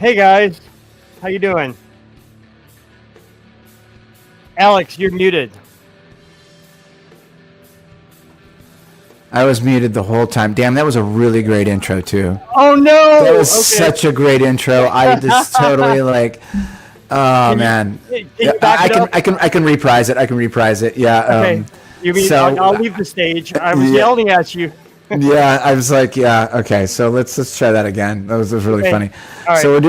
Hey guys, how you doing? Alex, you're muted. I was muted the whole time. Damn, that was a really great intro too. Oh That no. was Okay. such a great intro. I just totally like. Oh Can you man, can you back it up? I can reprise it. I can reprise it. Yeah. Okay. You mean I'll So leave the stage. I was yeah, yelling at you. yeah. I was like, yeah. Okay. So let's try that again. That was really Okay. funny. All right. So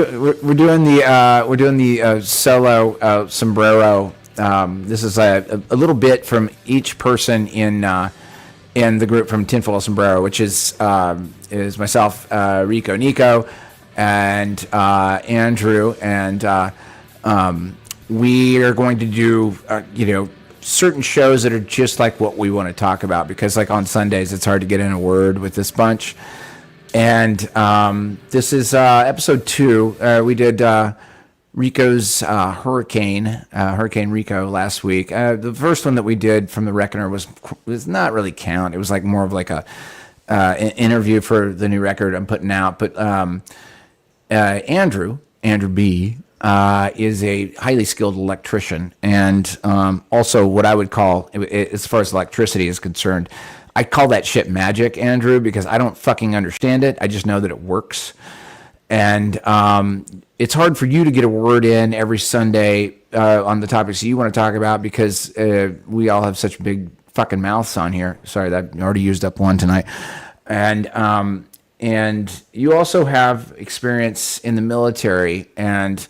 we're doing the solo sombrero. This is a little bit from each person in the group from Tin Foil Sombrero, which is myself, Rico, Nico, and Andrew, and we are going to do certain shows that are just like what we want to talk about, because like on Sundays it's hard to get in a word with this bunch. And this is episode 2. We did Rico's Hurricane Rico last week. The first one that we did from the Reckoner was not really count. It was like more of like an interview for the new record I'm putting out. But Andrew B, is a highly skilled electrician, and also what I would call, as far as electricity is concerned, I call that shit magic, Andrew, because I don't fucking understand it. I just know that it works. And it's hard for you to get a word in every Sunday on the topics you want to talk about, because we all have such big fucking mouths on here. Sorry, that I already used up one tonight. And you also have experience in the military, and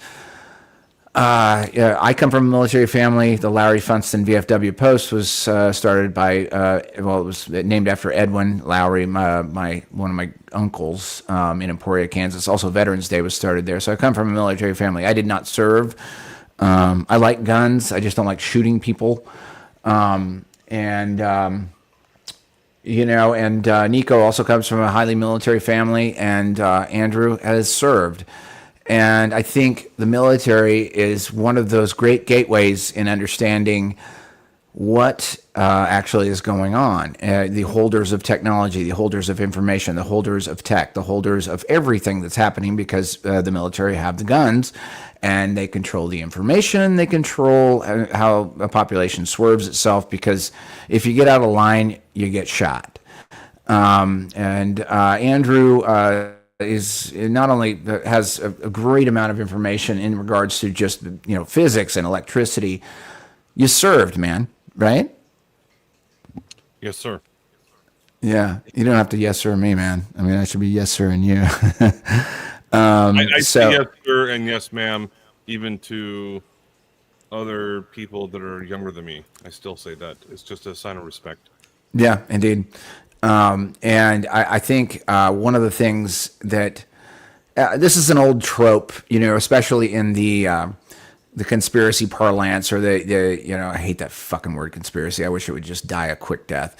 yeah, I come from a military family. The Lowry Funston VFW Post was started by, it was named after Edwin Lowry, one of my uncles in Emporia, Kansas. Also, Veterans Day was started there. So I come from a military family. I did not serve. I like guns. I just don't like shooting people. Nico also comes from a highly military family, and Andrew has served. And I think the military is one of those great gateways in understanding what actually is going on. The holders of technology, the holders of information, the holders of tech, the holders of everything that's happening, because the military have the guns and they control the information. They control how a population swerves itself, because if you get out of line, you get shot. Andrew is not only has a great amount of information in regards to just physics and electricity. You served, man, right? Yes, sir. Yeah, you don't have to yes sir me, man. I mean, I should be yes sir and you. I say yes, sir, and yes, ma'am, even to other people that are younger than me. I still say that. It's just a sign of respect. Yeah, indeed. And I think one of the things that this is an old trope, especially in the conspiracy parlance, or the I hate that fucking word conspiracy. I wish it would just die a quick death.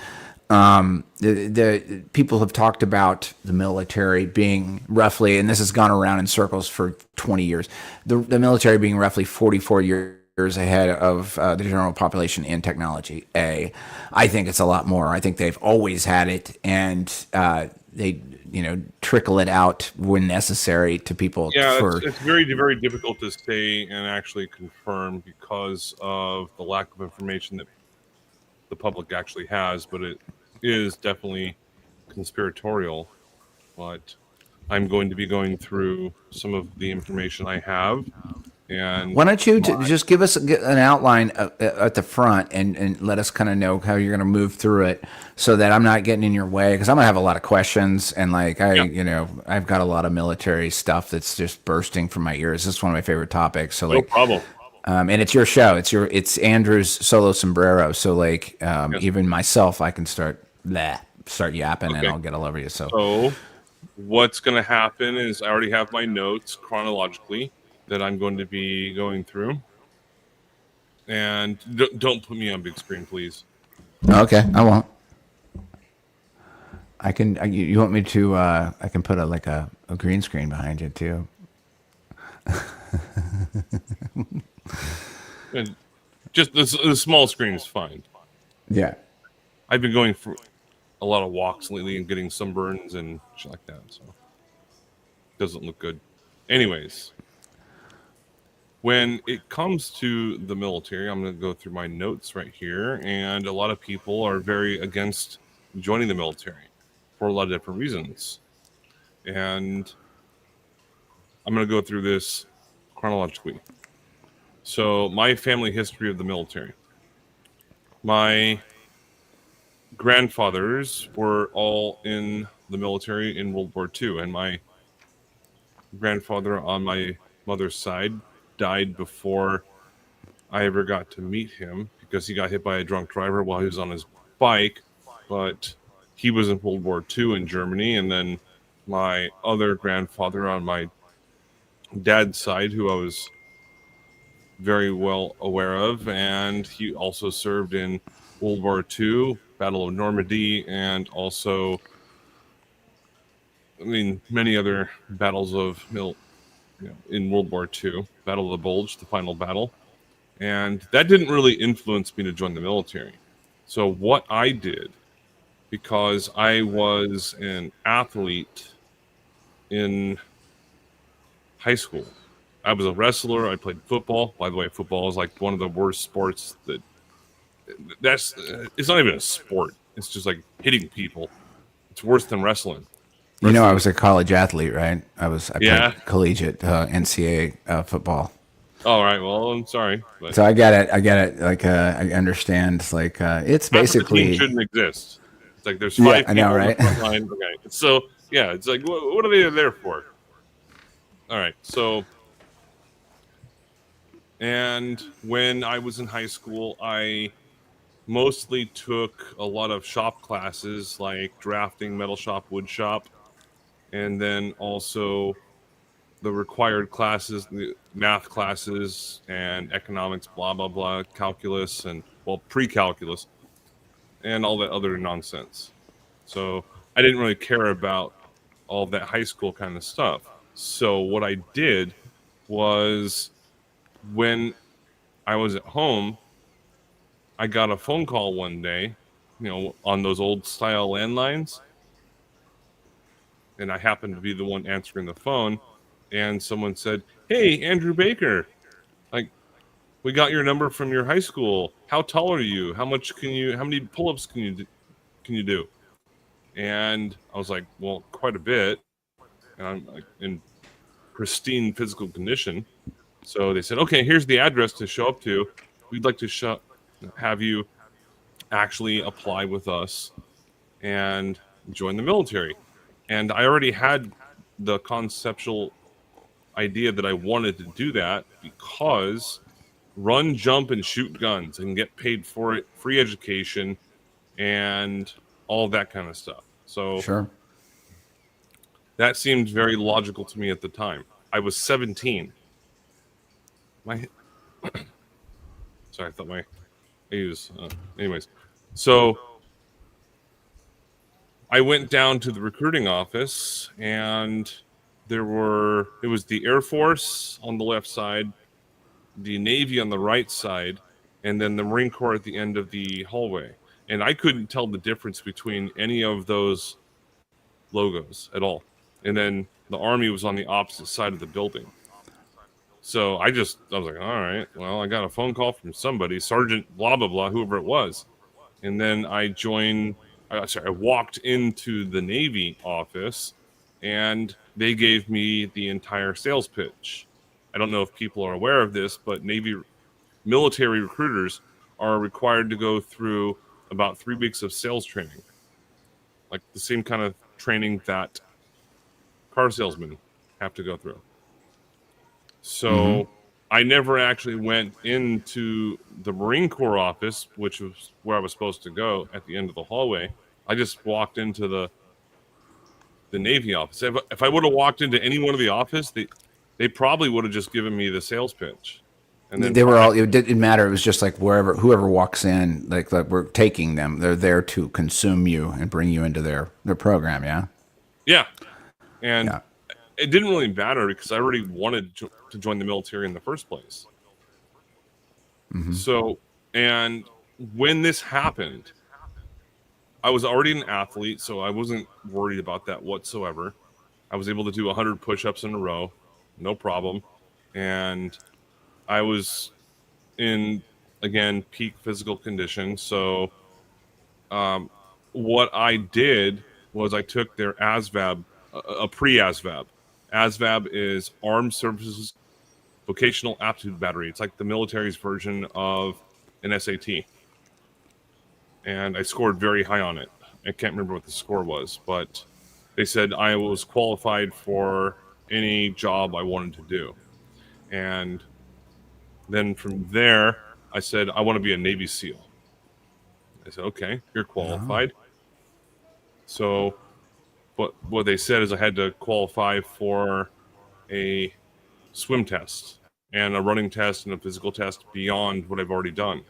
The people have talked about the military being roughly, and this has gone around in circles for 20 years, the military being roughly 44 years ahead of the general population in technology. I think it's a lot more. I think they've always had it, and they trickle it out when necessary to people. Yeah, it's very, very difficult to say and actually confirm because of the lack of information that the public actually has, but it is definitely conspiratorial. But I'm going to be going through some of the information I have. And why don't you just give us an outline at the front, and let us kind of know how you're going to move through it, so that I'm not getting in your way, because I'm going to have a lot of questions, and I've got a lot of military stuff that's just bursting from my ears. This is one of my favorite topics. So no problem. And it's your show. It's Andrew's solo sombrero. So yes. Even myself, I can start yapping, and I'll get all over you. So what's going to happen is I already have my notes chronologically that I'm going to be going through. And don't put me on big screen, please. Okay, I won't. I can. You want me to? I can put a green screen behind you too. And just the small screen is fine. Yeah. I've been going for a lot of walks lately and getting sunburns and shit like that, so it doesn't look good. anyways, when it comes to the military, I'm going to go through my notes right here, and a lot of people are very against joining the military for a lot of different reasons. And I'm going to go through this chronologically. So, my family history of the military. My grandfathers were all in the military in World War II, and my grandfather on my mother's side died before I ever got to meet him because he got hit by a drunk driver while he was on his bike. But he was in World War II in Germany, and then my other grandfather on my dad's side, who I was very well aware of, and he also served in World War II, Battle of Normandy, and also, I mean, many other battles of in World War II, Battle of the Bulge, the final battle. And that didn't really influence me to join the military. So what I did, because I was an athlete in high school, I was a wrestler. I played football. By the way, football is like one of the worst sports that's it's not even a sport. It's just like hitting people. It's worse than wrestling. You know, I Wrestling, was a college athlete, right? I yeah. played collegiate NCAA football. All right. Well, I'm sorry, but So I get it. I get it. Like I understand. Like it's half of the team basically shouldn't exist. It's like there's yeah. five I know, people on the right? front line. Okay, so yeah, it's like what are they there for? All right, so and when I was in high school, I mostly took a lot of shop classes like drafting, metal shop, wood shop, and then also the required classes, the math classes and economics, blah blah blah, calculus and well pre-calculus and all that other nonsense. So I didn't really care about all that high school kind of stuff. So what I did was when I was at home, I got a phone call one day, on those old style landlines, and I happened to be the one answering the phone, and someone said, "Hey, Andrew Baker, like we got your number from your high school. How tall are you? How many pull-ups can you do?" And I was like, "Well, quite a bit." And I'm like in pristine physical condition. So they said, "Okay, here's the address to show up to. We'd like to have you actually apply with us and join the military." And I already had the conceptual idea that I wanted to do that because run, jump, and shoot guns and get paid for it, free education, and all that kind of stuff. So Sure. that seemed very logical to me at the time. I was 17. My sorry, I thought my age was. Anyways, so I went down to the recruiting office, and it was the Air Force on the left side, the Navy on the right side, and then the Marine Corps at the end of the hallway. And I couldn't tell the difference between any of those logos at all. And then the Army was on the opposite side of the building. So I was like, all right, well, I got a phone call from somebody, Sergeant blah, blah, blah, whoever it was. And then I walked into the Navy office, and they gave me the entire sales pitch. I don't know if people are aware of this, but Navy military recruiters are required to go through about 3 weeks of sales training, like the same kind of training that car salesmen have to go through. So I never actually went into the Marine Corps office, which was where I was supposed to go at the end of the hallway. I just walked into the Navy office. If I would have walked into any one of the office, they probably would have just given me the sales pitch. And then They were all. It didn't matter. It was just like whoever walks in, like we're taking them. They're there to consume you and bring you into their program. Yeah. yeah, and Yeah. it didn't really matter because I already wanted to join the military in the first place. So, and when this happened, I was already an athlete, so I wasn't worried about that whatsoever. I was able to do 100 push-ups in a row. no problem. And I was in, again, peak physical condition. So what I did was I took their ASVAB, a pre-ASVAB. ASVAB is Armed Services Vocational Aptitude Battery. It's like the military's version of an SAT. And I scored very high on it. I can't remember what the score was, but they said I was qualified for any job I wanted to do. And then from there, I said, I want to be a Navy SEAL. I said, okay, you're qualified. So, but what they said is I had to qualify for a swim test and a running test and a physical test beyond what I've already done.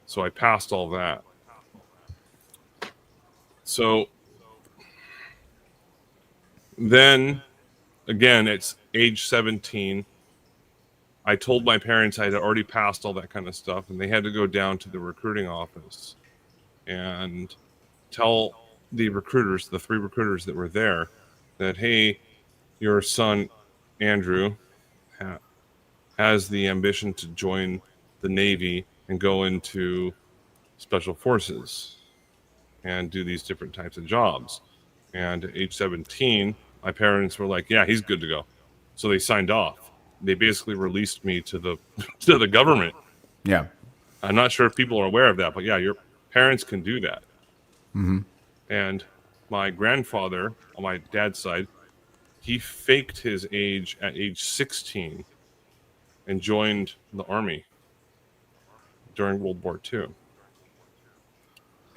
So I passed all that. So then again, it's age 17. I told my parents I had already passed all that kind of stuff, and they had to go down to the recruiting office and tell the recruiters, the 3 recruiters that were there, that, hey, your son, Andrew, has the ambition to join the Navy and go into special forces and do these different types of jobs. And at age 17, my parents were like, yeah, he's good to go. So they signed off. They basically released me to the to the government. Yeah. I'm not sure if people are aware of that, but yeah, your parents can do that. Mm-hmm. And my grandfather on my dad's side, he faked his age at age 16 and joined the army during World War II.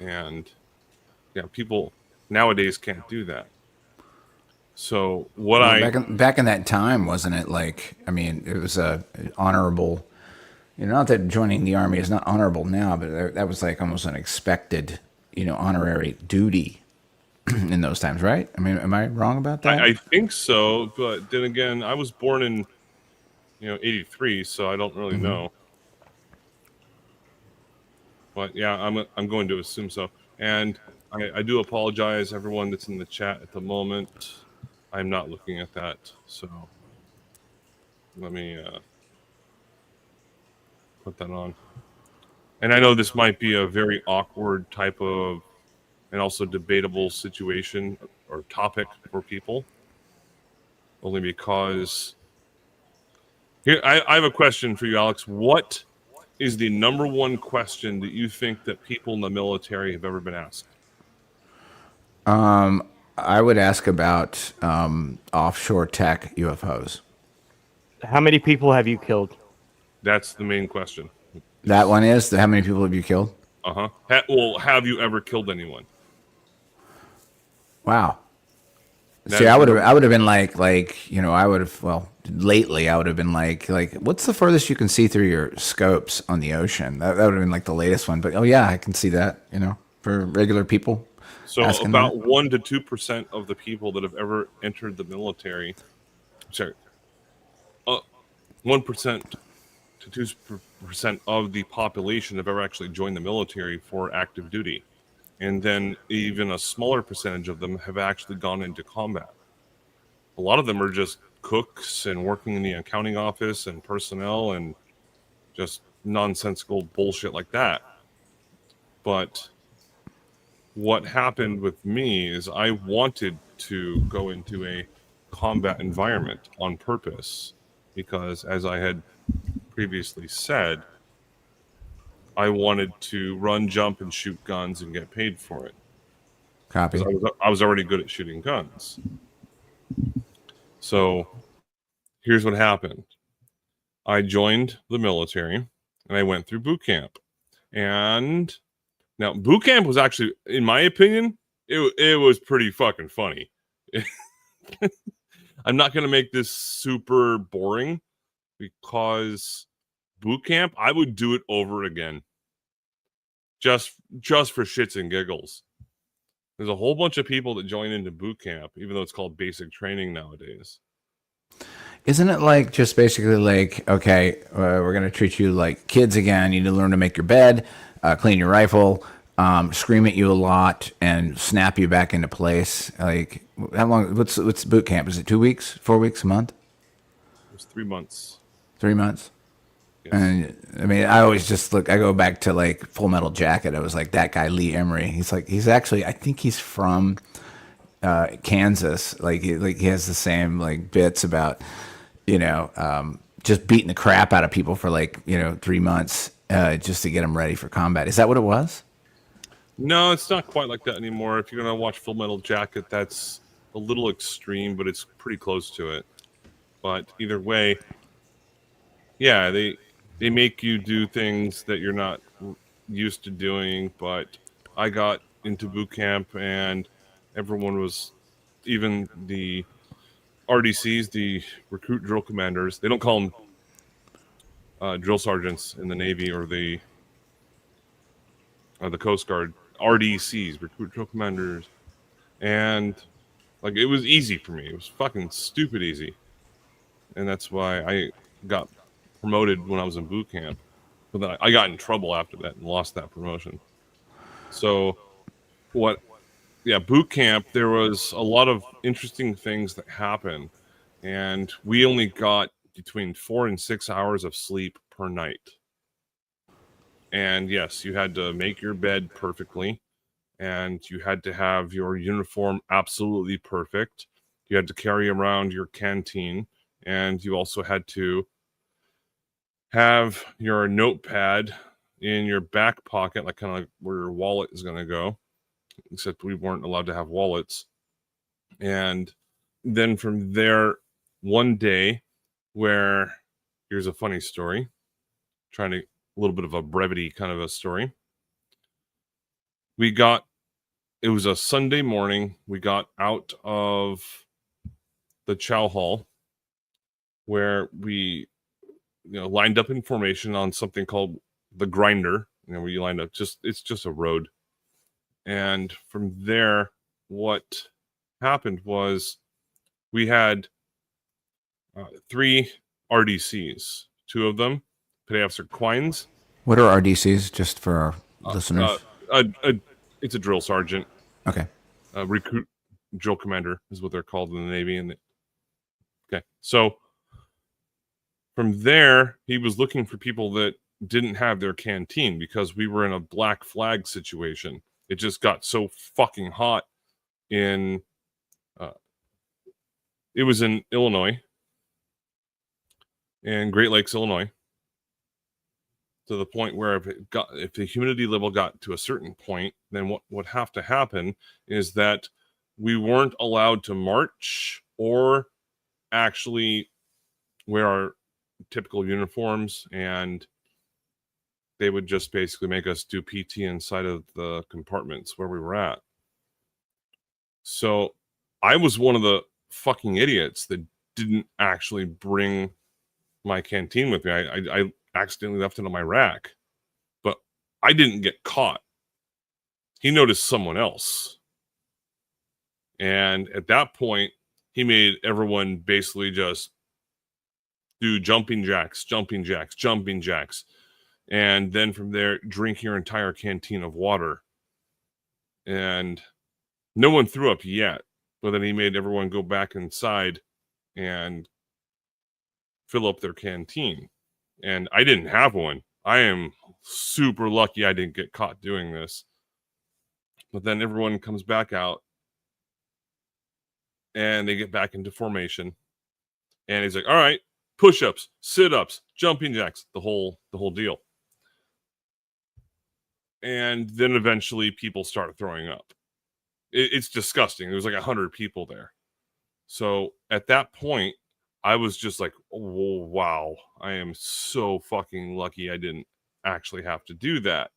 And yeah, people nowadays can't do that. So what back in that time, wasn't it like? I mean, it was a honorable. You know, not that joining the army is not honorable now, but that was like almost an expected, honorary duty in those times, right? I mean, am I wrong about that? I think so, but then again, I was born in 83, so I don't really know. But yeah, I'm going to assume so. And I do apologize, everyone that's in the chat at the moment. I'm not looking at that, so let me put that on. And I know this might be a very awkward type of, and also debatable situation or topic for people, only because here I have a question for you, Alex. What is the number one question that you think that people in the military have ever been asked? I would ask about offshore tech UFOs. How many people have you killed? That's the main question. That one is how many people have you killed? Well, have you ever killed anyone? Wow. See, I would have been like I would have, well, lately I would have been like what's the furthest you can see through your scopes on the ocean? That would have been like the latest one. But oh yeah, I can see that. For regular people. So about 1 to 2% of the people that have ever entered the military, 1% to 2% of the population have ever actually joined the military for active duty. And then even a smaller percentage of them have actually gone into combat. A lot of them are just cooks and working in the accounting office and personnel and just nonsensical bullshit like that. But what happened with me is I wanted to go into a combat environment on purpose because, as I had previously said, I wanted to run, jump, and shoot guns and get paid for it. Copy. I was already good at shooting guns. So here's what happened. I joined the military and I went through boot camp. And now boot camp was actually, in my opinion, it was pretty fucking funny. I'm not going to make this super boring because boot camp, I would do it over again. Just for shits and giggles. There's a whole bunch of people that join into boot camp, even though it's called basic training nowadays. Isn't it like just basically like, okay, we're going to treat you like kids again. You need to learn to make your bed, clean your rifle, scream at you a lot, and snap you back into place. Like, how long? What's boot camp? Is it 2 weeks, 4 weeks, a month? It's 3 months. 3 months. Yes. And I mean, I always just look. I go back to like Full Metal Jacket. I was like that guy Lee Emery. He's actually. I think he's from Kansas. Like he has the same like bits about just beating the crap out of people for like 3 months just to get them ready for combat. Is that what it was? No, it's not quite like that anymore. If you're gonna watch Full Metal Jacket, that's a little extreme, but it's pretty close to it. But either way, yeah, they make you do things that you're not used to doing. But I got into boot camp, and everyone was, even the RDCs, the recruit drill commanders. They don't call them drill sergeants in the Navy or the Coast Guard. RDCs, recruit drill commanders, and like it was easy for me. It was fucking stupid easy, and that's why I got promoted when I was in boot camp. But then I got in trouble after that and lost that promotion. So what? Yeah, boot camp. There was a lot of interesting things that happened, and we only got between 4 and 6 hours of sleep per night. And yes, you had to make your bed perfectly, and you had to have your uniform absolutely perfect. You had to carry around your canteen, and you also had to have your notepad in your back pocket, like kind of like where your wallet is going to go, except we weren't allowed to have wallets. And then from there, one day, where here's a funny story, trying to a little bit of a brevity kind of a story. It was a Sunday morning. We got out of the chow hall where we lined up in formation on something called the grinder. Where you lined up, it's just a road. And from there, what happened was we had 3 RDCs. 2 of them, Petty Officer Quines. What are RDCs, just for our Uh, listeners? it's a drill sergeant. Okay. Recruit drill commander is what they're called in the Navy. Okay, so from there, he was looking for people that didn't have their canteen because we were in a black flag situation. It just got so fucking hot in. It was in Illinois, in Great Lakes, Illinois, to the point where if the humidity level got to a certain point, then what would have to happen is that we weren't allowed to march or actually wear our typical uniforms, and they would just basically make us do PT inside of the compartments where we were at. So I was one of the fucking idiots that didn't actually bring my canteen with me. I accidentally left it on my rack, but I didn't get caught. He noticed someone else. And at that point, he made everyone basically just do jumping jacks. And then from there, drink your entire canteen of water. And no one threw up yet, but then he made everyone go back inside and fill up their canteen. And I didn't have one. I am super lucky I didn't get caught doing this. But then everyone comes back out and they get back into formation. And he's like, all right, push-ups, sit-ups, jumping jacks, the whole deal. And then eventually people start throwing up. It's disgusting. There was like 100 people there. So at that point, I was just like, oh, wow, I am so fucking lucky I didn't actually have to do that.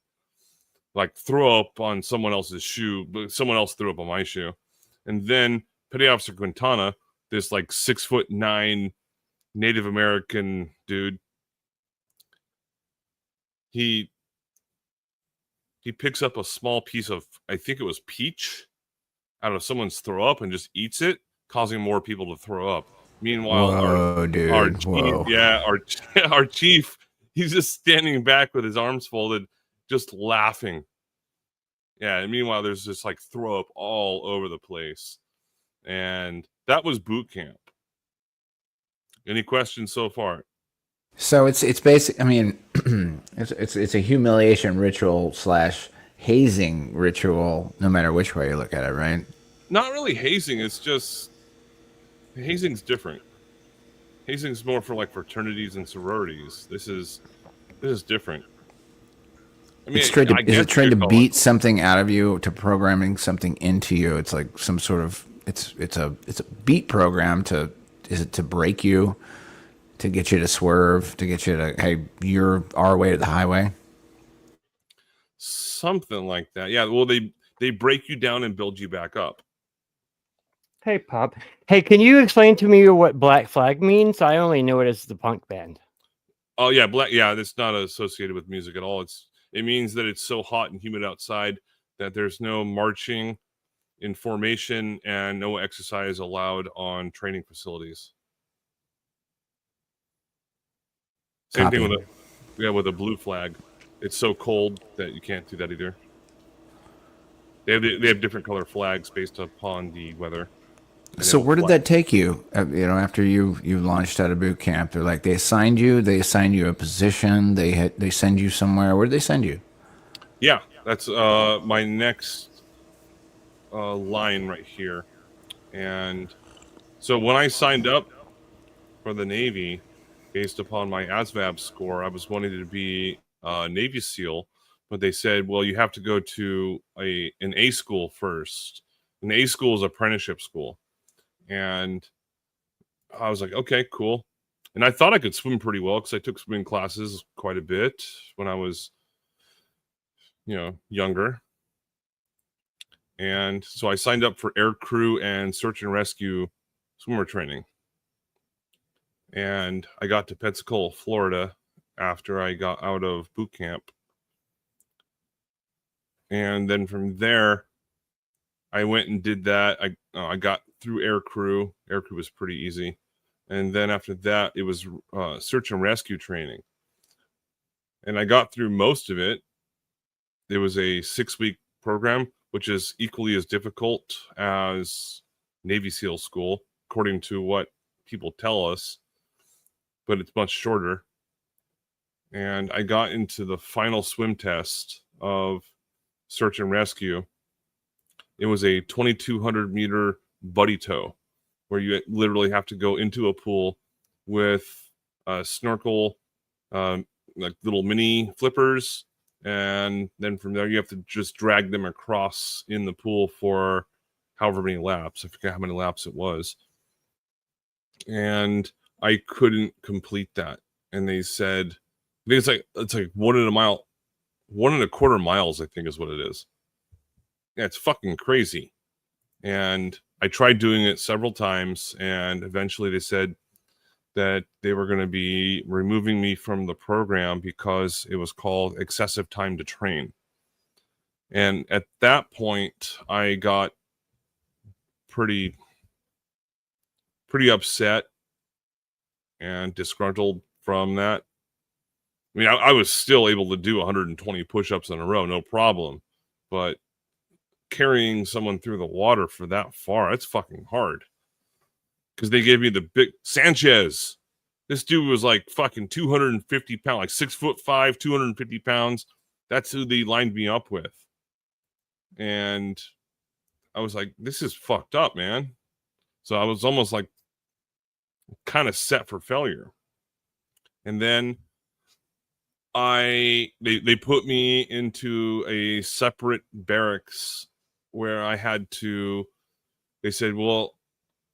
Like throw up on someone else's shoe, but someone else threw up on my shoe. And then Petty Officer Quintana, this like 6'9" Native American dude, he picks up a small piece of, I think it was peach, out of someone's throw up and just eats it, causing more people to throw up. Meanwhile, Whoa, dude. our chief, Whoa. yeah, our chief, he's just standing back with his arms folded, just laughing. Yeah, and meanwhile, there's just like throw up all over the place. And that was boot camp. Any questions so far? So it's basic. I mean, it's a humiliation ritual slash hazing ritual, no matter which way you look at it, right? Not really hazing. It's just hazing's different. Hazing's more for like fraternities and sororities. This is different. I It's mean, trying to I is guess it you trying to could call it. beat something out of you to programming something into you? It's like some sort of it's a beat program to is it to break you, to get you to swerve, to get you to hey, you're our way to the highway. Something like that. Yeah. Well, they break you down and build you back up. Hey, Pop. Hey, can you explain to me what Black Flag means? I only know it as the punk band. Oh yeah, black. Yeah, that's not associated with music at all. It means that it's so hot and humid outside that there's no marching in formation and no exercise allowed on training facilities. Same thing Copy. with a blue flag. It's so cold that you can't do that either. They have different color flags based upon the weather. And they So have a where did flag. that take you? After you launched out of boot camp, they're like they assigned you a position, they send you somewhere. Where did they send you? Yeah, that's my next line right here. And so when I signed up for the Navy, based upon my ASVAB score, I was wanting to be a Navy SEAL, but they said, well, you have to go to an A school first. An A school is apprenticeship school. And I was like, okay, cool. And I thought I could swim pretty well because I took swimming classes quite a bit when I was, younger. And so I signed up for air crew and search and rescue swimmer training. And I got to Pensacola, Florida after I got out of boot camp. And then from there, I went and did that. I got through air crew. Air crew was pretty easy. And then after that, it was search and rescue training. And I got through most of it. It was a 6-week program, which is equally as difficult as Navy SEAL school, according to what people tell us, but it's much shorter. And I got into the final swim test of search and rescue. It was a 2,200 meter buddy tow, where you literally have to go into a pool with a snorkel, like little mini flippers, and then from there you have to just drag them across in the pool for however many laps. I forget how many laps it was, and I couldn't complete that. And they said, I think it's like 1.25 miles, I think is what it is. Yeah, it's fucking crazy. And I tried doing it several times, and eventually they said that they were going to be removing me from the program because it was called excessive time to train. And at that point, I got pretty upset and disgruntled from that. I mean, I was still able to do 120 push-ups in a row, no problem. But carrying someone through the water for that far, that's fucking hard. Because they gave me the big Sanchez. This dude was like fucking 250 pounds, like 6'5", 250 pounds. That's who they lined me up with. And I was like, this is fucked up, man. So I was almost like kind of set for failure. And then they put me into a separate barracks where I had to, they said, well,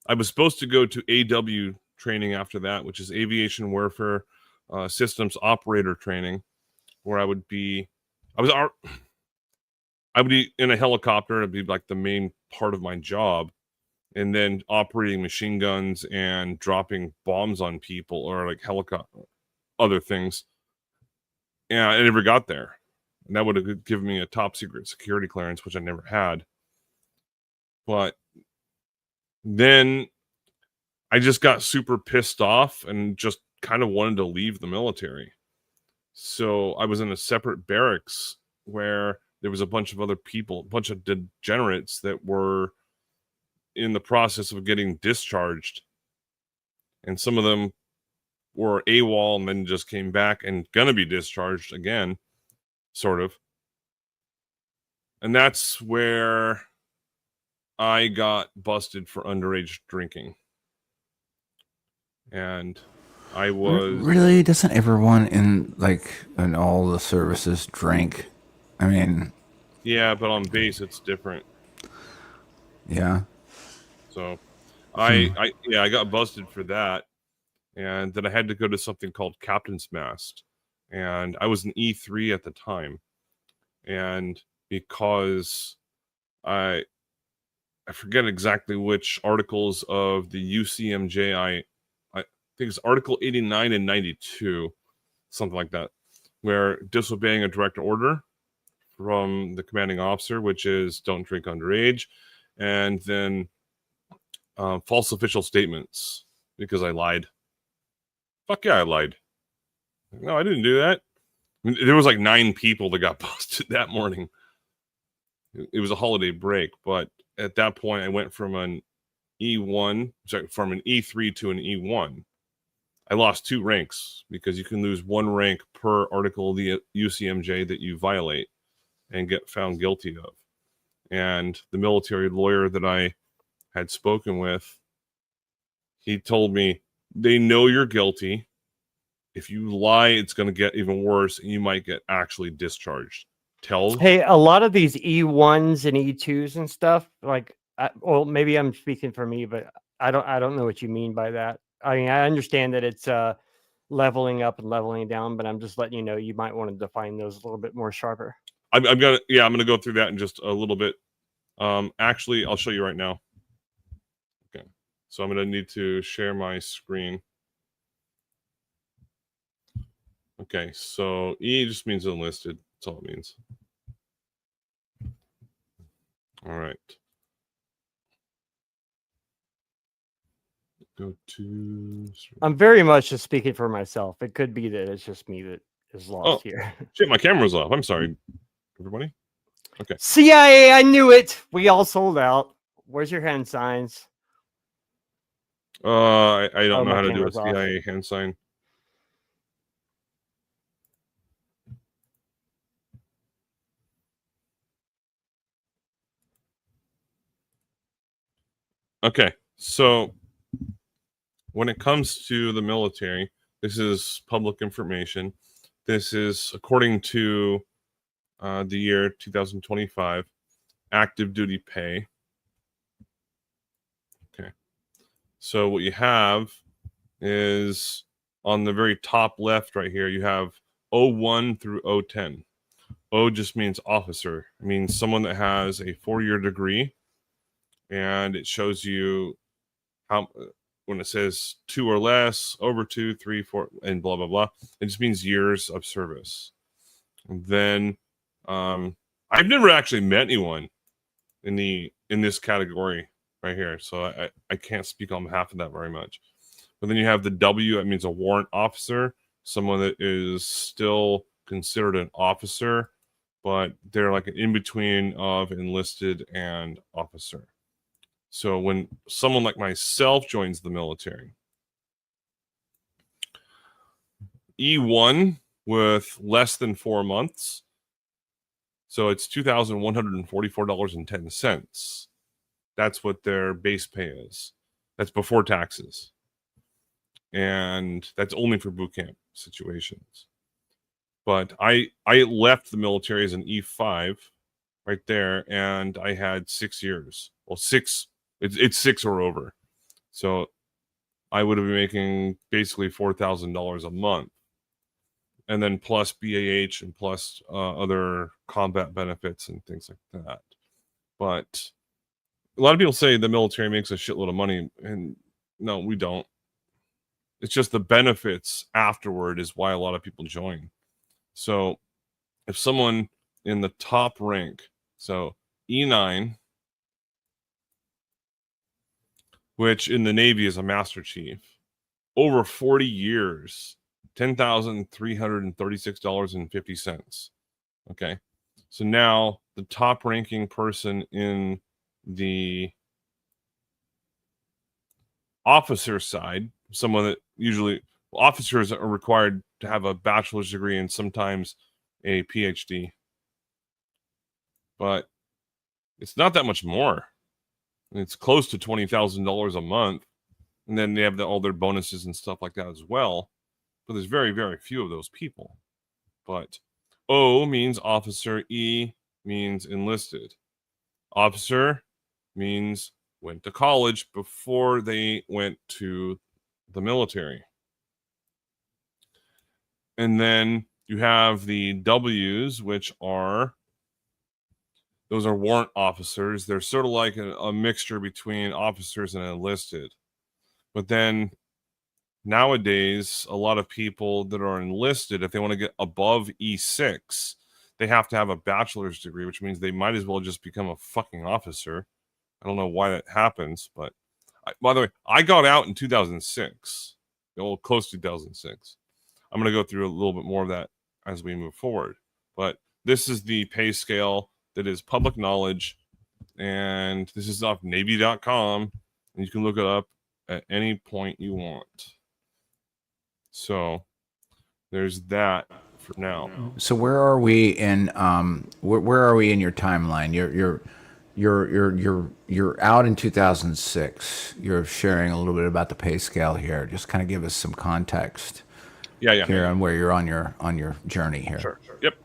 I was supposed to go to AW training after that, which is aviation warfare systems operator training, where I would be in a helicopter. It'd be like the main part of my job, and then operating machine guns and dropping bombs on people or like helicopter other things. Yeah, I never got there, and that would have given me a top secret security clearance, which I never had. But then I just got super pissed off and just kind of wanted to leave the military. So I was in a separate barracks where there was a bunch of other people, a bunch of degenerates that were in the process of getting discharged. And some of them were AWOL and then just came back and gonna be discharged again, sort of. And that's where I got busted for underage drinking. And I was Really? Doesn't everyone in all the services drink? I mean, yeah, but on base it's different. yeah. So I got busted for that, and then I had to go to something called Captain's Mast, and I was an E3 at the time, and because I forget exactly which articles of the UCMJ I think it's Article 89 and 92, something like that, where disobeying a direct order from the commanding officer, which is don't drink underage, and then false official statements because I lied. Fuck yeah, I lied. No, I didn't do that. I mean, there was like 9 people that got busted that morning. It was a holiday break, but at that point, I went from an from an E3 to an E1. I lost 2 ranks because you can lose 1 rank per article of the UCMJ that you violate and get found guilty of. And the military lawyer that I had spoken with, he told me, they know you're guilty. If you lie, it's going to get even worse, and you might get actually discharged. Hey, a lot of these E1s and E2s and stuff, well, maybe I'm speaking for me, but I don't know what you mean by that. I mean, I understand that it's leveling up and leveling down, but I'm just letting you know you might want to define those a little bit more sharper. I'm gonna go through that in just a little bit. Actually, I'll show you right now. Okay, so I'm gonna need to share my screen. Okay, so E just means enlisted. That's all it means. All right. Go to. I'm very much just speaking for myself. It could be that it's just me that is lost here. Shit, my camera's off. I'm sorry, everybody. Okay. CIA, I knew it. We all sold out. Where's your hand signs? I don't know my how to do a camera's off. CIA hand sign. Okay, so when it comes to the military, this is public information. This is according to the year 2025 active duty pay. Okay, so what you have is on the very top left right here, you have 01 through 010. O just means officer. It means someone that has a 4-year degree, and it shows you how when it says 2 or less, over 2, 3, 4, and blah blah blah. It just means years of service. And then I've never actually met anyone in this category right here, so I can't speak on behalf of that very much. But then you have the W. That means a warrant officer, someone that is still considered an officer, but they're like an in-between of enlisted and officer. So when someone like myself joins the military, E1 with less than 4 months, so it's $2,144.10. That's what their base pay is. That's before taxes. And that's only for boot camp situations. But I left the military as an E5 right there, and I had 6 years. Well, 6, it's 6 or over. So I would have been making basically $4,000 a month. And then plus BAH and plus other combat benefits and things like that. But a lot of people say the military makes a shitload of money, and no, we don't. It's just the benefits afterward is why a lot of people join. So if someone in the top rank, so E9, which in the Navy is a Master Chief, over 40 years, $10,336.50. Okay. So now the top ranking person in the officer side, someone that usually officers are required to have a bachelor's degree and sometimes a PhD. But it's not that much more. It's close to $20,000 a month. And then they have all their bonuses and stuff like that as well. But there's very, very few of those people. But O means officer, E means enlisted. Officer means went to college before they went to the military. And then you have the W's, which are, those are warrant officers. They're sort of like a mixture between officers and enlisted. But then nowadays, a lot of people that are enlisted, if they want to get above E6, they have to have a bachelor's degree, which means they might as well just become a fucking officer. I don't know why that happens, but by the way, I got out in 2006, close to 2006. I'm going to go through a little bit more of that as we move forward. But this is the pay scale that is public knowledge, and this is off Navy.com, and you can look it up at any point you want. So there's that for now. So where are we in where are we in your timeline? You're out in 2006. You're sharing a little bit about the pay scale here. Just kind of give us some context. Yeah. Here on where you're on your journey here. Sure. Yep.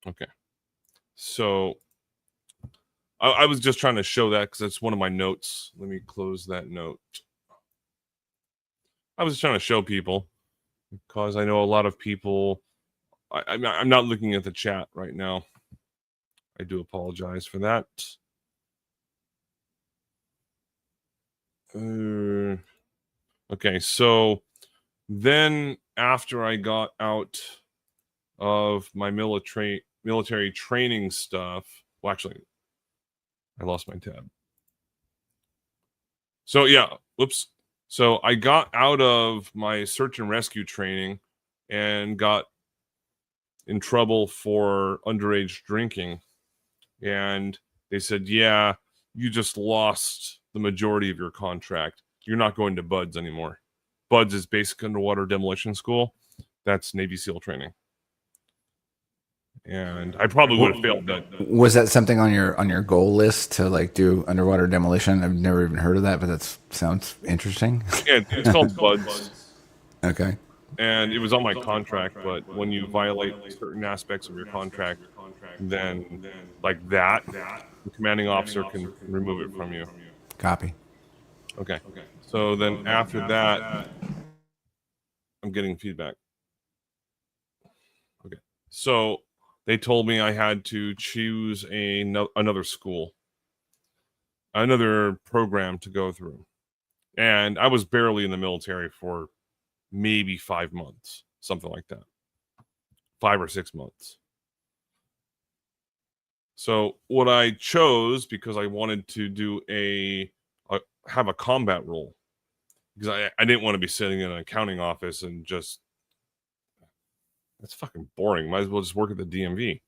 Okay. So I was just trying to show that because it's one of my notes. Let me close that note. I was trying to show people because I know a lot of people. I'm not looking at the chat right now. I do apologize for that. Okay, so then after I got out of my military training stuff, well, actually, I lost my tab. So yeah, whoops. So I got out of my search and rescue training and got in trouble for underage drinking. And they said, yeah, you just lost the majority of your contract. You're not going to BUDS anymore. BUDS is Basic Underwater Demolition School. That's Navy SEAL training. And I probably would have failed that. Was that something on your goal list to like do underwater demolition? I've never even heard of that, but that sounds interesting. Yeah, it's called BUDS. Okay. And it was on my contract, but when you violate certain aspects of your contract, then like that, the commanding officer can remove it from you. Copy. Okay. So then after that, I'm getting feedback. Okay. So they told me I had to choose another school, another program to go through. And I was barely in the military for maybe 5 months, something like that. 5 or 6 months. So what I chose, because I wanted to do have a combat role, because I didn't want to be sitting in an accounting office and just, that's fucking boring. Might as well just work at the DMV.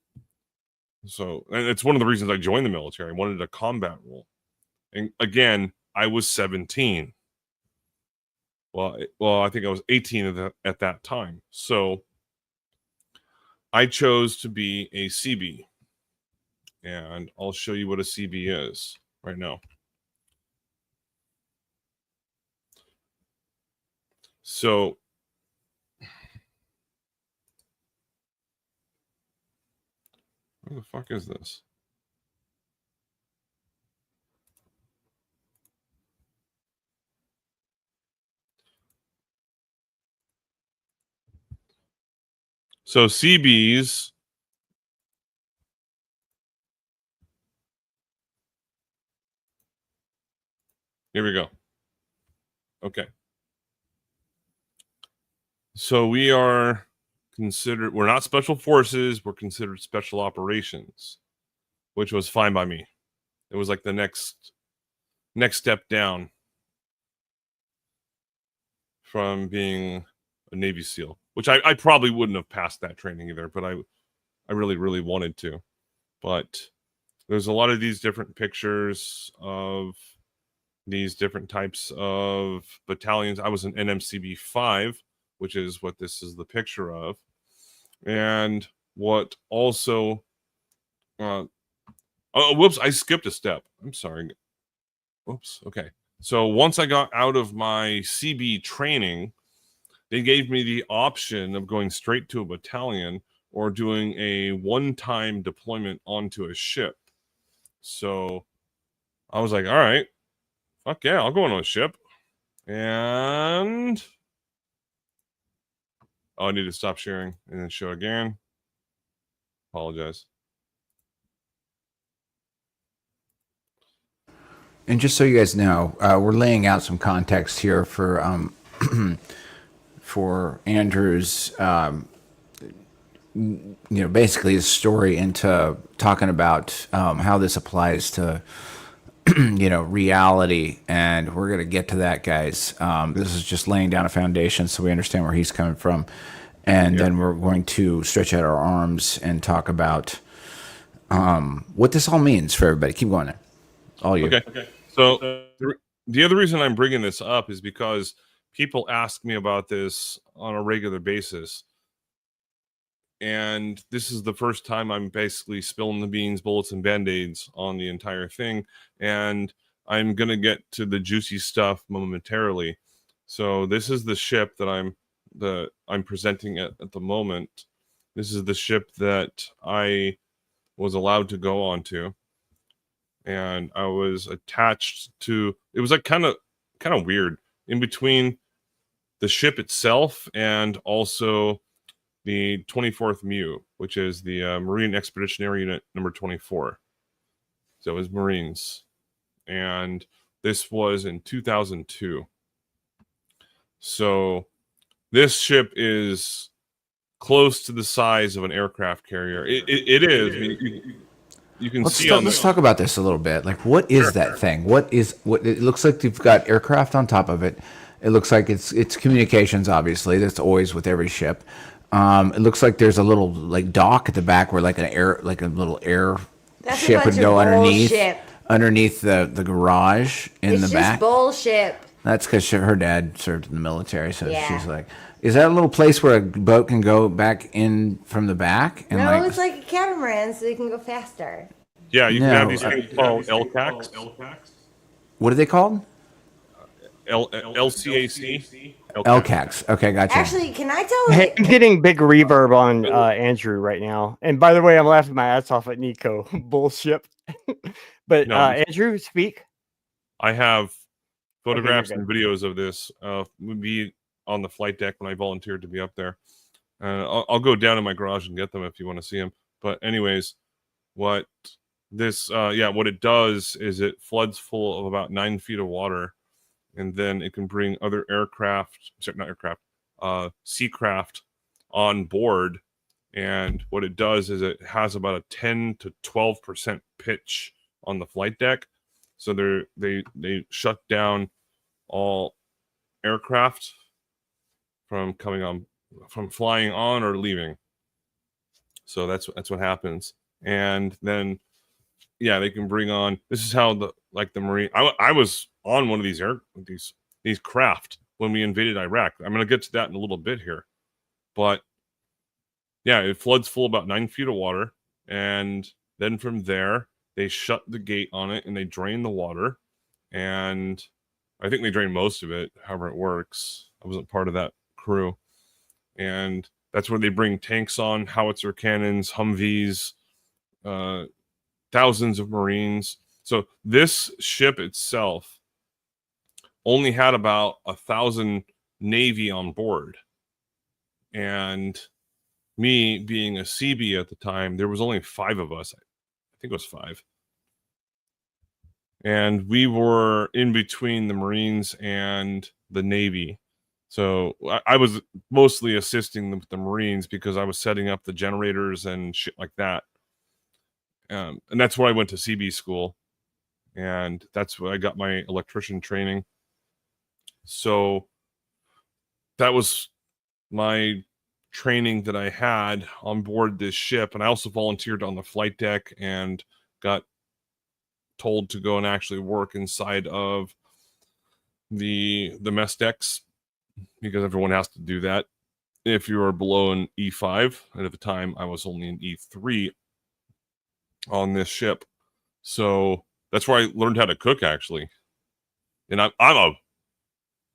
So, and it's one of the reasons I joined the military. I wanted a combat role. And again, I was 17. Well, I think I was 18 at that time. So I chose to be a CB. And I'll show you what a CB is right now. So where the fuck is this? So CBs, here we go. Okay. So we are considered, we're not special forces, we're considered special operations, which was fine by me. It was like the next step down from being a Navy SEAL, which I probably wouldn't have passed that training either, but I really, really wanted to. But there's a lot of these different pictures of these different types of battalions. I was an NMCB 5, which is what this is the picture of. And what also, oh, whoops, I skipped a step. I'm sorry. Oops. Okay. So once I got out of my CB training, they gave me the option of going straight to a battalion or doing a one-time deployment onto a ship. So I was like, all right, fuck yeah, I'll go on a ship. And I need to stop sharing and then show again. Apologize. And just so you guys know, we're laying out some context here for for Andrew's, basically his story into talking about how this applies to, reality. And we're going to get to that, guys. This is just laying down a foundation so we understand where he's coming from. And then we're going to stretch out our arms and talk about what this all means for everybody. Keep going. All you. Okay. So the other reason I'm bringing this up is because people ask me about this on a regular basis. And this is the first time I'm basically spilling the beans, bullets, and band-aids on the entire thing. And I'm going to get to the juicy stuff momentarily. So this is the ship that I'm presenting at the moment. This is the ship that I was allowed to go onto. And I was attached to, it was like kind of weird, in between the ship itself and also the 24th MEU, which is the Marine Expeditionary Unit number 24. So it was Marines. And this was in 2002. So this ship is close to the size of an aircraft carrier. It is. I mean, you can see on let's talk about this a little bit. Like, what is that thing? What it looks like you've got aircraft on top of it. It looks like it's communications, obviously. That's always with every ship. It looks like there's a little like dock at the back where like a little air ship would go underneath the garage in the back. It's just bullshit. That's because her dad served in the military, so she's like, is that a little place where a boat can go back in from the back? And no, it's like a catamaran, so they can go faster. Yeah, you can have these things called LCACs. What are they called? LCAC. LCACs. Okay, gotcha. Actually, can I tell you? Hey, I'm getting big reverb on Andrew right now. And by the way, I'm laughing my ass off at Nico. Bullshit. But Andrew, speak. I have photographs and videos of this. Would be on the flight deck when I volunteered to be up there. I'll go down in my garage and get them if you want to see them. But anyways, what it does is it floods full of about 9 feet of water, and then it can bring other seacraft on board. And what it does is it has about a 10 to 12% pitch on the flight deck. So they shut down all aircraft from flying on or leaving. So that's what happens. And then they can bring on, this is how the Marine, I was on one of these craft when we invaded Iraq. I'm going to get to that in a little bit here. But it floods full about 9 feet of water. And then from there, they shut the gate on it and they drain the water. And I think they drain most of it, however it works. I wasn't part of that crew. And that's where they bring tanks on, howitzer cannons, Humvees, thousands of Marines. So this ship itself only had about 1,000 Navy on board. And me being a CB at the time, there was only 5 of us. I think it was 5. And we were in between the Marines and the Navy. So I was mostly assisting the Marines because I was setting up the generators and shit like that. And that's where I went to CB school. And that's where I got my electrician training. So that was my training that I had on board this ship. And I also volunteered on the flight deck and got told to go and actually work inside of the mess decks because everyone has to do that. If you are below an E5, and at the time I was only an E3 on this ship, so that's where I learned how to cook actually. And I'm a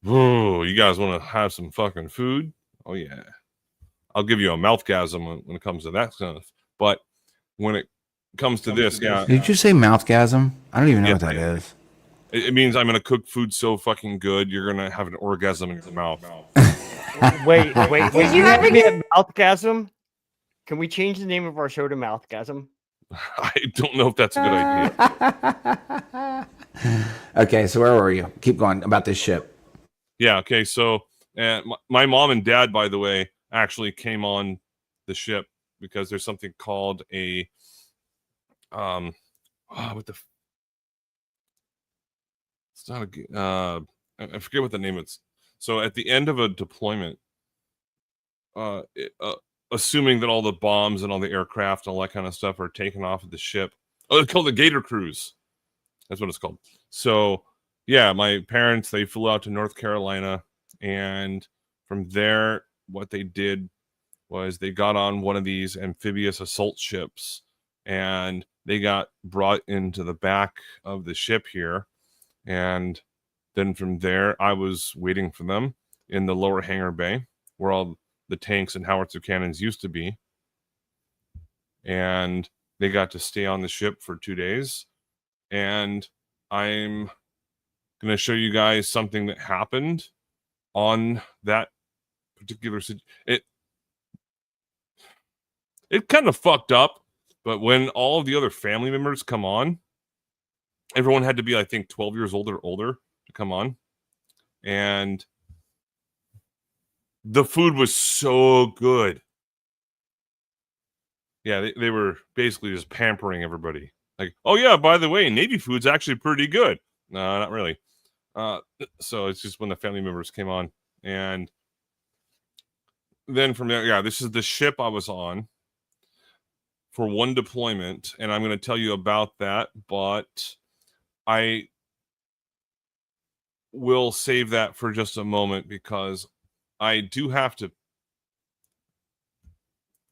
whoa, you guys want to have some fucking food? Oh yeah, I'll give you a mouthgasm when it comes to that stuff. But when it comes to this, yeah, Did you say mouthgasm? I don't even know Yeah, what that is. it means I'm gonna cook food so fucking good you're gonna have an orgasm in your mouth. Wait. Did you You ever had me get? at Mouthgasm? Can we change the name of our show to Mouthgasm? I don't know if that's a good idea. Okay, so where were you? Keep going about this ship. Yeah. Okay. So, my mom and dad, by the way, actually came on the ship because there's something called a what the it's not a I forget what the name is. So at the end of a deployment, assuming that all the bombs and all the aircraft and all that kind of stuff are taken off of the ship, oh, it's called the Gator Cruise. That's what it's called. So yeah, my parents, they flew out to North Carolina, and from there, what they did was they got on one of these amphibious assault ships, and they got brought into the back of the ship here. And then from there, I was waiting for them in the lower hangar bay where all the tanks and howitzer cannons used to be. And they got to stay on the ship for 2 days. And I'm going to show you guys something that happened on that particular it kind of fucked up, but when all of the other family members come on, everyone had to be, I think, 12 years old or older to come on. And the food was so good. Yeah, they were basically just pampering everybody. Like, oh yeah, by the way, Navy food's actually pretty good. No, not really. So it's just when the family members came on. And then from there, yeah, this is the ship I was on for one deployment, and I'm going to tell you about that, but I will save that for just a moment because I do have to.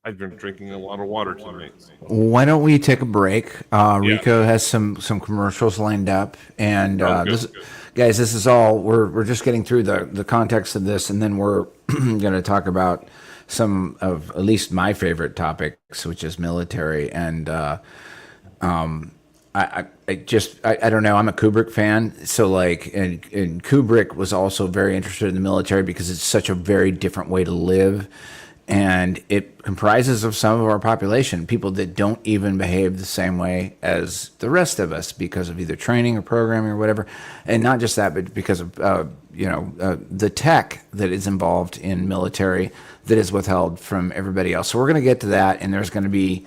I've been drinking a lot of water tonight. Why don't we take a break? Rico has some commercials lined up, and this, guys, this is all we're just getting through the context of this, and then we're going to talk about some of at least my favorite topics, which is military. And I don't know. I'm a Kubrick fan, so like, and Kubrick was also very interested in the military because it's such a very different way to live. And it comprises of some of our population, people that don't even behave the same way as the rest of us because of either training or programming or whatever. And not just that, but because of, the tech that is involved in military that is withheld from everybody else. So we're going to get to that, and there's going to be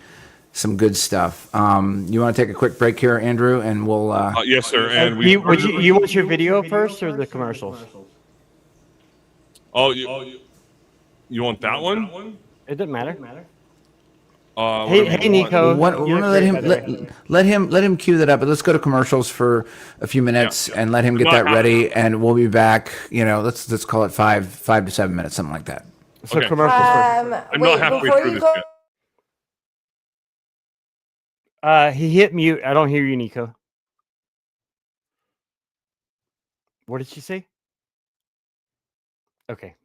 some good stuff. You want to take a quick break here, Andrew, and we'll... Yes, sir. And you want your video first or the commercials? Oh, you want that one? It doesn't matter. Hey, Nico. Let him cue that up. But let's go to commercials for a few minutes and let him get that ready, and we'll be back. Let's call it 5 to 7 minutes, something like that. So commercials first. I'm not halfway through this yet. He hit mute. I don't hear you, Nico. What did she say? Okay.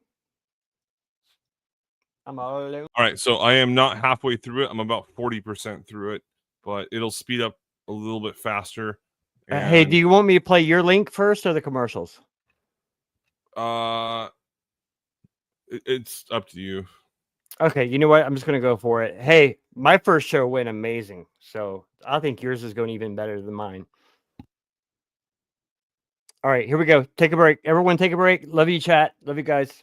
All right, so I am not halfway through it. I'm about 40% through it, but it'll speed up a little bit faster. Hey, do you want me to play your link first or the commercials? It's up to you. Okay, you know what? I'm just going to go for it. Hey, my first show went amazing, so I think yours is going even better than mine. All right, here we go. Take a break. Everyone take a break. Love you, chat. Love you guys.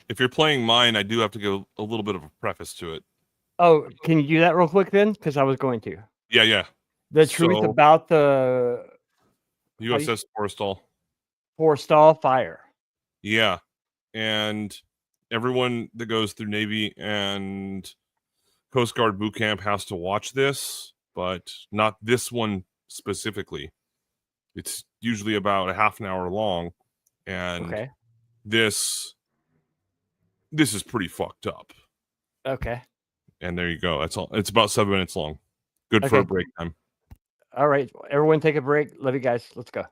If you're playing mine, I do have to give a little bit of a preface to it. Oh, can you do that real quick then? Because I was going to. Yeah. The truth about the USS Forrestal Forrestal fire. Yeah, and everyone that goes through Navy and Coast Guard boot camp has to watch this, but not this one specifically. It's usually about a half an hour long, and Okay. this is pretty fucked up. Okay. And there you go. That's all. It's about 7 minutes long. Good for a Okay. break time. All right. Everyone take a break. Love you guys. Let's go.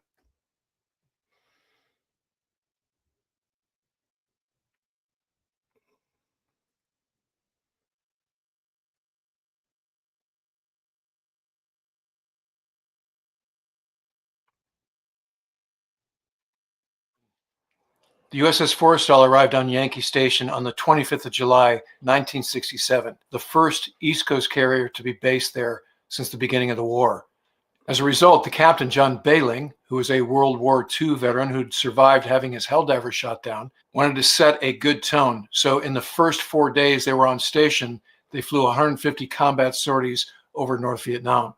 The USS Forrestal arrived on Yankee Station on the 25th of July, 1967, the first East Coast carrier to be based there since the beginning of the war. As a result, the captain, John Behling, who was a World War II veteran who'd survived having his Helldiver shot down, wanted to set a good tone. So in the first 4 days they were on station, they flew 150 combat sorties over North Vietnam.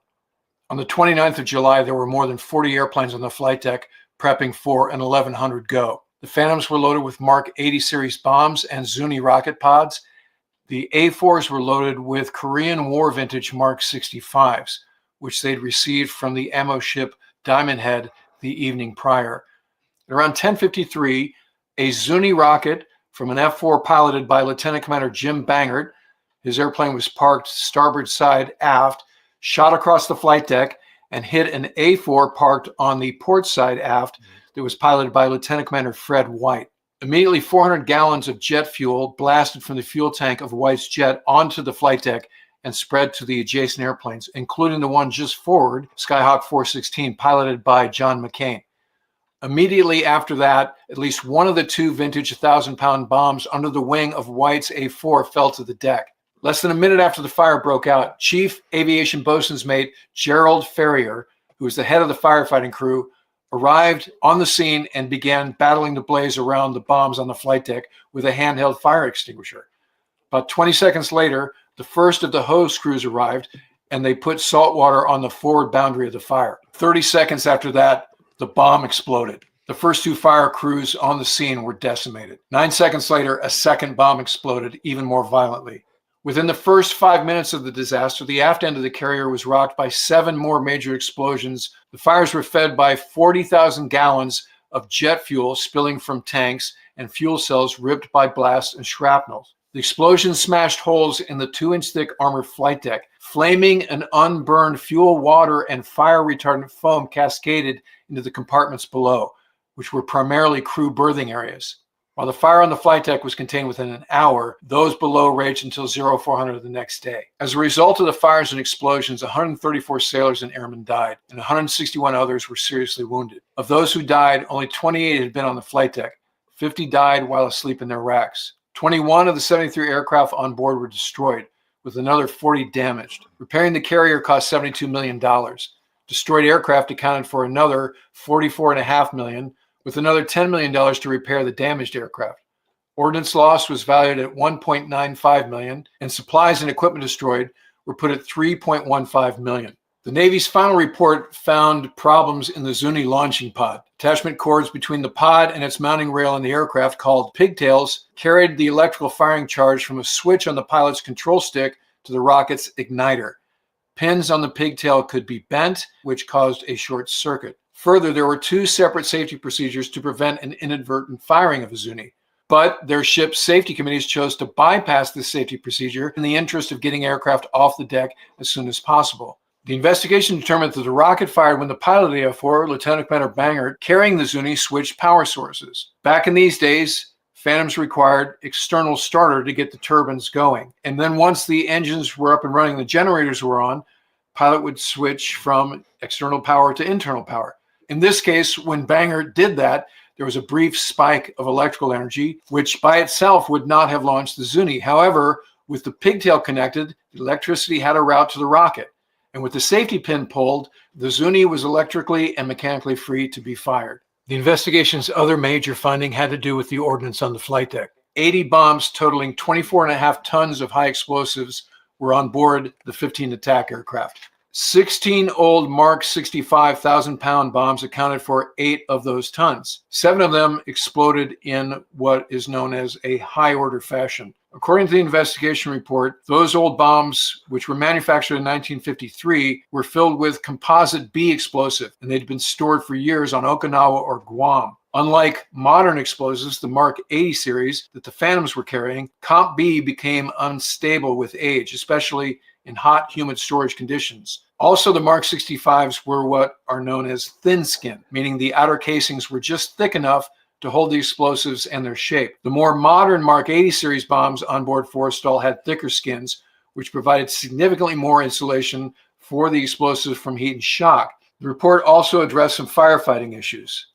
On the 29th of July, there were more than 40 airplanes on the flight deck prepping for an 1100 go. The Phantoms were loaded with Mark 80 series bombs and Zuni rocket pods. The A4s were loaded with Korean War vintage Mark 65s, which they'd received from the ammo ship Diamond Head the evening prior. At around 10:53, a Zuni rocket from an F4 piloted by Lieutenant Commander Jim Bangert, his airplane was parked starboard side aft, shot across the flight deck and hit an A4 parked on the port side aft that was piloted by Lieutenant Commander Fred White. Immediately, 400 gallons of jet fuel blasted from the fuel tank of White's jet onto the flight deck and spread to the adjacent airplanes, including the one just forward, Skyhawk 416, piloted by John McCain. Immediately after that, at least one of the two vintage 1,000-pound bombs under the wing of White's A4 fell to the deck. Less than a minute after the fire broke out, Chief Aviation Bosun's Mate Gerald Ferrier, who was the head of the firefighting crew, arrived on the scene and began battling the blaze around the bombs on the flight deck with a handheld fire extinguisher. About 20 seconds later, the first of the hose crews arrived, and they put salt water on the forward boundary of the fire. 30 seconds after that, the bomb exploded. The first two fire crews on the scene were decimated. 9 seconds later, a second bomb exploded even more violently. Within the first 5 minutes of the disaster, the aft end of the carrier was rocked by 7 more major explosions. The fires were fed by 40,000 gallons of jet fuel spilling from tanks and fuel cells ripped by blasts and shrapnel. The explosions smashed holes in the 2-inch thick armored flight deck. Flaming and unburned fuel, water, and fire retardant foam cascaded into the compartments below, which were primarily crew berthing areas. While the fire on the flight deck was contained within an hour, those below raged until 0400 the next day. As a result of the fires and explosions, 134 sailors and airmen died, and 161 others were seriously wounded. Of those who died, only 28 had been on the flight deck. 50 died while asleep in their racks. 21 of the 73 aircraft on board were destroyed, with another 40 damaged. Repairing the carrier cost $72 million. Destroyed aircraft accounted for another $44.5 million, with another $10 million to repair the damaged aircraft. Ordnance loss was valued at $1.95 million, and supplies and equipment destroyed were put at $3.15 million. The Navy's final report found problems in the Zuni launching pod. Attachment cords between the pod and its mounting rail in the aircraft, called pigtails, carried the electrical firing charge from a switch on the pilot's control stick to the rocket's igniter. Pins on the pigtail could be bent, which caused a short circuit. Further, there were 2 separate safety procedures to prevent an inadvertent firing of a Zuni. But their ship's safety committees chose to bypass this safety procedure in the interest of getting aircraft off the deck as soon as possible. The investigation determined that the rocket fired when the pilot of the F4, Lieutenant Commander Bangert, carrying the Zuni, switched power sources. Back in these days, Phantoms required external starter to get the turbines going. And then once the engines were up and running, the generators were on, pilot would switch from external power to internal power. In this case, when Bangert did that, there was a brief spike of electrical energy, which by itself would not have launched the Zuni. However, with the pigtail connected, the electricity had a route to the rocket. And with the safety pin pulled, the Zuni was electrically and mechanically free to be fired. The investigation's other major finding had to do with the ordnance on the flight deck. 80 bombs totaling 24.5 tons of high explosives were on board the 15 attack aircraft. 16 old Mark 65 1,000-pound bombs accounted for 8 of those tons. 7 of them exploded in what is known as a high-order fashion. According to the investigation report, those old bombs, which were manufactured in 1953, were filled with composite B explosive, and they'd been stored for years on Okinawa or Guam. Unlike modern explosives, the Mark 80 series that the Phantoms were carrying, Comp B became unstable with age, especially in hot, humid storage conditions. Also, the Mark 65s were what are known as thin skin, meaning the outer casings were just thick enough to hold the explosives and their shape. The more modern Mark 80 series bombs on board Forrestal had thicker skins, which provided significantly more insulation for the explosives from heat and shock. The report also addressed some firefighting issues.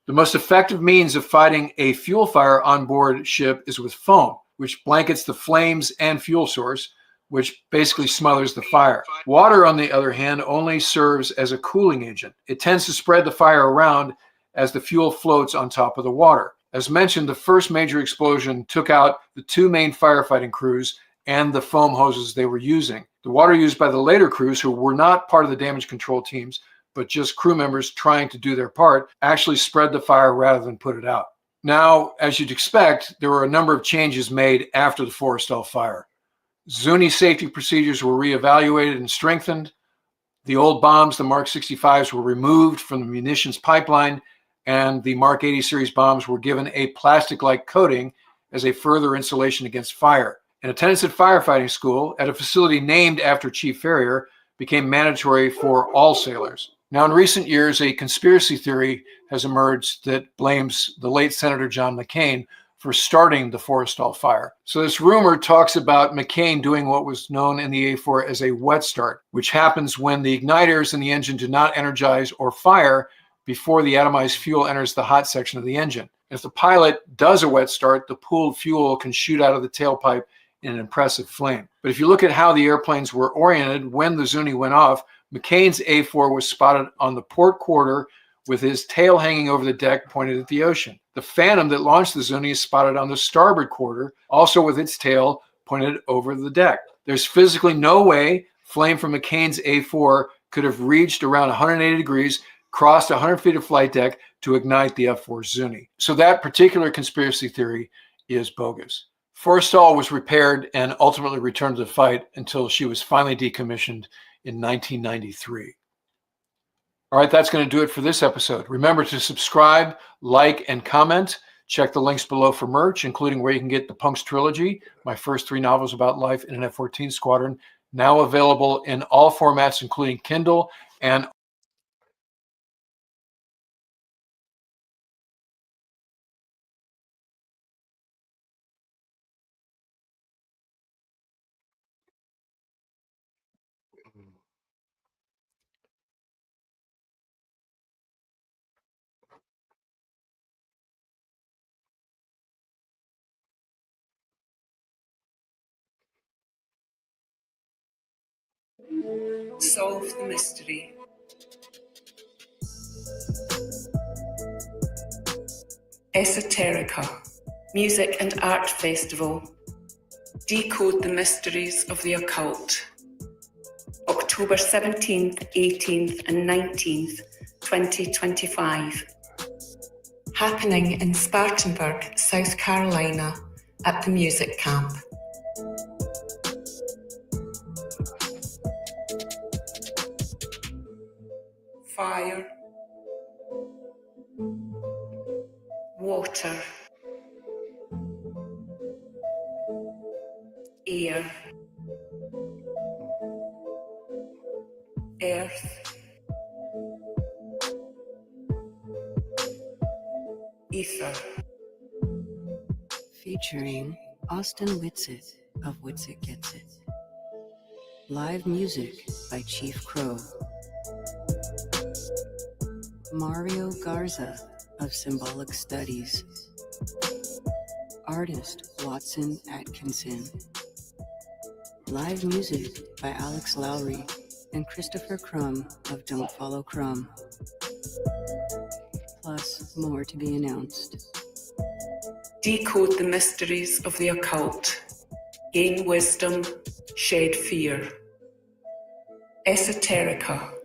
The most effective means of fighting a fuel fire on board ship is with foam, which blankets the flames and fuel source, which basically smothers the fire. Water, on the other hand, only serves as a cooling agent. It tends to spread the fire around as the fuel floats on top of the water. As mentioned, the first major explosion took out the 2 main firefighting crews and the foam hoses they were using. The water used by the later crews, who were not part of the damage control teams, but just crew members trying to do their part, actually spread the fire rather than put it out. Now, as you'd expect, there were a number of changes made after the Forrestal fire. Zuni safety procedures were reevaluated and strengthened. The old bombs, the Mark 65s, were removed from the munitions pipeline, and the Mark 80 series bombs were given a plastic-like coating as a further insulation against fire. And attendance at firefighting school at a facility named after Chief Farrier became mandatory for all sailors. Now, in recent years, a conspiracy theory has emerged that blames the late Senator John McCain for starting the Forrestal fire. So this rumor talks about McCain doing what was known in the A4 as a wet start, which happens when the igniters in the engine do not energize or fire before the atomized fuel enters the hot section of the engine. If the pilot does a wet start, the pooled fuel can shoot out of the tailpipe in an impressive flame. But if you look at how the airplanes were oriented when the Zuni went off, McCain's A4 was spotted on the port quarter with his tail hanging over the deck pointed at the ocean. The Phantom that launched the Zuni is spotted on the starboard quarter, also with its tail pointed over the deck. There's physically no way flame from McCain's A4 could have reached around 180 degrees, crossed 100 feet of flight deck to ignite the F-4 Zuni. So that particular conspiracy theory is bogus. Forrestal was repaired and ultimately returned to the fight until she was finally decommissioned in 1993. All right, that's going to do it for this episode. Remember to subscribe, like, and comment. Check the links below for merch, including where you can get the Punks Trilogy, my first 3 novels about life in an F-14 squadron, now available in all formats, including Kindle and Solve the mystery. Esoterica, Music and Art Festival. Decode the mysteries of the occult. October 17th, 18th and 19th, 2025. Happening in Spartanburg, South Carolina at the music camp. Fire, water, air, earth, ether. Featuring Austin Whitsitt of Whitsitt Gets It. Live music by Chief Crow. Mario Garza of Symbolic Studies. Artist Watson Atkinson. Live music by Alex Lowry and Christopher Crumb of Don't Follow Crumb. Plus more to be announced. Decode the mysteries of the occult. Gain wisdom, shed fear. Esoterica.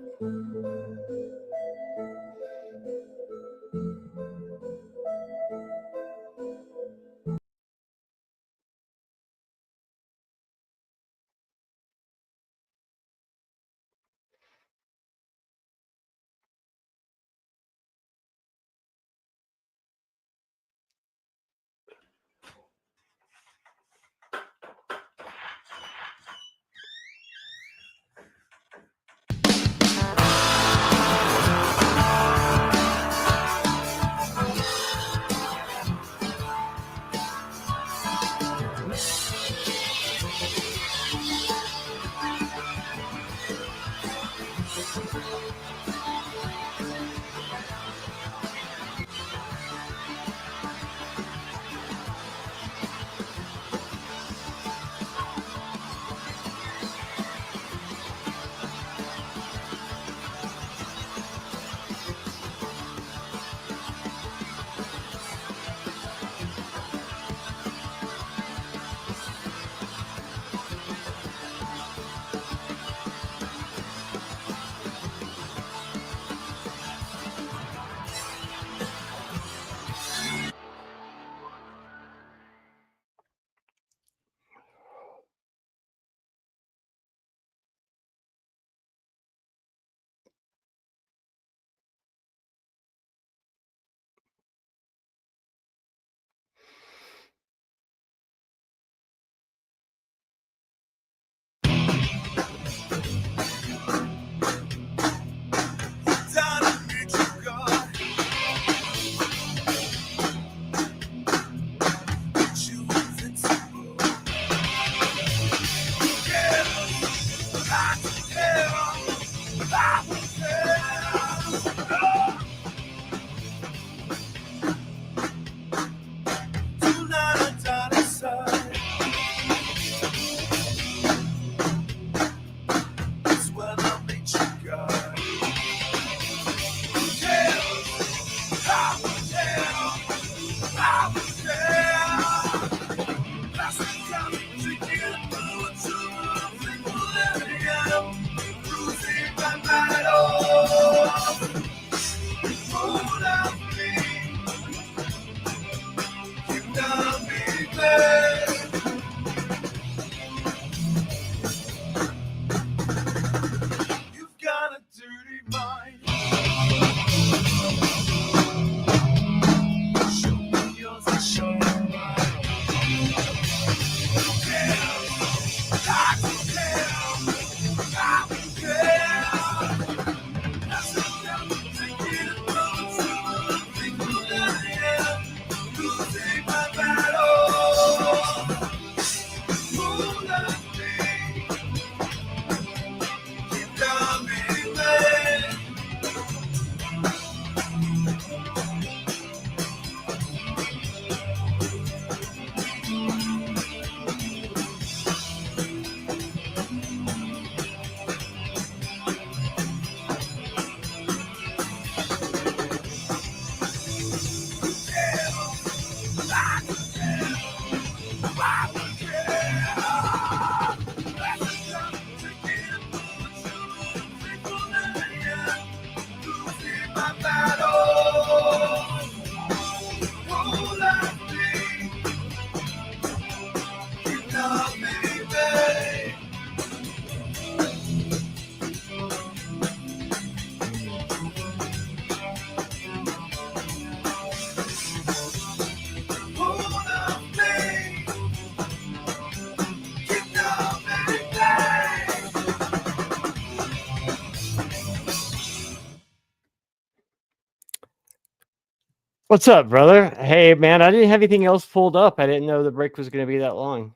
What's up, brother? Hey, man, I didn't have anything else pulled up. I didn't know the break was going to be that long.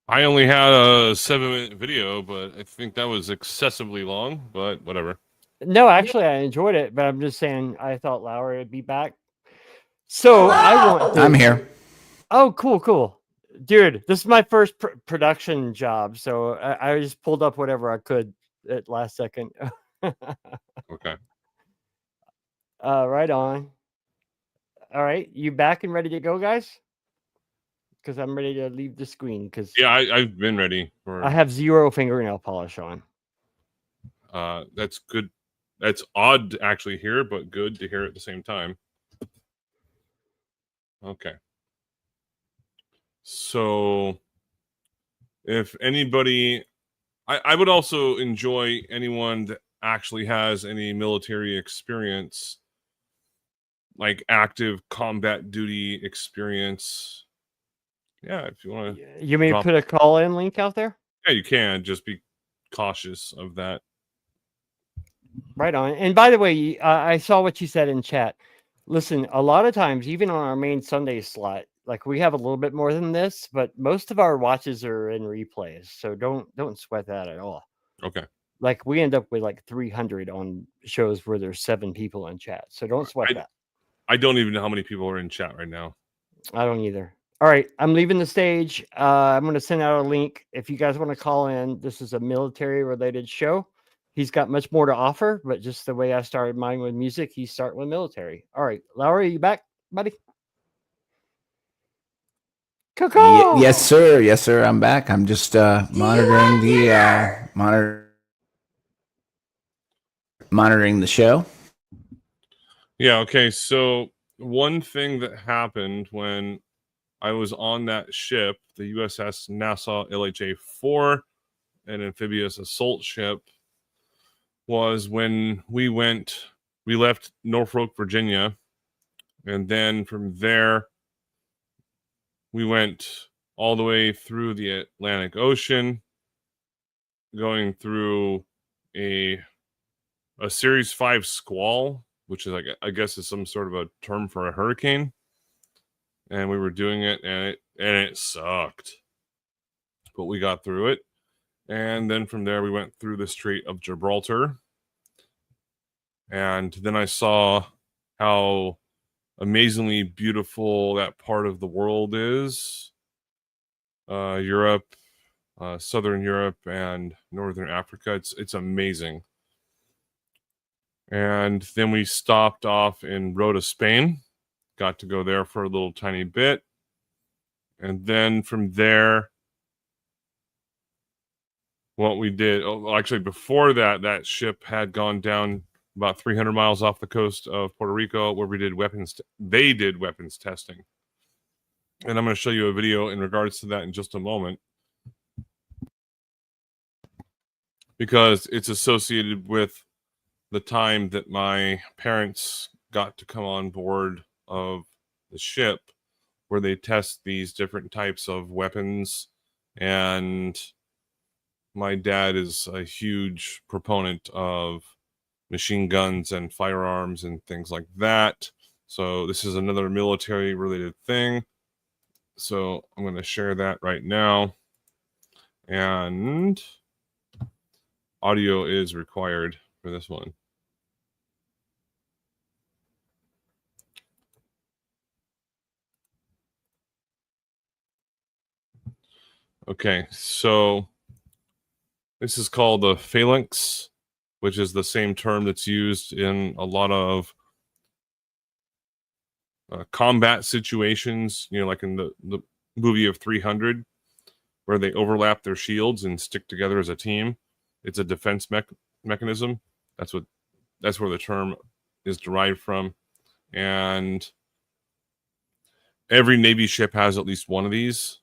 I only had a 7-minute video, but I think that was excessively long, but whatever. No, actually, I enjoyed it, but I'm just saying I thought Lowry would be back. So I want to... I'm here. Oh, cool. Dude, this is my first production job, so I just pulled up whatever I could at last second. Okay. Right on. All right, you back and ready to go, guys? Because I'm ready to leave the screen because Yeah, I've been ready for. I have 0 fingernail polish on. That's good. That's odd to actually hear, but good to hear at the same time. Okay. So if anybody, I would also enjoy anyone that actually has any military experience, like active combat duty experience. Yeah, if you want to You may drop, put a call in link out there. yeah, you can. Just be cautious of that. Right on. And by the way, I saw what you said in chat. Listen, a lot of times, even on our main Sunday slot, like we have a little bit more than this, but most of our watches are in replays. So don't sweat that at all. Okay. Like we end up with like 300 on shows where there's 7 people in chat. So don't sweat that. I don't even know how many people are in chat right now. I don't either. All right, I'm leaving the stage. I'm going to send out a link if you guys want to call in. This is a military-related show. He's got much more to offer, but just the way I started mine with music, he's starting with military. All right, Lowry, you back, buddy? Yes, sir. Yes, sir. I'm back. I'm just monitoring the monitoring the show. Yeah. Okay. So one thing that happened when I was on that ship, the USS Nassau LHA-4, an amphibious assault ship, was when we left Norfolk, Virginia, and then from there we went all the way through the Atlantic Ocean, going through a Series 5 squall, which is like, I guess is some sort of a term for a hurricane. And we were doing it, and it sucked. But we got through it. And then from there we went through the Strait of Gibraltar. And then I saw how amazingly beautiful that part of the world is. Europe, Southern Europe, and Northern Africa. It's amazing. And then we stopped off in Rota, Spain. Got to go there for a little tiny bit. And then from there, what we did, actually before that, that ship had gone down about 300 miles off the coast of Puerto Rico, where we did they did weapons testing. And I'm going to show you a video in regards to that in just a moment, because it's associated with the time that my parents got to come on board of the ship, where they test these different types of weapons. And my dad is a huge proponent of machine guns and firearms and things like that. So this is another military related thing. So I'm going to share that right now. And audio is required for this one. Okay, so this is called the phalanx, which is the same term that's used in a lot of combat situations, like in the movie of 300, where they overlap their shields and stick together as a team. It's a defense mechanism. That's where the term is derived from. And every Navy ship has at least one of these.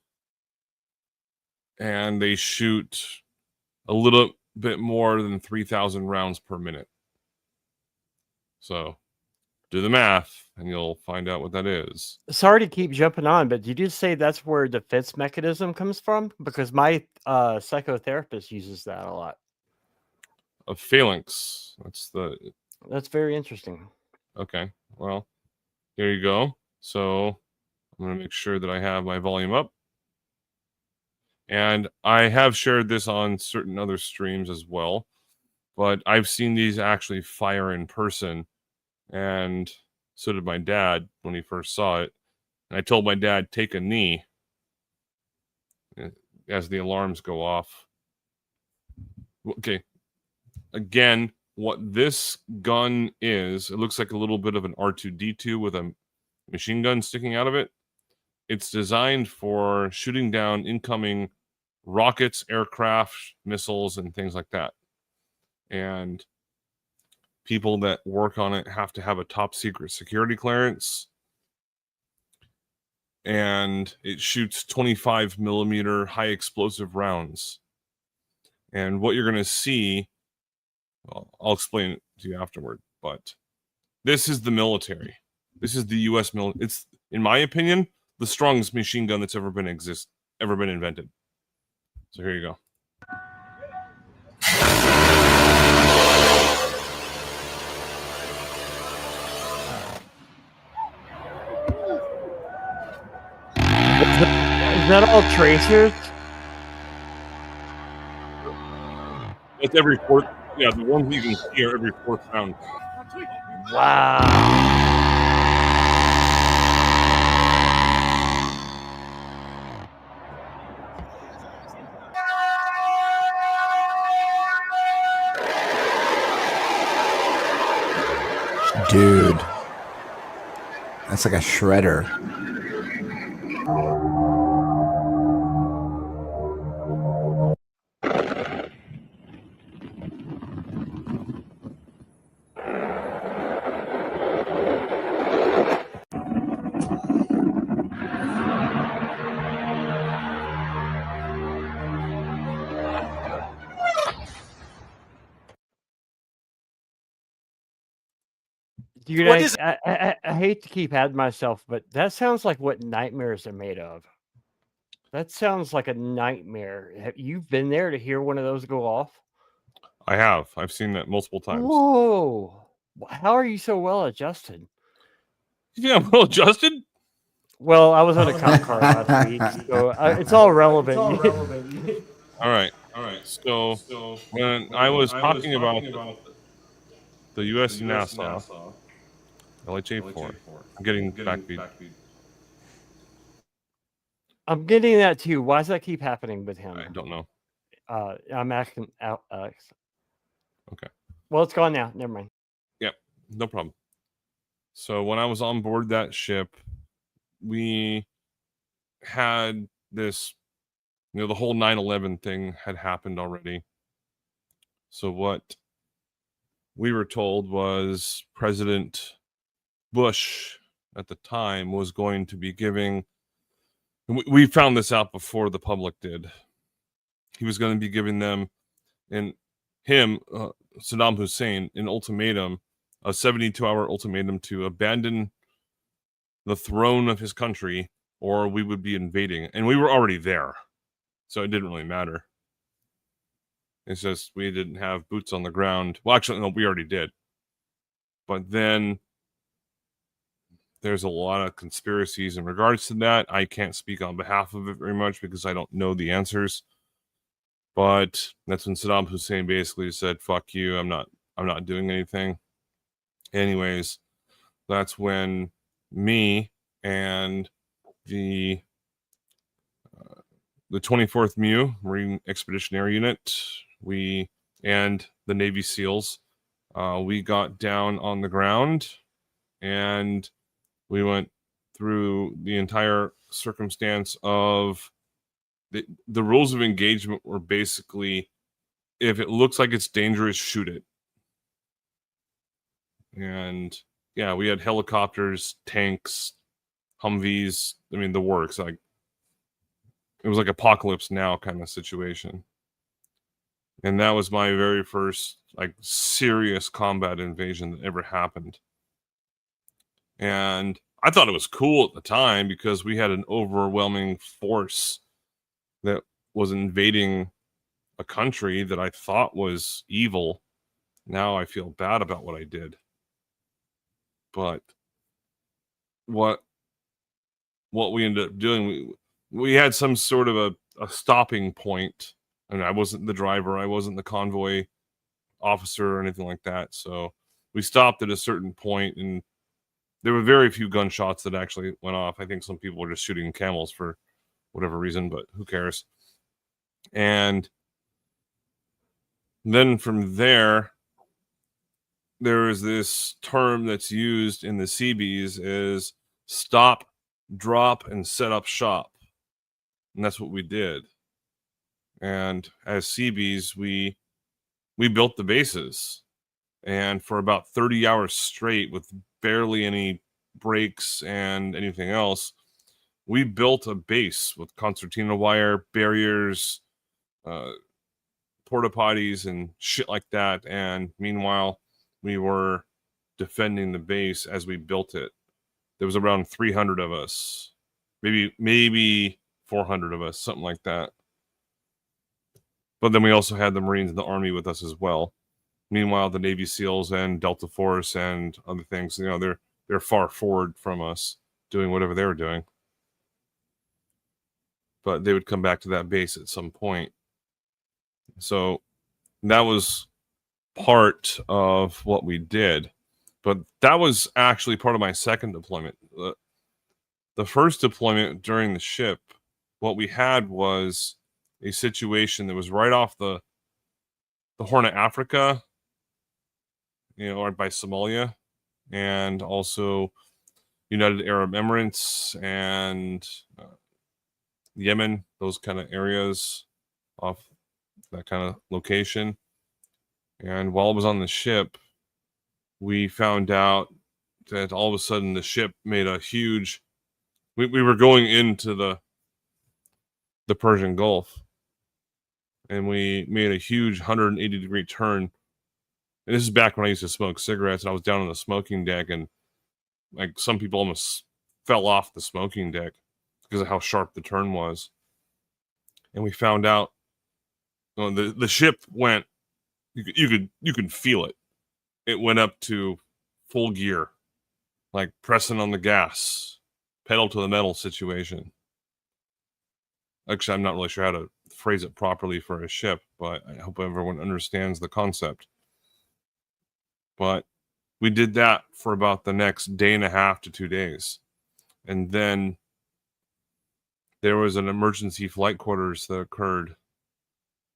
And they shoot a little bit more than 3,000 rounds per minute. So do the math and you'll find out what that is. Sorry to keep jumping on, but did you say that's where defense mechanism comes from? Because my psychotherapist uses that a lot. A phalanx. That's very interesting. Okay. Well, here you go. So I'm going to make sure that I have my volume up. And I have shared this on certain other streams as well, but I've seen these actually fire in person, and so did my dad when he first saw it. And I told my dad, take a knee as the alarms go off. Okay. Again, what this gun is, it looks like a little bit of an R2-D2 with a machine gun sticking out of it. It's designed for shooting down incoming rockets, aircraft, missiles, and things like that. and people that work on it have to have a top secret security clearance, and it shoots 25 millimeter high explosive rounds. And what you're going to see, well, I'll explain it to you afterward, but this is the military. This is the U.S. military. It's, in my opinion, the strongest machine gun that's ever been invented. So here you go. Is that all tracers? It's every fourth. Yeah, the ones you can see are every fourth round. Wow. Dude, that's like a shredder. Dude, I hate to keep adding myself, but that sounds like what nightmares are made of. That sounds like a nightmare. Have you been there to hear one of those go off? I have. I've seen that multiple times. Whoa. How are you so well adjusted? Yeah, well adjusted. Well, I was on a cop car last week, so it's all relevant. All right. So when I was talking about the U.S. NASA LHA-4, I'm getting backbeat. I'm getting that too. Why does that keep happening with him? I don't know. I'm asking Alex. Okay. Well, it's gone now. Never mind. Yep, no problem. So when I was on board that ship, we had this, the whole 9/11 thing had happened already. So what we were told was President Bush at the time was going to be giving, we found this out before the public did. He was going to be giving them Saddam Hussein, an ultimatum, a 72-hour ultimatum to abandon the throne of his country, or we would be invading. And we were already there, so it didn't really matter. It's just we didn't have boots on the ground. Well, actually, no, we already did. But then there's a lot of conspiracies in regards to that. I can't speak on behalf of it very much because I don't know the answers. But that's when Saddam Hussein basically said, "Fuck you, I'm not doing anything." Anyways, that's when me and the 24th MEU, Marine Expeditionary Unit, and the Navy SEALs, we got down on the ground and we went through the entire circumstance of the rules of engagement were basically, if it looks like it's dangerous, shoot it. And yeah, we had helicopters, tanks, Humvees. I mean, the works. Like, it was like Apocalypse Now kind of situation. And that was my very first like serious combat invasion that ever happened. And I thought it was cool at the time because we had an overwhelming force that was invading a country that I thought was evil. Now I feel bad about what I did. But what we ended up doing, we had some sort of a stopping point. And I wasn't the driver, I wasn't the convoy officer or anything like that. So we stopped at a certain point, and there were very few gunshots that actually went off. I think some people were just shooting camels for whatever reason, but who cares? And then from there is this term that's used in the Seabees is stop, drop, and set up shop. And that's what we did. And as Seabees, we we built the bases, and for about 30 hours straight with barely any breaks and anything else, we built a base with concertina wire, barriers, porta potties and shit like that. And meanwhile, we were defending the base as we built it. There was around 300 of us, maybe 400 of us, something like that. But then we also had the Marines and the Army with us as well. Meanwhile, the Navy SEALs and Delta Force and other things, you know, they're far forward from us doing whatever they were doing. But they would come back to that base at some point. So that was part of what we did. But that was actually part of my second deployment. The first deployment during the ship, what we had was a situation that was right off the Horn of Africa, you know, right by Somalia, and also United Arab Emirates and Yemen, those kind of areas off that kind of location. And while I was on the ship, we found out that all of a sudden the ship made a huge, we were going into the Persian Gulf, and we made a huge 180-degree turn. And this is back when I used to smoke cigarettes, and I was down on the smoking deck, and like some people almost fell off the smoking deck because of how sharp the turn was. And we found out, well, the ship went, you could feel it. It went up to full gear, like pressing on the gas, pedal to the metal situation. Actually, I'm not really sure how to phrase it properly for a ship, but I hope everyone understands the concept. But we did that for about the next day and a half to 2 days. And then there was an emergency flight quarters that occurred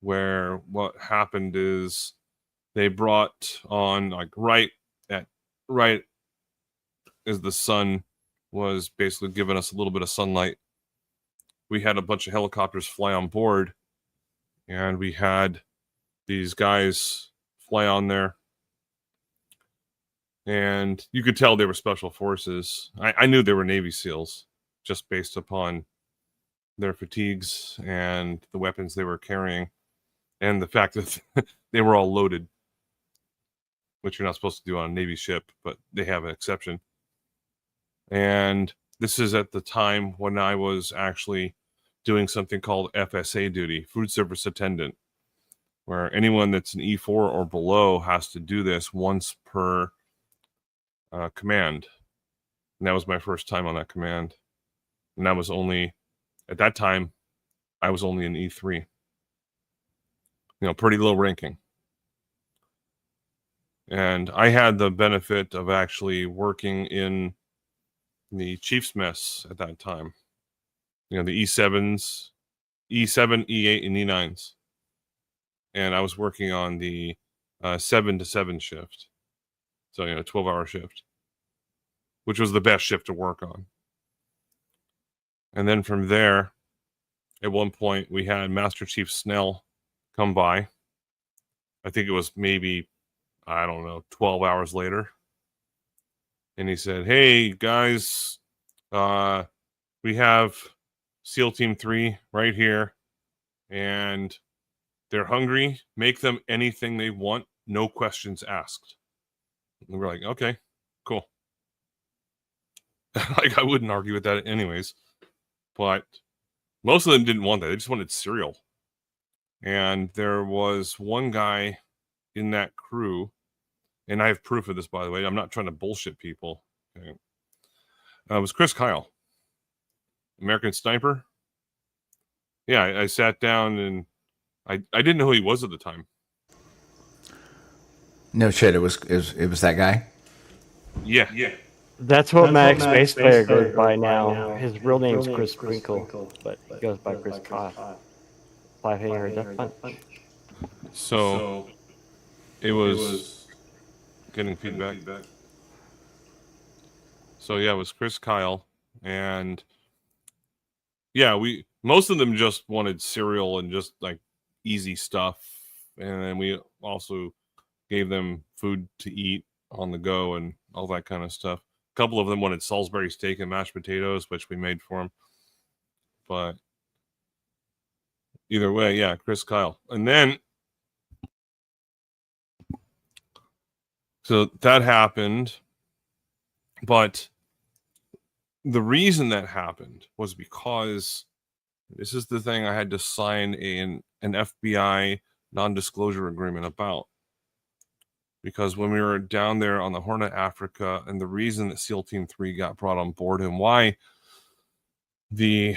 where what happened is they brought on, like, right as the sun was basically giving us a little bit of sunlight, we had a bunch of helicopters fly on board, and we had these guys fly on there, and you could tell they were special forces. I knew they were Navy SEALs just based upon their fatigues and the weapons they were carrying, and the fact that they were all loaded, which you're not supposed to do on a Navy ship, but they have an exception. And this is at the time when I was actually doing something called FSA duty, food service attendant, where anyone that's an E4 or below has to do this once per command. And that was my first time on that command. And that was only, at that time, I was only an E3. You know, pretty low ranking. And I had the benefit of actually working in the Chief's Mess at that time. You know, the E7s, E7, E8, and E9s. And I was working on the 7 to 7 shift. So, you know, 12-hour shift, which was the best shift to work on. And then from there, at one point, we had Master Chief Snell come by. I think it was maybe, I don't know, 12 hours later. And he said, "Hey, guys, we have SEAL Team 3 right here, and they're hungry. Make them anything they want, no questions asked." And we're like, okay, cool. Like, I wouldn't argue with that anyways. But most of them didn't want that. They just wanted cereal. And there was one guy in that crew, and I have proof of this, by the way. I'm not trying to bullshit people. Okay. It was Chris Kyle, American Sniper. Yeah, I sat down, and I didn't know who he was at the time. No shit, it was that guy. Yeah. That's what Max Space Player goes by now. His real name's Chris Sprinkle, but he goes by Chris Kyle. Five-hanger Death Punch. So it was getting feedback. So yeah, it was Chris Kyle, and yeah, most of them just wanted cereal and just like easy stuff, and then we also gave them food to eat on the go and all that kind of stuff. A couple of them wanted Salisbury steak and mashed potatoes, which we made for them. But either way, yeah, Chris Kyle. And then, so that happened. But the reason that happened was because this is the thing I had to sign an FBI non-disclosure agreement about. Because when we were down there on the Horn of Africa, and the reason that SEAL Team 3 got brought on board and why the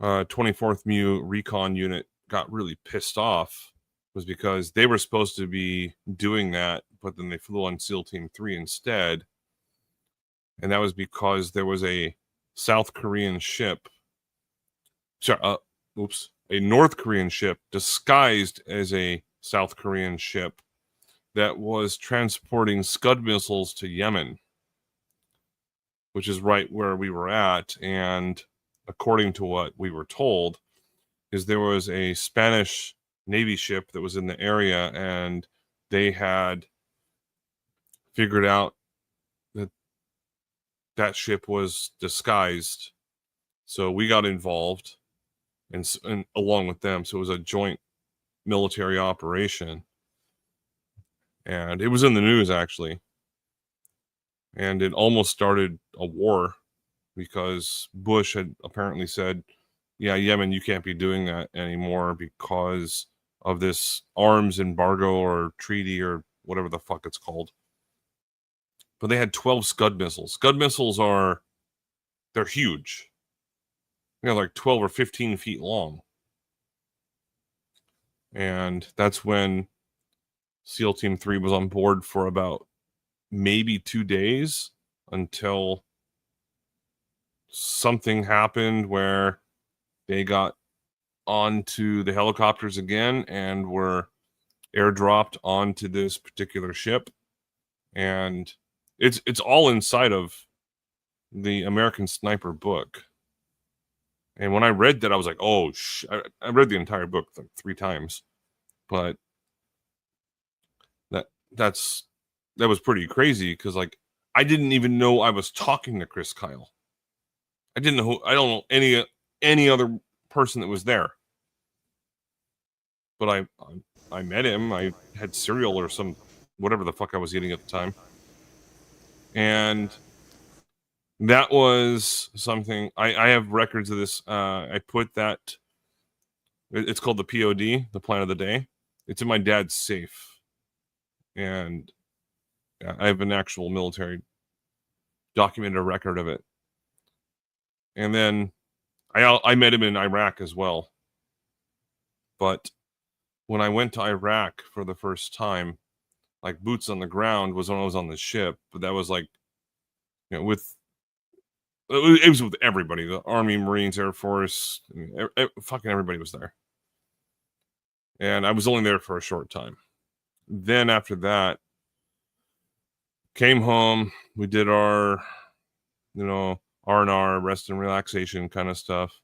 24th MU recon unit got really pissed off was because they were supposed to be doing that, but then they flew on SEAL Team 3 instead. And that was because there was a South Korean ship, a North Korean ship disguised as a South Korean ship that was transporting Scud missiles to Yemen, which is right where we were at. And according to what we were told, is there was a Spanish Navy ship that was in the area, and they had figured out that that ship was disguised. So we got involved and along with them. So it was a joint military operation. And it was in the news, actually. And it almost started a war because Bush had apparently said, yeah, Yemen, you can't be doing that anymore because of this arms embargo or treaty or whatever the fuck it's called. But they had 12 Scud missiles. Scud missiles they're huge. They're like 12 or 15 feet long. And that's when SEAL Team 3 was on board for about maybe 2 days until something happened where they got onto the helicopters again and were airdropped onto this particular ship. And it's all inside of the American Sniper book. And when I read that, I was like, oh, I read the entire book like 3 times. But that was pretty crazy because, like, I didn't even know I was talking to Chris Kyle. I don't know any other person that was there. But I met him. I had cereal or some whatever the fuck I was eating at the time. And that was something I have records of this. I put that. It's called the POD, the Plan of the Day. It's in my dad's safe, and I have an actual military documented record of it. And then I met him in Iraq as well. But when I went to Iraq for the first time, like boots on the ground was when I was on the ship. But that was like, it was with everybody, the Army, Marines, Air Force, fucking everybody was there. And I was only there for a short time. Then after that, came home, we did our, R&R, rest and relaxation kind of stuff,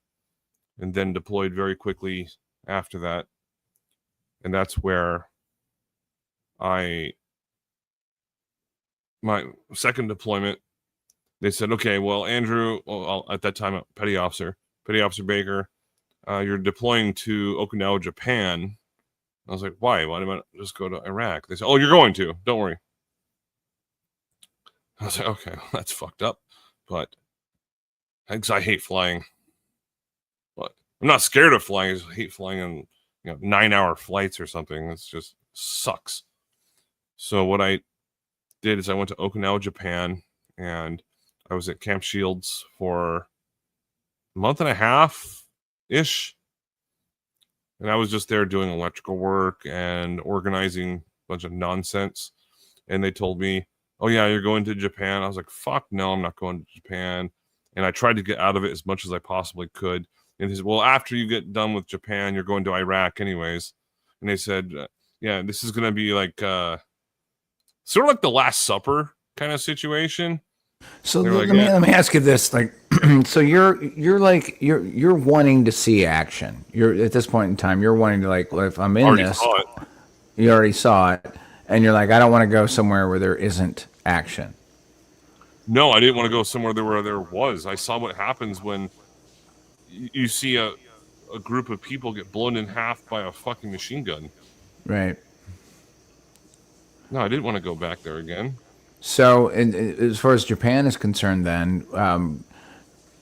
and then deployed very quickly after that. And that's where my second deployment, they said, okay, well, Andrew, at that time, Petty Officer Baker, you're deploying to Okinawa, Japan. I was like, why? Why did I just go to Iraq? They said, oh, you're going to. Don't worry. I was like, okay, well, that's fucked up. But I hate flying. But I'm not scared of flying. I just hate flying on 9-hour flights or something. It's just sucks. So what I did is I went to Okinawa, Japan, and I was at Camp Shields for a month and a half-ish. And I was just there doing electrical work and organizing a bunch of nonsense. And they told me, oh, yeah, you're going to Japan. I was like, fuck no, I'm not going to Japan. And I tried to get out of it as much as I possibly could. And he said, well, after you get done with Japan, you're going to Iraq anyways. And they said, yeah, this is going to be like sort of like the Last Supper kind of situation. So let me ask you this: like, so you're wanting to see action. You're at this point in time, you're wanting to, like, well, if I'm in this, You already saw it, and you're like, I don't want to go somewhere where there isn't action. No, I didn't want to go somewhere where there was. I saw what happens when you see a group of people get blown in half by a fucking machine gun. Right. No, I didn't want to go back there again. So, as far as Japan is concerned, then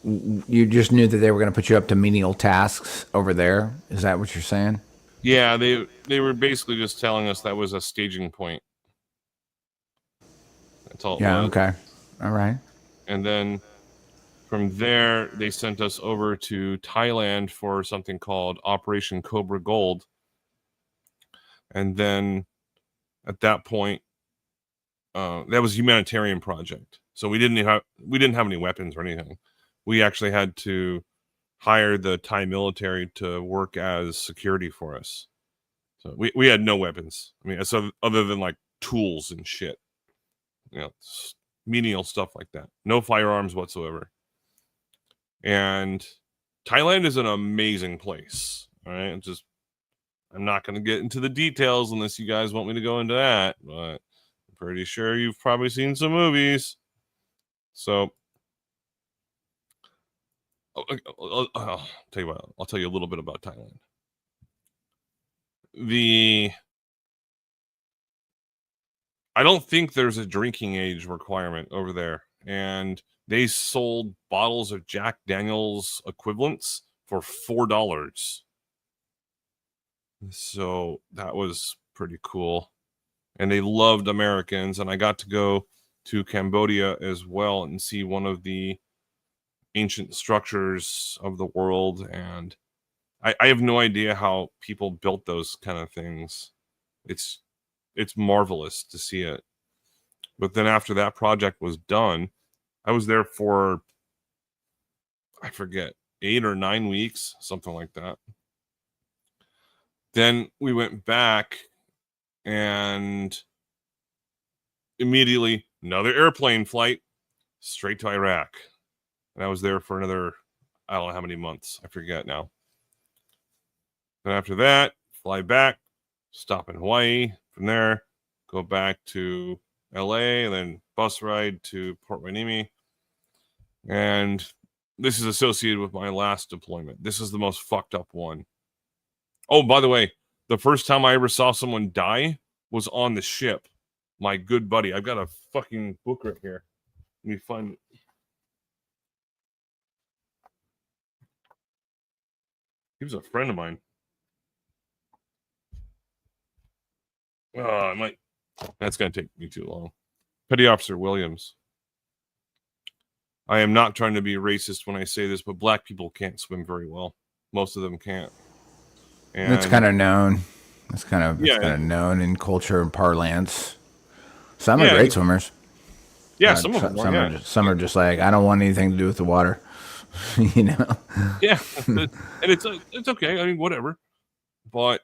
you just knew that they were going to put you up to menial tasks over there. Is that what you're saying? Yeah, they were basically just telling us that was a staging point. That's all it was. Okay. All right. And then from there, they sent us over to Thailand for something called Operation Cobra Gold. And then at that point, that was a humanitarian project. So we didn't have any weapons or anything. We actually had to hire the Thai military to work as security for us. So we had no weapons. I mean, so other than like tools and shit, menial stuff like that. No firearms whatsoever. And Thailand is an amazing place. All right, I'm not going to get into the details unless you guys want me to go into that, but I'm pretty sure you've probably seen some movies. So I'll tell you what. I'll tell you a little bit about Thailand. I don't think there's a drinking age requirement over there, and they sold bottles of Jack Daniel's equivalents for $4. So that was pretty cool. And they loved Americans, and I got to go to Cambodia as well and see one of the ancient structures of the world, and I have no idea how people built those kind of things. It's marvelous to see it. But then after that project was done, I was there for, I forget, 8 or 9 weeks, something like that. Then we went back and immediately another airplane flight straight to Iraq. And I was there for another, I don't know how many months. I forget now. Then after that, fly back, stop in Hawaii. From there, go back to LA, and then bus ride to Port Hueneme. And this is associated with my last deployment. This is the most fucked up one. Oh, by the way, the first time I ever saw someone die was on the ship. My good buddy. I've got a fucking book right here. Let me find it. He was a friend of mine. Oh, that's going to take me too long. Petty Officer Williams. I am not trying to be racist when I say this, but black people can't swim very well. Most of them can't. And That's kind of known. That's kind of known in culture and parlance. Some are great swimmers. Yeah, some of them some are just like, I don't want anything to do with the water. Yeah, and it's okay. I mean, whatever. But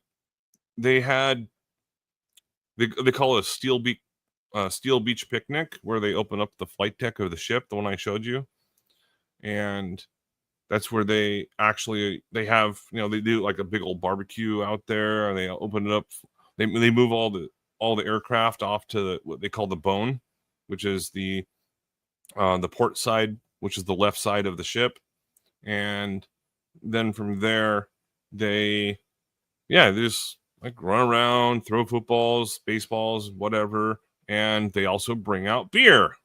they had they call it a steel beach picnic, where they open up the flight deck of the ship, the one I showed you, and that's where they have they do like a big old barbecue out there, and they open it up. They move all the aircraft off to what they call the bone, which is the port side, which is the left side of the ship. And then from there, they just like run around, throw footballs, baseballs, whatever. And they also bring out beer.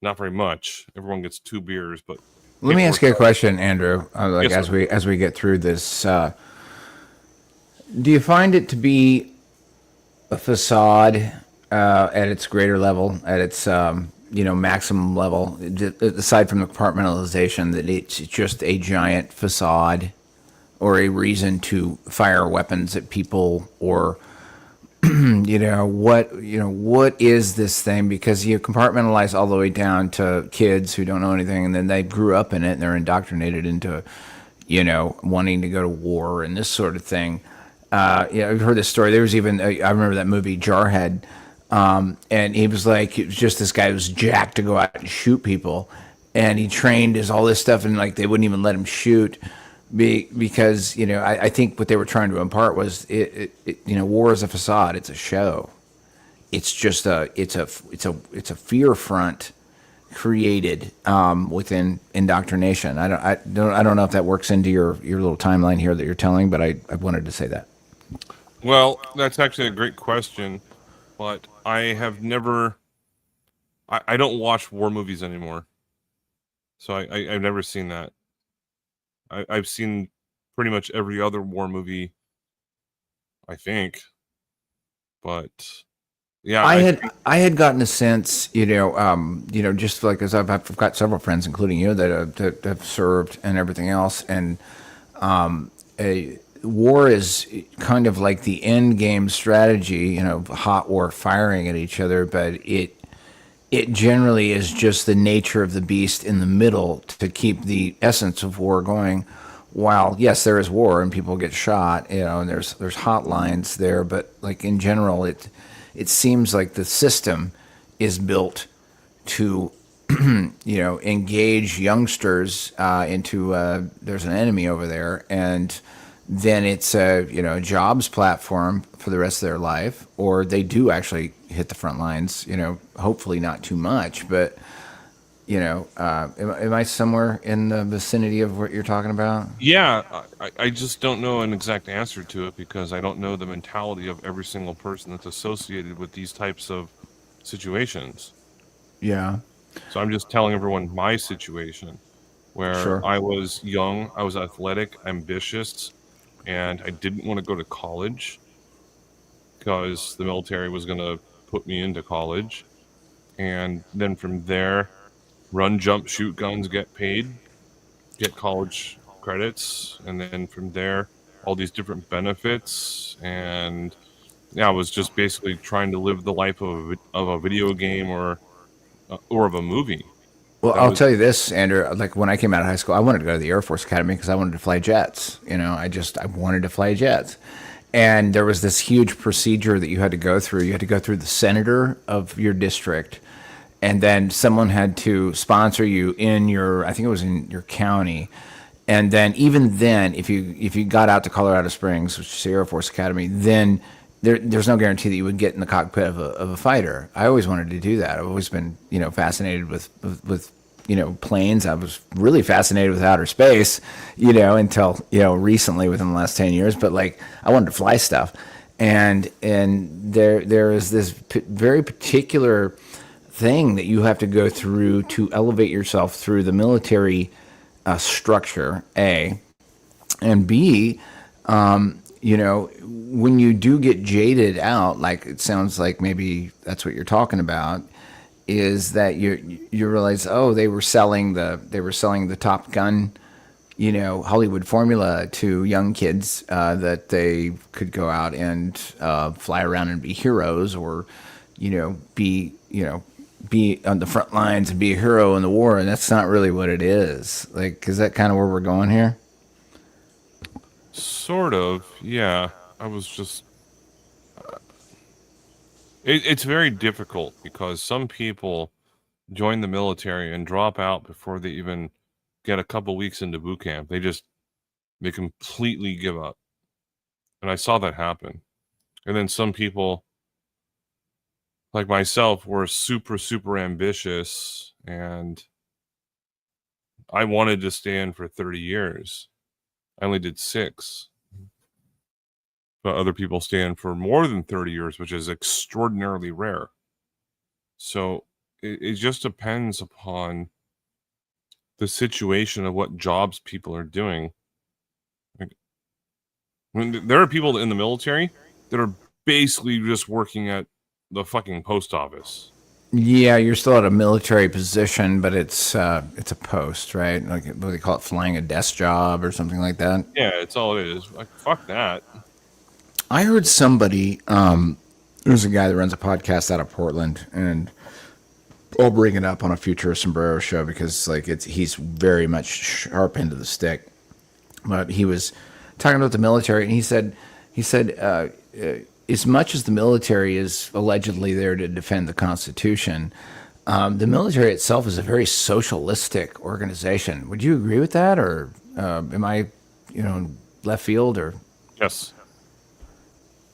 Not very much. Everyone gets 2 beers, but let me ask you a question, Andrew. Yes, as we get through this, do you find it to be a facade at its greater level, at its maximum level, aside from the compartmentalization, that it's just a giant facade or a reason to fire weapons at people, or what is this thing? Because you compartmentalize all the way down to kids who don't know anything, and then they grew up in it and they're indoctrinated into wanting to go to war and this sort of thing. I've heard this story. There was even I remember that movie Jarhead. And he was like, it was just this guy who was jacked to go out and shoot people, and he trained as all this stuff, and like they wouldn't even let him shoot because I think what they were trying to impart was war is a facade. It's a show. It's just it's a fear front created within indoctrination. I don't know if that works into your little timeline here that you're telling, but I wanted to say that. Well, that's actually a great question, but I have never. I don't watch war movies anymore, so I've never seen that. I've seen pretty much every other war movie, I think, but yeah, I had gotten a sense, just like as I've got several friends, including you, that have served and everything else, and a war is kind of like the end game strategy, hot war firing at each other, but it generally is just the nature of the beast in the middle to keep the essence of war going. While yes, there is war and people get shot, and there's hotlines there, but like in general, it seems like the system is built to engage youngsters into there's an enemy over there, and then it's a jobs platform for the rest of their life, or they do actually hit the front lines. Hopefully not too much, but am I somewhere in the vicinity of what you're talking about? yeah, I just don't know an exact answer to it because I don't know the mentality of every single person that's associated with these types of situations. Yeah, So I'm just telling everyone my situation, where sure. I was young, I was athletic, ambitious, and I didn't want to go to college because the military was going to put me into college. And then from there, run, jump, shoot guns, get paid, get college credits. And then from there, all these different benefits. And yeah, I was just basically trying to live the life of a video game or of a movie. Well, That I'll was, tell you this, Andrew. Like when I came out of high school, I wanted to go to the Air Force Academy because I wanted to fly jets. I wanted to fly jets. And there was this huge procedure that you had to go through. You had to go through the senator of your district, and then someone had to sponsor you in I think it was in your county. And then even then, if you got out to Colorado Springs, which is the Air Force Academy, then there's no guarantee that you would get in the cockpit of a fighter. I always wanted to do that. I've always been fascinated with planes. I was really fascinated with outer space, until recently within the last 10 years. But like I wanted to fly stuff, and there is this very particular thing that you have to go through to elevate yourself through the military structure, A, and B, when you do get jaded out, like it sounds like maybe that's what you're talking about, is that you realize, oh, they were selling the Top Gun, Hollywood formula to young kids that they could go out and fly around and be heroes, or be on the front lines and be a hero in the war, and that's not really what it is. Like, is that kind of where we're going here? sort of, yeah. I was just. It's very difficult because some people join the military and drop out before they even get a couple weeks into boot camp. They completely give up. And I saw that happen. And then some people, like myself, were super, super ambitious, and I wanted to stay in for 30 years. I only did 6. But other people stay in for more than 30 years, which is extraordinarily rare. So it just depends upon the situation of what jobs people are doing. Like, when there are people in the military that are basically just working at the fucking post office. Yeah, you're still at a military position, but it's a post, right? Like what do they call it, flying a desk job or something like that. Yeah, it's all it is. Like, fuck that. I heard somebody. There's a guy that runs a podcast out of Portland, and I'll bring it up on a future Sombrero show because he's very much sharp into the stick. But he was talking about the military, and he said as much as the military is allegedly there to defend the Constitution, the military itself is a very socialistic organization. Would you agree with that, or am I left field or Yes.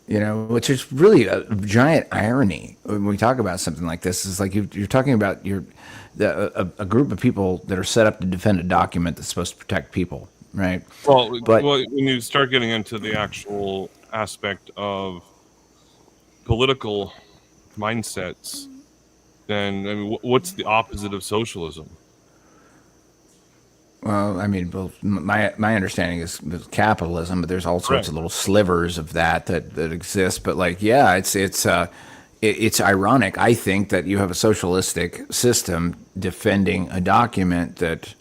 which is really a giant irony when we talk about something like this. Is like you're talking about a group of people that are set up to defend a document that's supposed to protect people, right? Well, But when you start getting into the actual aspect of political mindsets, then I mean, what's the opposite of socialism? well, I mean, my understanding is capitalism, but there's all sorts Correct. of little slivers of that exist. But like, yeah, it's ironic, I think, that you have a socialistic system defending a document that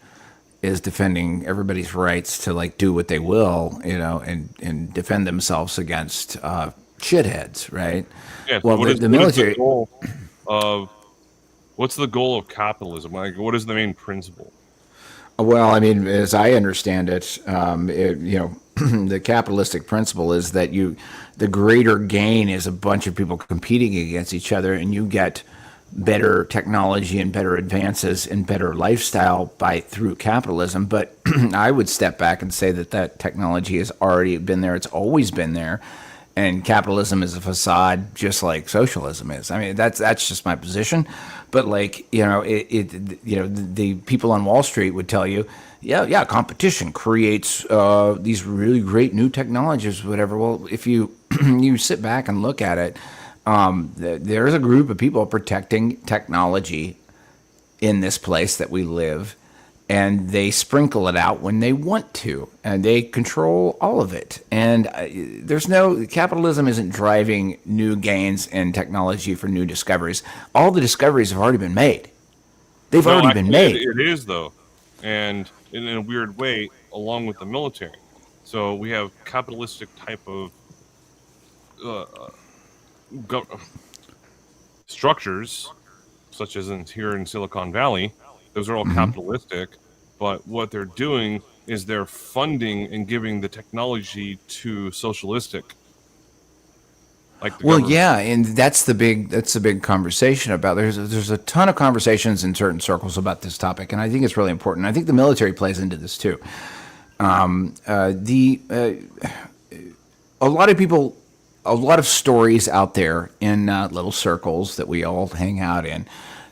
is defending everybody's rights to like do what they will, and defend themselves against shitheads, right? Yeah. So Well, what is the military. of what's the goal of capitalism? Like, what is the main principle? Well, I mean, as I understand it, the capitalistic principle is that the greater gain is a bunch of people competing against each other, and you get better technology and better advances and better lifestyle through capitalism. But I would step back and say that technology has already been there; it's always been there, and capitalism is a facade, just like socialism is. I mean, that's just my position. But like, the people on Wall Street would tell you, yeah, competition creates these really great new technologies, whatever. Well, if you you sit back and look at it, there's a group of people protecting technology in this place that we live, and they sprinkle it out when they want to, and they control all of it. And capitalism isn't driving new gains in technology for new discoveries. All the discoveries have already been made. They've already been made. It is, though, and in a weird way, along with the military. So we have capitalistic type of structures, such as here in Silicon Valley. Those are all capitalistic, but what they're doing is they're funding and giving the technology to socialistic. Like the government. Yeah, and that's the big conversation about. There's a ton of conversations in certain circles about this topic, and I think it's really important. I think the military plays into this too. A lot of people, a lot of stories out there in little circles that we all hang out in,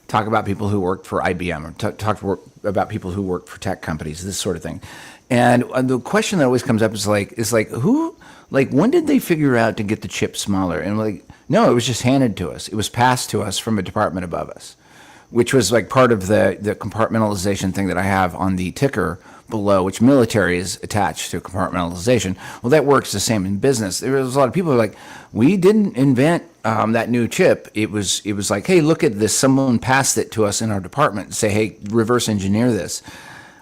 talk about people who worked for IBM, or talk about people who work for tech companies, this sort of thing. And the question that always comes up is who, when did they figure out to get the chip smaller? And no, it was just handed to us. It was passed to us from a department above us, which was like part of the compartmentalization thing that I have on the ticker below, which military is attached to compartmentalization. Well, that works the same in business. There was a lot of people who were like, we didn't invent that new chip. It was like, hey, look at this. Someone passed it to us in our department and say, hey, reverse engineer this.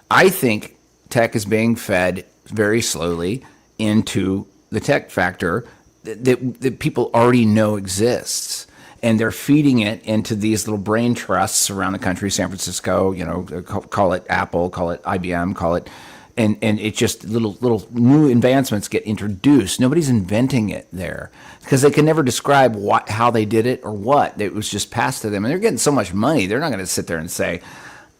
I think tech is being fed very slowly into the tech factor that people already know exists. And they're feeding it into these little brain trusts around the country, San Francisco, call it Apple, call it IBM, call it, and it just little new advancements get introduced. Nobody's inventing it there because they can never describe how they did it or what. It was just passed to them, and they're getting so much money. They're not going to sit there and say,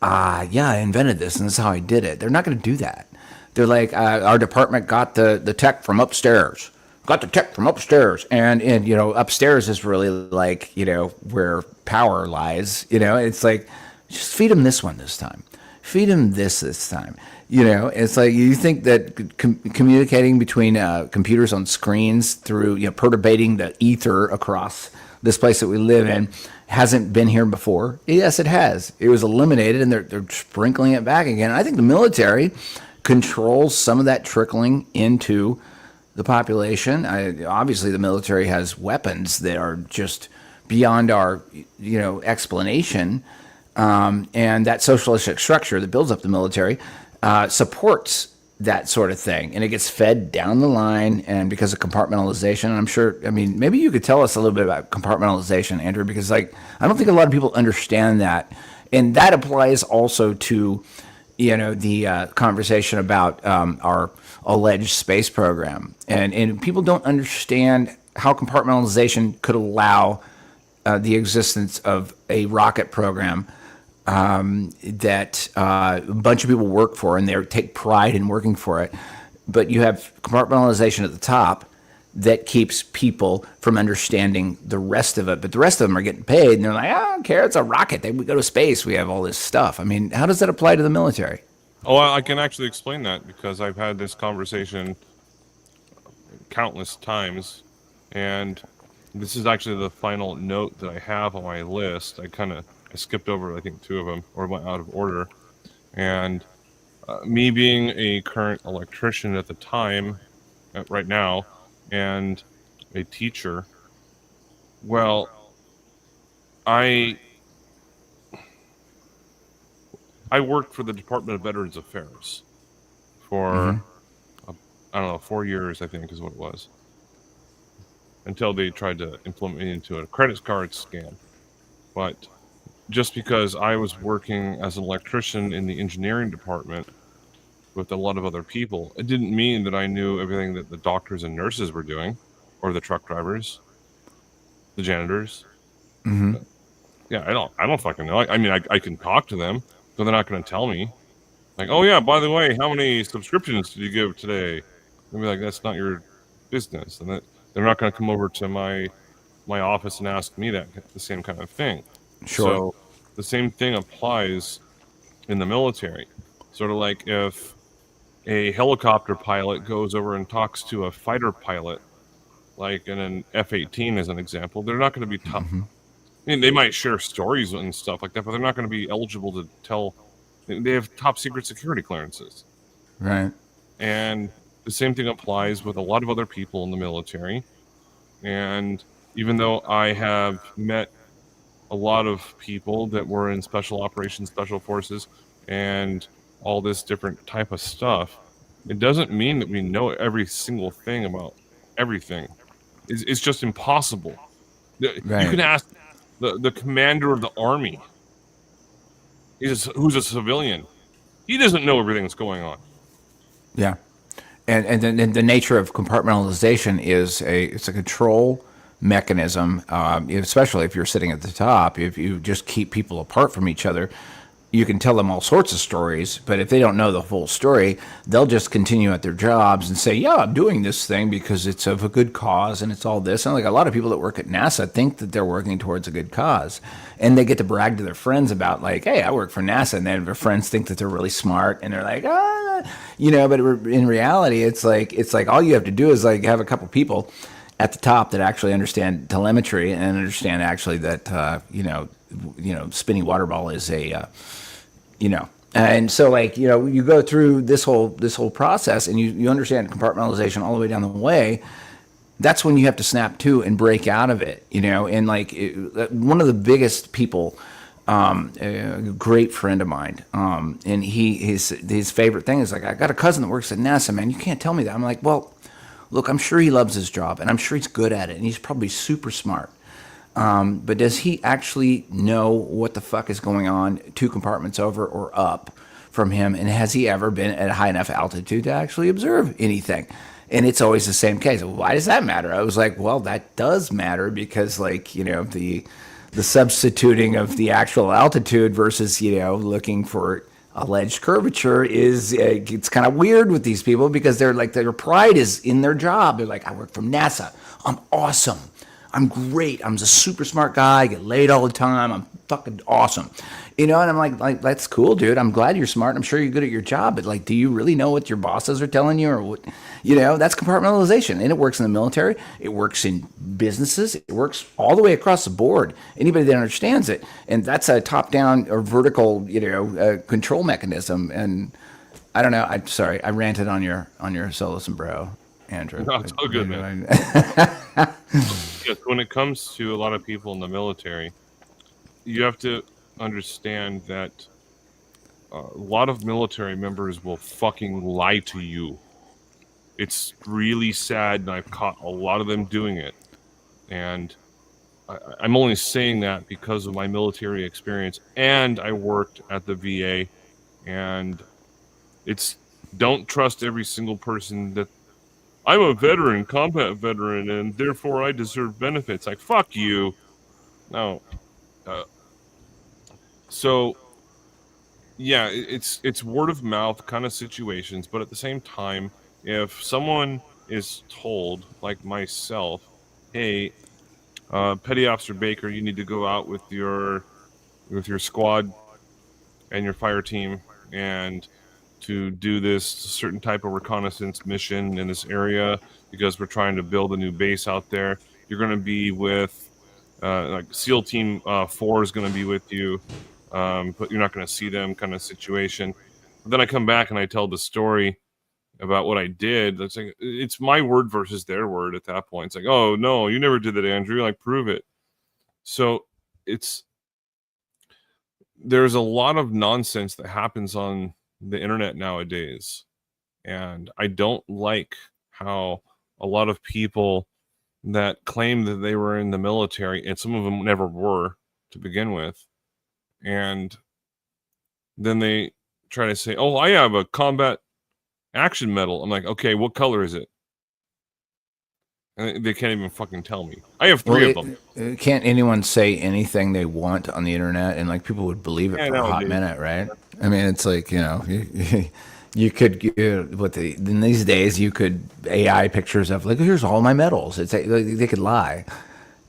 yeah, I invented this and this is how I did it. They're not going to do that. They're like, our department got the tech from upstairs. Got the tech from upstairs, and upstairs is really like where power lies. It's like, just feed them this one this time, feed them this time. It's like you think that communicating between computers on screens through perturbating the ether across this place that we live in hasn't been here before. Yes, it has. It was eliminated, and they're sprinkling it back again. I think the military controls some of that trickling into the population. Obviously, the military has weapons that are just beyond our, explanation, and that socialistic structure that builds up the military supports that sort of thing, and it gets fed down the line. And because of compartmentalization, I'm sure. I mean, maybe you could tell us a little bit about compartmentalization, Andrew, because I don't think a lot of people understand that, and that applies also to the conversation about our alleged space program. And people don't understand how compartmentalization could allow the existence of a rocket program that a bunch of people work for, and they take pride in working for it. but you have compartmentalization at the top that keeps people from understanding the rest of it. But the rest of them are getting paid, and they're like, I don't care. It's a rocket. We go to space. We have all this stuff. I mean, how does that apply to the military? Oh, I can actually explain that because I've had this conversation countless times, and this is actually the final note that I have on my list. I skipped over, I think, 2 of them, or went out of order. And me being a current electrician at the time, right now, and a teacher, well, I worked for the Department of Veterans Affairs for I don't know, 4 years, I think is what it was, until they tried to implement me into a credit card scam. But just because I was working as an electrician in the engineering department with a lot of other people, it didn't mean that I knew everything that the doctors and nurses were doing, or the truck drivers, the janitors. Yeah, I don't fucking know. I mean, I can talk to them, but they're not going to tell me. Like, oh yeah, by the way, how many subscriptions did you give today? I'll be like, that's not your business, and that they're not going to come over to my office and ask me the same kind of thing. Sure. So the same thing applies in the military. Sort of like if a helicopter pilot goes over and talks to a fighter pilot, like in an F-18 as an example, they're not going to be tough. I mean, they might share stories and stuff like that, but they're not going to be eligible to tell. They have top secret security clearances. Right. And the same thing applies with a lot of other people in the military. And even though I have met a lot of people that were in special operations, special forces, and all this different type of stuff, it doesn't mean that we know every single thing about everything. It's just impossible. You Right. can ask the commander of the army, who's a civilian. He doesn't know everything that's going on. Yeah. And then the nature of compartmentalization is it's a control mechanism, especially if you're sitting at the top. If you just keep people apart from each other, you can tell them all sorts of stories, but if they don't know the full story, they'll just continue at their jobs and say, yeah, I'm doing this thing because it's of a good cause and it's all this. And like a lot of people that work at NASA think that they're working towards a good cause. And they get to brag to their friends about like, hey, I work for NASA. And then their friends think that they're really smart and they're like, but in reality, it's like all you have to do is like have a couple people at the top that actually understand telemetry and understand actually that, spinning water ball is and so you go through this whole process and you understand compartmentalization all the way down the way. That's when you have to snap to and break out of it, and one of the biggest people, a great friend of mine, and his favorite thing is like, I got a cousin that works at NASA, man. You can't tell me that. I'm like, well, look, I'm sure he loves his job and I'm sure he's good at it and he's probably super smart. But does he actually know what the fuck is going on 2 compartments over or up from him? And has he ever been at a high enough altitude to actually observe anything? And it's always the same case. Why does that matter? I was like, well, that does matter because the substituting of the actual altitude versus, looking for alleged curvature is it's kind of weird with these people because they're like, their pride is in their job. They're like, I work from NASA. I'm awesome. I'm great. I'm a super smart guy. I get laid all the time. I'm fucking awesome. And I'm like, that's cool, dude. I'm glad you're smart. I'm sure you're good at your job. But like, do you really know what your bosses are telling you or what? That's compartmentalization. And it works in the military. It works in businesses. It works all the way across the board. Anybody that understands it. And that's a top down or vertical, control mechanism. And I don't know. I'm sorry. I ranted on your solo sombrero, Andrew. No, it's all good, man. Yes, when it comes to a lot of people in the military, you have to understand that a lot of military members will fucking lie to you. It's really sad, and I've caught a lot of them doing it. And I'm only saying that because of my military experience, and I worked at the VA, and don't trust every single person that I'm a veteran, combat veteran, and therefore I deserve benefits. Like, fuck you. No. So, yeah, it's word of mouth kind of situations, but at the same time, If someone is told, like myself, hey, Petty Officer Baker, you need to go out with your squad and your fire team and to do this certain type of reconnaissance mission in this area because we're trying to build a new base out there. You're going to be with like SEAL Team 4 is going to be with you, but you're not going to see them, kind of situation. But then I come back and I tell the story about what I did. It's like it's my word versus their word at that point. It's like, oh no, you never did that, Andrew. Like, prove it. So there's a lot of nonsense that happens on the internet nowadays, and I don't like how a lot of people that claim that they were in the military, and some of them never were to begin with, and then they try to say, oh, I have a combat action medal. I'm like, okay, what color is it? And they can't even fucking tell me. I have three of them. Can't anyone say anything they want on the internet, and like people would believe it for a hot minute, right? I mean, it's like, you know, you could in these days you could AI pictures of like, here's all my medals. It's like, they could lie,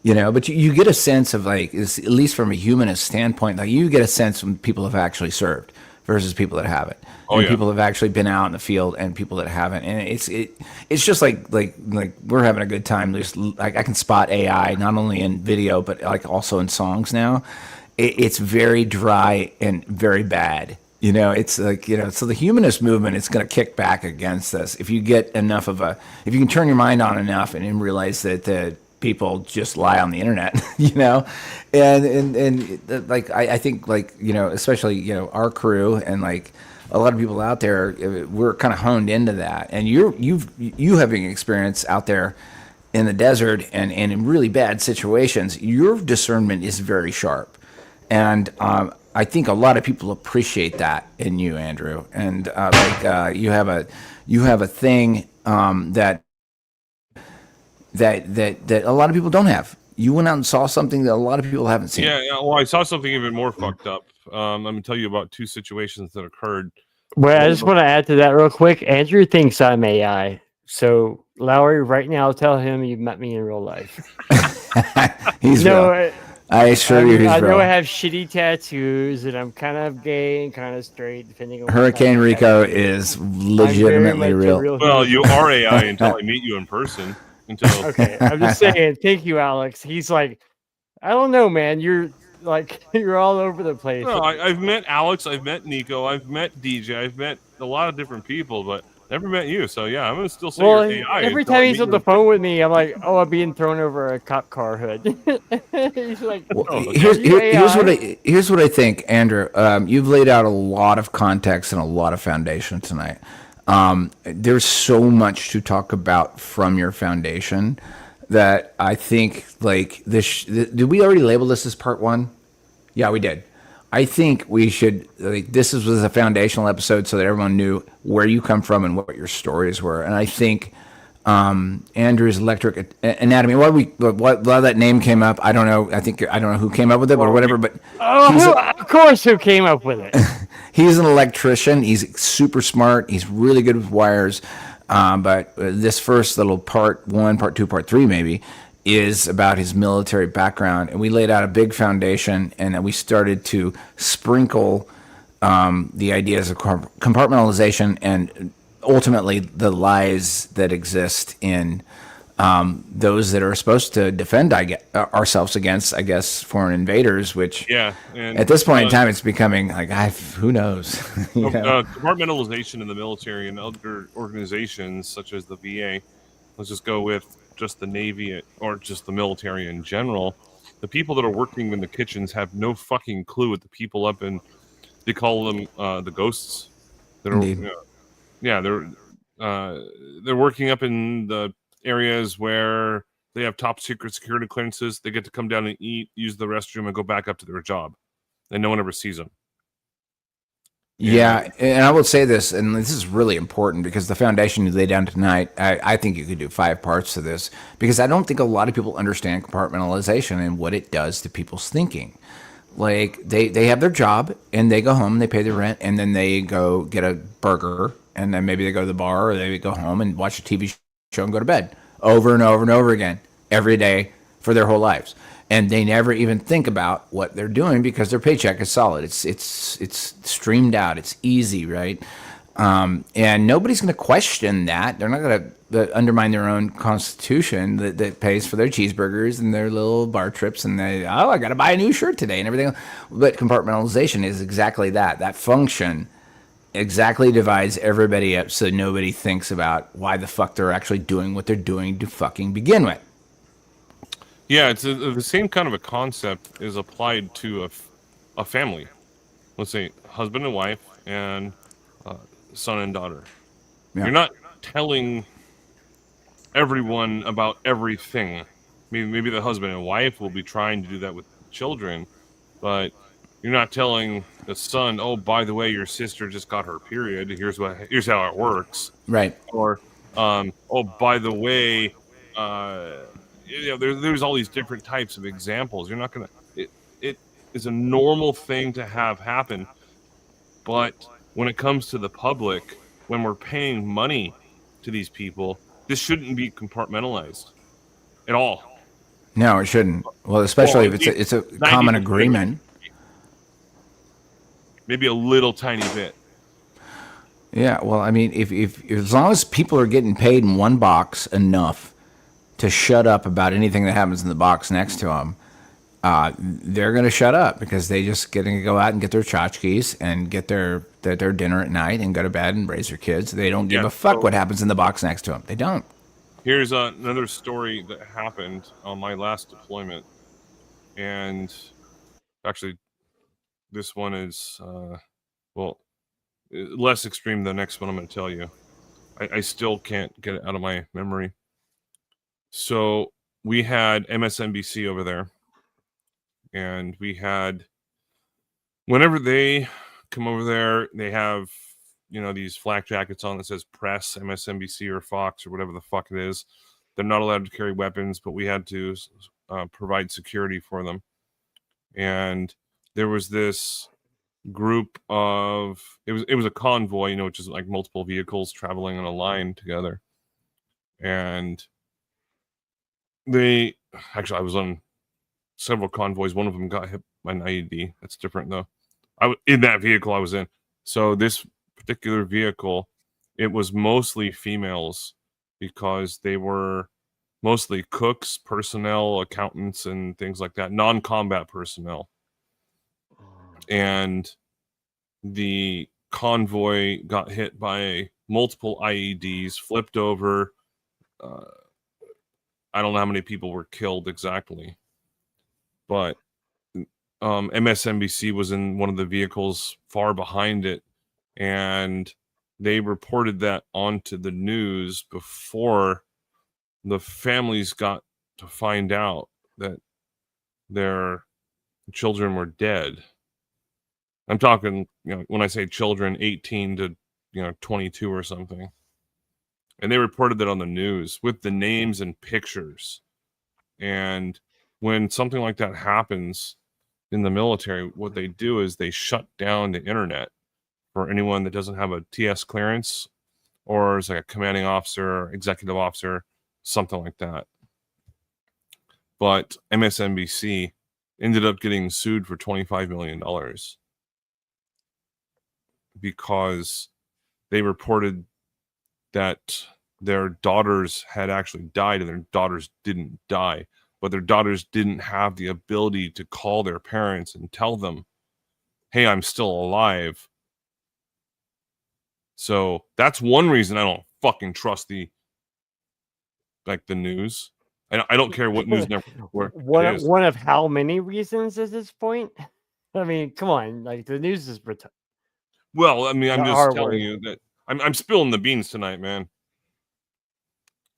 you know, but you get a sense of like, at least from a humanist standpoint, like you get a sense when people have actually served versus people that haven't. And people have actually been out in the field and people that haven't. And it's just like we're having a good time. There's like I can spot AI not only in video but like also in songs now. It's very dry and very bad. You know, it's like, you know, so the humanist movement is going to kick back against this. If you get enough of if you can turn your mind on enough and realize that the people just lie on the internet, you know, and like I think like, you know, especially, you know, our crew and like a lot of people out there, we're kind of honed into that. And you having experience out there in the desert and in really bad situations, your discernment is very sharp. And I think a lot of people appreciate that in you, Andrew. And you have a thing that a lot of people don't have. You went out and saw something that a lot of people haven't seen. Yeah, well, I saw something even more fucked up. I'm going to tell you about two situations that occurred. Well, I just want to add to that real quick. Andrew thinks I'm AI. So, Lowry, right now, tell him you've met me in real life. He's real. I assure you he's real. I know I have shitty tattoos, and I'm kind of gay and kind of straight, depending on Hurricane Rico is legitimately real. Well, you are AI until I meet you in person. Okay, I'm just saying. Thank you, Alex. He's like, I don't know, man. You're all over the place. No, I've met Alex. I've met Nico. I've met DJ. I've met a lot of different people, but never met you. So yeah, I'm gonna still say you're AI. Every time he's on the phone with me, I'm like, oh, I'm being thrown over a cop car hood. He's like, here's what I think, Andrew. You've laid out a lot of context and a lot of foundation tonight. There's so much to talk about from your foundation that I think like this. Did we already label this as part one? Yeah, we did. I think we should, this was a foundational episode so that everyone knew where you come from and what your stories were. And I think Andrew's Electric Anatomy, why that name came up, I don't know. I don't know who came up with it or whatever, but of course who came up with it. He's an electrician. He's super smart. He's really good with wires. But this first little part 1, part 2, part 3 maybe is about his military background, and we laid out a big foundation, and then we started to sprinkle the ideas of compartmentalization and ultimately the lies that exist in those that are supposed to defend ourselves against, I guess, foreign invaders, which at this point in time, it's becoming like, who knows? Compartmentalization in the military and other organizations such as the VA, let's just go with just the Navy or just the military in general. The people that are working in the kitchens have no fucking clue what the people up in, they call them the ghosts. That are, they're working up in the areas where they have top secret security clearances. They get to come down and eat, use the restroom, and go back up to their job, and no one ever sees them. Yeah, and I will say this, and this is really important because the foundation you lay down tonight, I think you could do 5 parts to this because I don't think a lot of people understand compartmentalization and what it does to people's thinking. Like they have their job and they go home, they pay their rent, and then they go get a burger and then maybe they go to the bar or they go home and watch a TV show and go to bed over and over and over again every day for their whole lives. And they never even think about what they're doing because their paycheck is solid. It's streamed out. It's easy, right? And nobody's going to question that. They're not going to undermine their own constitution that pays for their cheeseburgers and their little bar trips. And I got to buy a new shirt today and everything. But compartmentalization is exactly that. That function exactly divides everybody up so nobody thinks about why the fuck they're actually doing what they're doing to fucking begin with. Yeah, it's the same kind of a concept is applied to a family. Let's say husband and wife and son and daughter. Yeah. You're not telling everyone about everything. Maybe the husband and wife will be trying to do that with children, but you're not telling the son, "Oh, by the way, your sister just got her period. Here's how it works." Right. Or, "Oh, by the way, there's all these different types of examples. You're not gonna. It is a normal thing to have happen, but when it comes to the public, when we're paying money to these people, this shouldn't be compartmentalized at all. No, it shouldn't. Well, especially if it's a common agreement. Maybe a little tiny bit. Yeah, well, I mean, if as long as people are getting paid in one box enough to shut up about anything that happens in the box next to them, they're going to shut up because they just getting to go out and get their tchotchkes and get their dinner at night and go to bed and raise their kids. They don't give a fuck what happens in the box next to them. They don't. Here's another story that happened on my last deployment, and actually, this one is less extreme than the next one I'm going to tell you. I still can't get it out of my memory. So we had MSNBC over there, and we had, whenever they come over there, they have, these flak jackets on that says press, MSNBC or Fox or whatever the fuck it is. They're not allowed to carry weapons, but we had to provide security for them. And there was this group of, it was a convoy, which is like multiple vehicles traveling on a line together. And I was on several convoys. One of them got hit by an IED. That's different though. In that vehicle I was in. So this particular vehicle, it was mostly females because they were mostly cooks, personnel, accountants, and things like that, non-combat personnel. And the convoy got hit by multiple IEDs, flipped over. I don't know how many people were killed exactly, but MSNBC was in one of the vehicles far behind it, and they reported that onto the news before the families got to find out that their children were dead. I'm talking, when I say children, 18 to 22 or something. And they reported that on the news with the names and pictures. And when something like that happens in the military, what they do is they shut down the internet for anyone that doesn't have a TS clearance or is like a commanding officer, executive officer, something like that. But MSNBC ended up getting sued for $25 million because they reported that their daughters had actually died and their daughters didn't die, but their daughters didn't have the ability to call their parents and tell them, "Hey, I'm still alive." So that's one reason I don't fucking trust the news. I don't care what news network it is. One of how many reasons at this point? I mean, come on, like the news is Well, I mean, I'm just telling word. you that I'm spilling the beans tonight, man.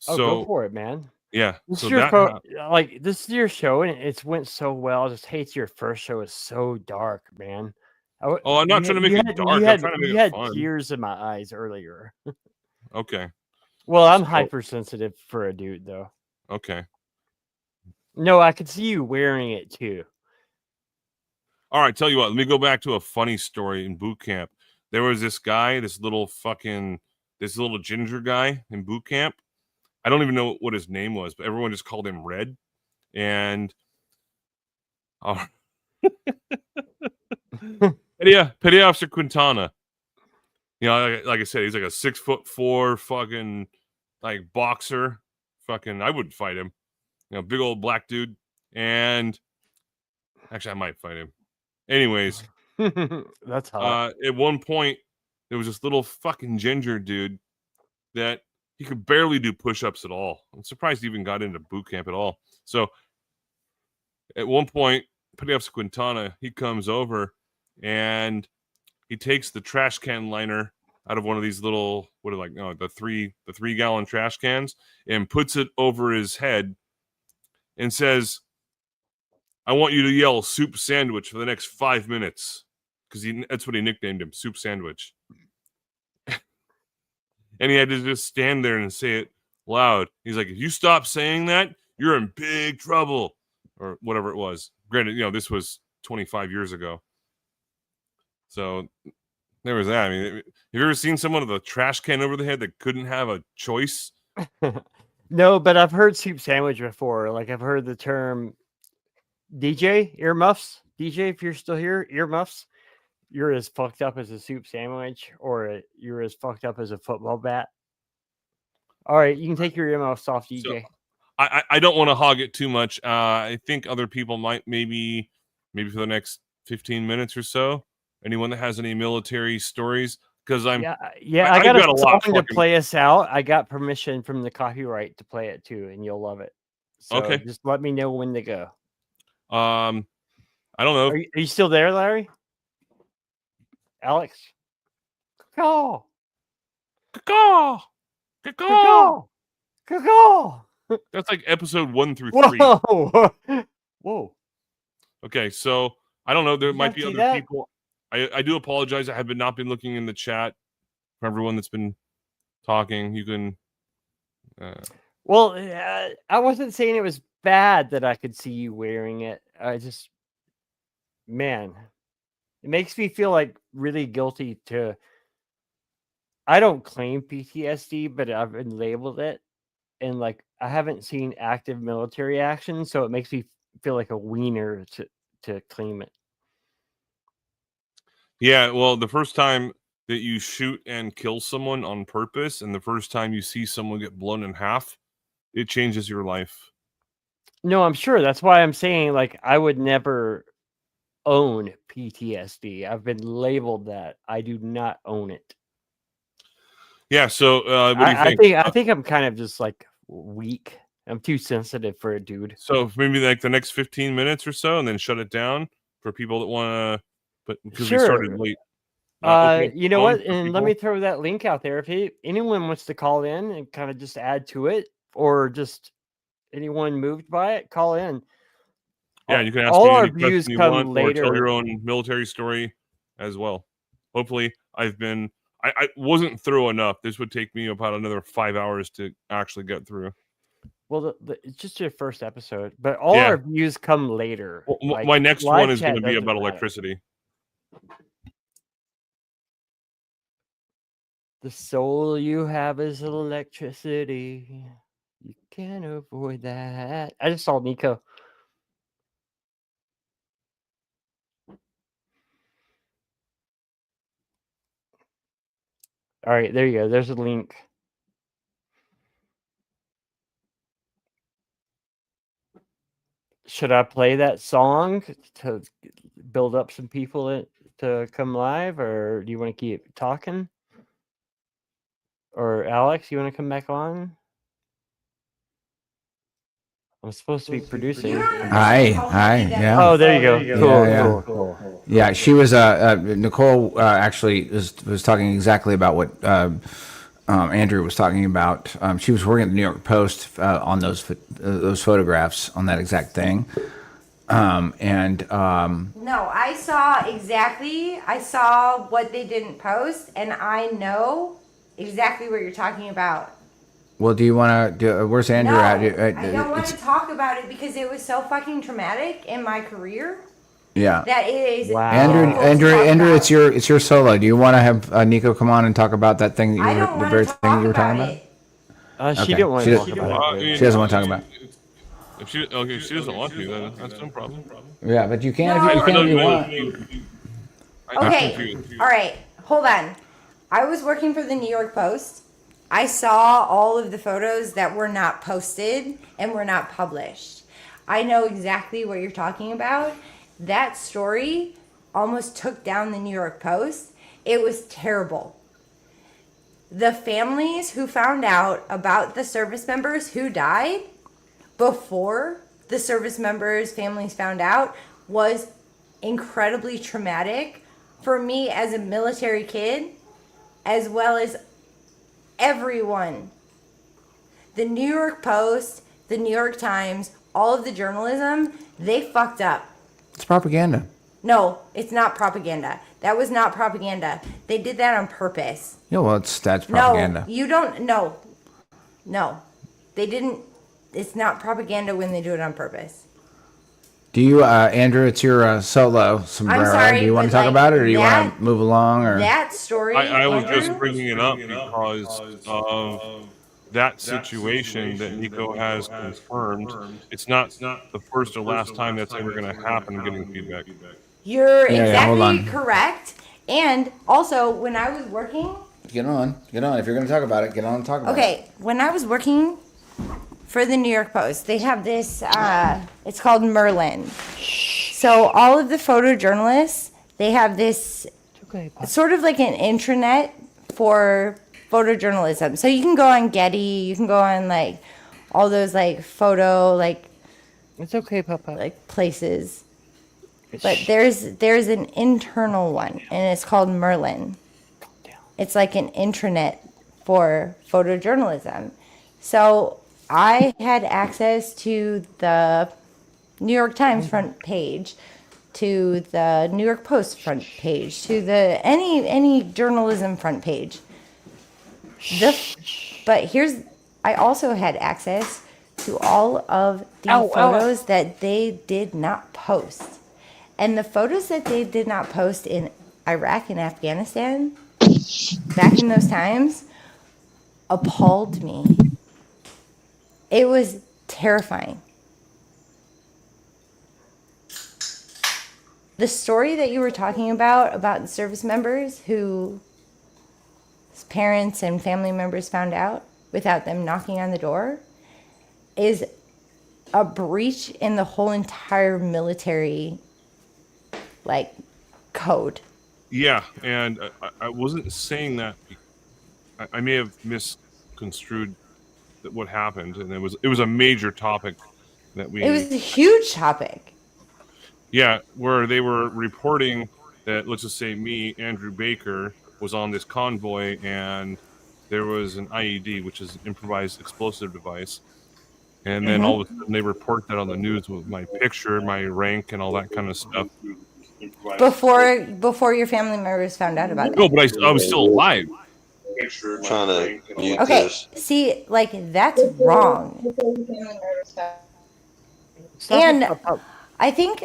Oh, go for it, man. Yeah. This So is your that this is your show, and it's went so well. I just hate your first show is so dark, man. Oh, I'm not trying to make it dark. I'm trying to make it fun. Tears in my eyes earlier. Okay. Well, I'm hypersensitive for a dude, though. Okay. No, I could see you wearing it too. All right. Tell you what. Let me go back to a funny story in boot camp. there was this guy, this little ginger guy in boot camp. I don't even know what his name was, but everyone just called him Red. And Petty Officer Quintana. You know, like I said, he's like a 6'4" fucking like boxer. Fucking, I wouldn't fight him. You know, big old black dude. And actually, I might fight him. Anyways, That's hot. at one point, there was this little fucking ginger dude that he could barely do push-ups at all. I'm surprised he even got into boot camp at all. So at one point, Petty Officer Quintana, he comes over and he takes the trash can liner out of one of these little, the 3-gallon trash cans, and puts it over his head and says, I want you to yell soup sandwich for the next 5 minutes. Because that's what he nicknamed him, Soup Sandwich. And he had to just stand there and say it loud. He's like, if you stop saying that, you're in big trouble. Or whatever it was. Granted, you know, this was 25 years ago. So there was that. I mean, have you ever seen someone with a trash can over the head that couldn't have a choice? No, but I've heard soup sandwich before. Like, I've heard the term DJ, earmuffs. DJ, if you're still here, earmuffs. You're as fucked up as a soup sandwich, or you're as fucked up as a football bat. All right, you can take your earmuffs off, DJ. So, I don't want to hog it too much. I think other people might maybe for the next 15 minutes or so. Anyone that has any military stories, because I got a song to play us out. I got permission from the copyright to play it too, and you'll love it. So okay, just let me know when to go. I don't know. Are you still there, Larry? Alex? Caw. Caw. Caw. Caw. That's like episode 1 through 3. Whoa. Okay, so I don't know. There might be other people. I do apologize. I have not been looking in the chat for everyone that's been talking. You can. Well, I wasn't saying it was bad that I could see you wearing it. Man, it makes me feel like really guilty to. I don't claim PTSD, but I've been labeled it. And like, I haven't seen active military action, so it makes me feel like a wiener to claim it. Yeah, well, the first time that you shoot and kill someone on purpose, and the first time you see someone get blown in half, it changes your life. No, I'm sure. That's why I'm saying, like, I would never own PTSD. I've been labeled that. I do not own it. Yeah, so what do you think? I think I'm kind of just like weak. I'm too sensitive for a dude. So maybe like the next 15 minutes or so, and then shut it down for people that want to. But because we started late. You know what? And let me throw that link out there. If anyone wants to call in and kind of just add to it, or just anyone moved by it, call in. Yeah, you can ask all me our any views question you come want, later. or tell your own military story as well. Hopefully, I wasn't thorough enough. This would take me about another 5 hours to actually get through. Well, it's just your first episode, but all our views come later. Well, like, my next one is going to be about electricity. The soul you have is electricity. You can't avoid that. I just saw Nico. All right, there you go. There's a link. Should I play that song to build up some people to come live, or do you want to keep talking? Or Alex, you want to come back on? I'm supposed to be producing. Hi, yeah. Oh, there you go. Cool. Yeah, she was. Nicole actually was talking exactly about what Andrew was talking about. She was working at the New York Post on those photographs on that exact thing. No, I saw what they didn't post, and I know exactly what you're talking about. Well, do you want to? Where's Andrew at? I don't want to talk about it because it was so fucking traumatic in my career. Yeah. that it is Wow. Andrew, it's your solo. Do you want to have Nico come on and talk about that thing that I don't the want very to thing you talk were about talking about? it. She Okay. didn't want She to does- talk about I it. mean, She doesn't want to talk about it. if she doesn't want to, then that's no problem. Yeah, but you can if No. you I can know if you you want. I'm Okay, confused. all right, hold on. I was working for the New York Post. I saw all of the photos that were not posted and were not published. I know exactly what you're talking about. That story almost took down the New York Post. It was terrible. The families who found out about the service members who died before the service members' families found out was incredibly traumatic for me as a military kid, as well as everyone. The New York Post, the New York Times, all of the journalism, they fucked up. It's propaganda. No, it's not propaganda. That was not propaganda. They did that on purpose. Yeah, well, that's propaganda. No, you don't. No, no, they didn't. It's not propaganda when they do it on purpose. Do you, Andrew? It's your solo sombrero. sorry, Do you want but, to talk like, about it, or do you want that- to move along? Or That story, I was Andrew, just bringing it up because of that situation that Nico has confirmed. It's not the first or last time that's ever going to happen. I'm getting feedback. you're Yeah, hold exactly on. correct. And also, when I was working, get on. If you're going to talk about it, get on and talk about it. okay, when I was working for the New York Post, they have this, it's called Merlin. So all of the photojournalists, they have this sort of like an intranet for photojournalism. So you can go on Getty, you can go on like all those like photo like It's okay, Papa. like places. But there's an internal one, and it's called Merlin. It's like an intranet for photojournalism. So I had access to the New York Times front page, to the New York Post front page, to the any journalism front page. But I also had access to all of the photos that they did not post. And the photos that they did not post in Iraq and Afghanistan back in those times appalled me. It was terrifying. The story that you were talking about the service members whose parents and family members found out without them knocking on the door is a breach in the whole entire military like code. Yeah, and I wasn't saying that. I may have misconstrued what happened, and it was a major topic that we. It was a huge topic. Yeah, where they were reporting that, let's just say me, Andrew Baker, was on this convoy, and there was an IED, which is an improvised explosive device. And then all of a sudden they report that on the news with my picture, my rank, and all that kind of stuff. Before your family members found out about No, that. but I was still alive. Trying to mute Okay, this. see, like that's wrong. And I think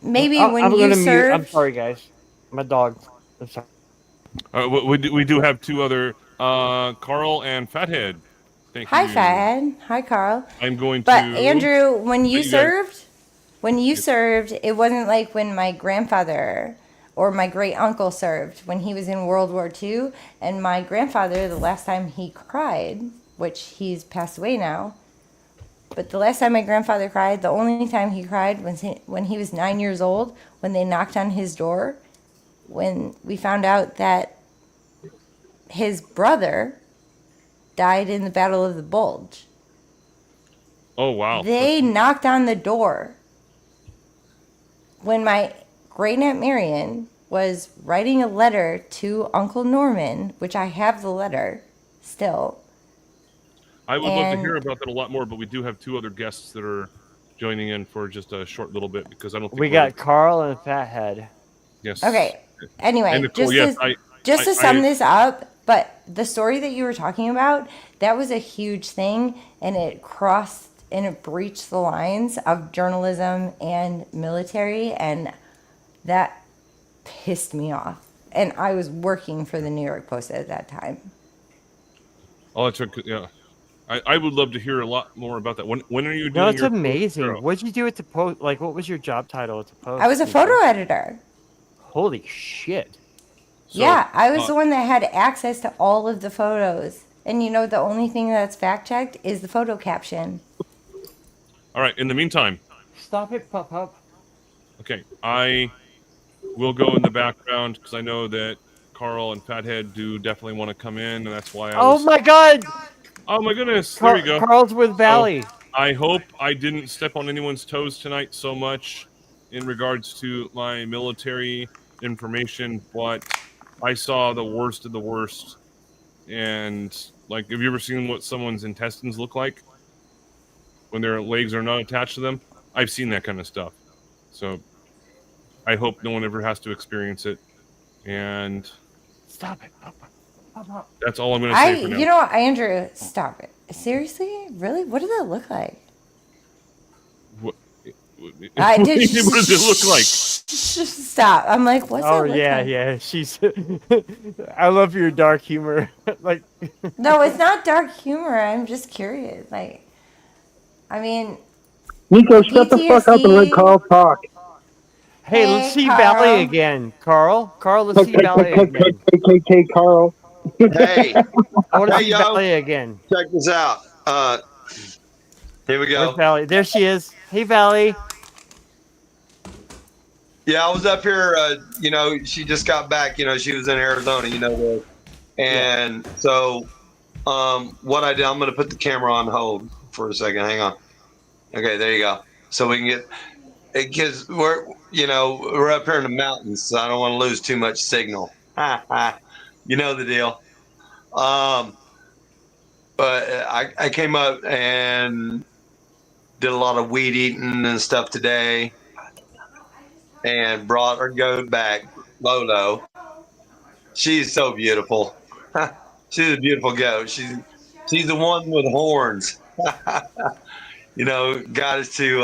maybe when I'm you gonna mute. I'm served, sorry, guys. My dog. I'm sorry. We do have two other, Carl and Fathead. Thank hi you. Fad, hi Carl. I'm going But to. Andrew, when you you guys- served, it wasn't like when my grandfather or my great uncle served when he was in World War II. And my grandfather, the last time he cried, which he's passed away now, but the last time my grandfather cried, the only time he cried was when he was 9 years old, when they knocked on his door, when we found out that his brother died in the Battle of the Bulge. Oh, wow. They knocked on the door when my great aunt Marion was writing a letter to Uncle Norman, which I have the letter still. I would love to and- hear about that a lot more, but we do have two other guests that are joining in for just a short little bit because I don't think We got Carl and Fathead. Yes. Okay. Anyway, And Nicole, yes, just to sum I- this up, but the story that you were talking about, that was a huge thing, and it crossed and it breached the lines of journalism and military, and that pissed me off. And I was working for the New York Post at that time. Oh, it's yeah. I would love to hear a lot more about that. When are you No, doing it's your amazing. Post? What did you do at the Post? Like, what was your job title at the Post? I was a photo editor. Holy shit. So, Yeah, I was the one that had access to all of the photos. And you know, the only thing that's fact checked is the photo caption. all right. In the meantime, Stop it, Pop. okay, I will go in the background because I know that Carl and Fathead do definitely want to come in, and that's why I Oh was. my god! Oh my goodness! There you go. Carl's with Valley. So, I hope I didn't step on anyone's toes tonight so much in regards to my military information, but I saw the worst of the worst. And, like, have you ever seen what someone's intestines look like when their legs are not attached to them? I've seen that kind of stuff. So I hope no one ever has to experience it. And Stop it, Pop. that's all I'm going to say for now. You know what, Andrew, stop it. Seriously? Really? What did that look like? What I did. what does it look like? Just stop. I'm like, what's that look like? Yeah. She's. I love your dark humor. Like. No, it's not dark humor. I'm just curious. Like, I mean, Nico, shut the fuck up and let Carl talk. Hey, let's see Carl. Valley again, Carl. Let's see Valley again. Carl. Hey, I want to Hey, see yo. Valley again. check this out. Here we Where's go. Valley? There she is. Hey, Valley. Yeah, I was up here. She just got back. She was in Arizona. This. And so, what I did, I'm going to put the camera on hold for a second. Hang on. Okay, there you go. So we can get, because we're up here in the mountains, so I don't want to lose too much signal. You know the deal. But I came up and did a lot of weed eating and stuff today, and brought her goat back, Lolo. She's so beautiful. She's a beautiful goat. She's the one with horns. Got us to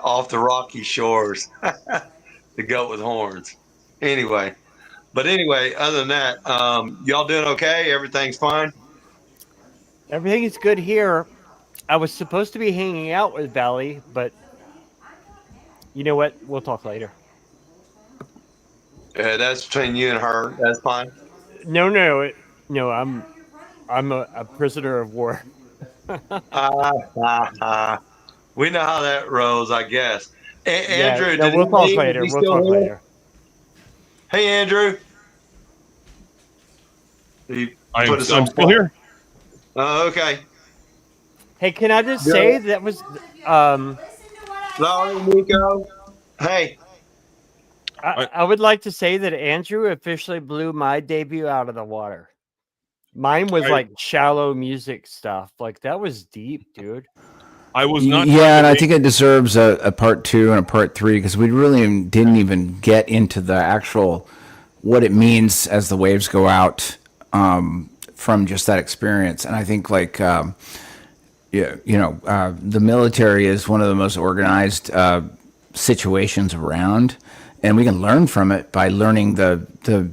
off the rocky shores. The goat with horns. Anyway, other than that, y'all doing okay? Everything's fine? Everything is good here. I was supposed to be hanging out with Valley, but you know what? We'll talk later. That's between you and her. That's fine. No. I'm a prisoner of war. We know how that rolls, I guess. Andrew, no, did we'll he talk leave? later. Is he We'll still talk here? later. Hey, Andrew. He I'm put us on still here. Oh, okay. Hey, can I just say that was Lowry, Nico. Hey. I would like to say that Andrew officially blew my debut out of the water. Mine was like shallow music stuff. Like that was deep, dude. I was not. Yeah, and I think it deserves a part 2 and a part 3 because we really didn't even get into the actual what it means as the waves go out from just that experience. And I think the military is one of the most organized situations around, and we can learn from it by learning the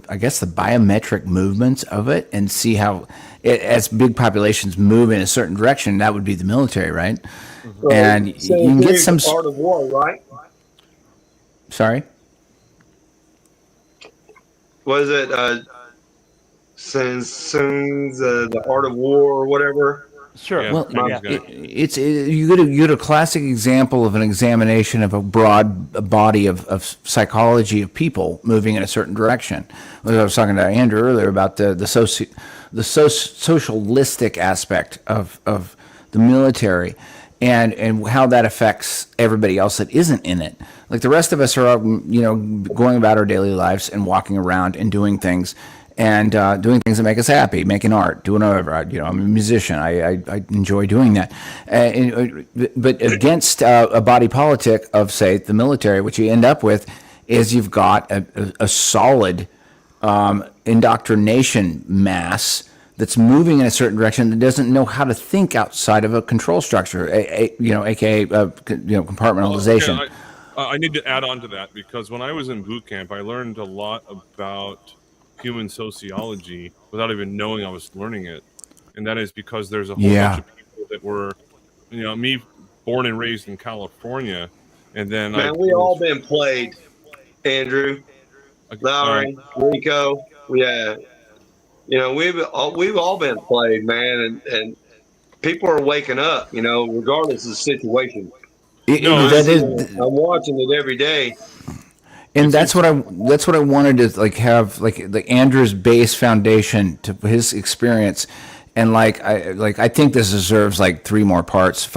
I guess the biometric movements of it and see how as big populations move in a certain direction, that would be the military, right? Mm-hmm. And you can get some art of war, right? Sorry? Was it the art of war or whatever? Sure. Yeah, Well, yeah. you get a classic example of an examination of a broad body of psychology of people moving in a certain direction. I was talking to Andrew earlier about the socialistic aspect of the military and how that affects everybody else that isn't in it. Like the rest of us are, going about our daily lives and walking around and doing things. And doing things that make us happy, making art, doing whatever. I'm a musician. I enjoy doing that. But against a body politic of, say, the military, what you end up with is you've got a solid indoctrination mass that's moving in a certain direction that doesn't know how to think outside of a control structure, aka compartmentalization. Okay, I need to add on to that, because when I was in boot camp, I learned a lot about human sociology without even knowing I was learning it. And that is because there's a whole bunch of people that were, me born and raised in California. And then Man, we all been played, Andrew, Lowry, Rico. Yeah. We've all been played, man. And people are waking up, regardless of the situation. I'm watching it every day. And that's what I wanted to have Andrew's base foundation to his experience, and I think this deserves 5 more parts,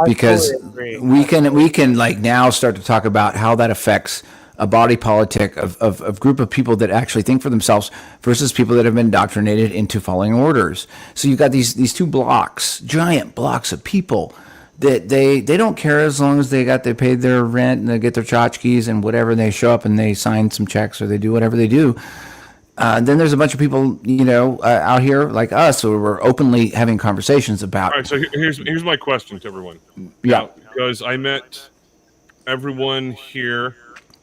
because we can now start to talk about how that affects a body politic of group of people that actually think for themselves versus people that have been indoctrinated into following orders. So you've got these two giant blocks of people that they don't care as long as they paid their rent and they get their tchotchkes and whatever, and they show up and they sign some checks or they do whatever they do. Then there's a bunch of people, out here like us who are openly having conversations about. All right, so here's my question to everyone. Yeah. Because I met everyone here,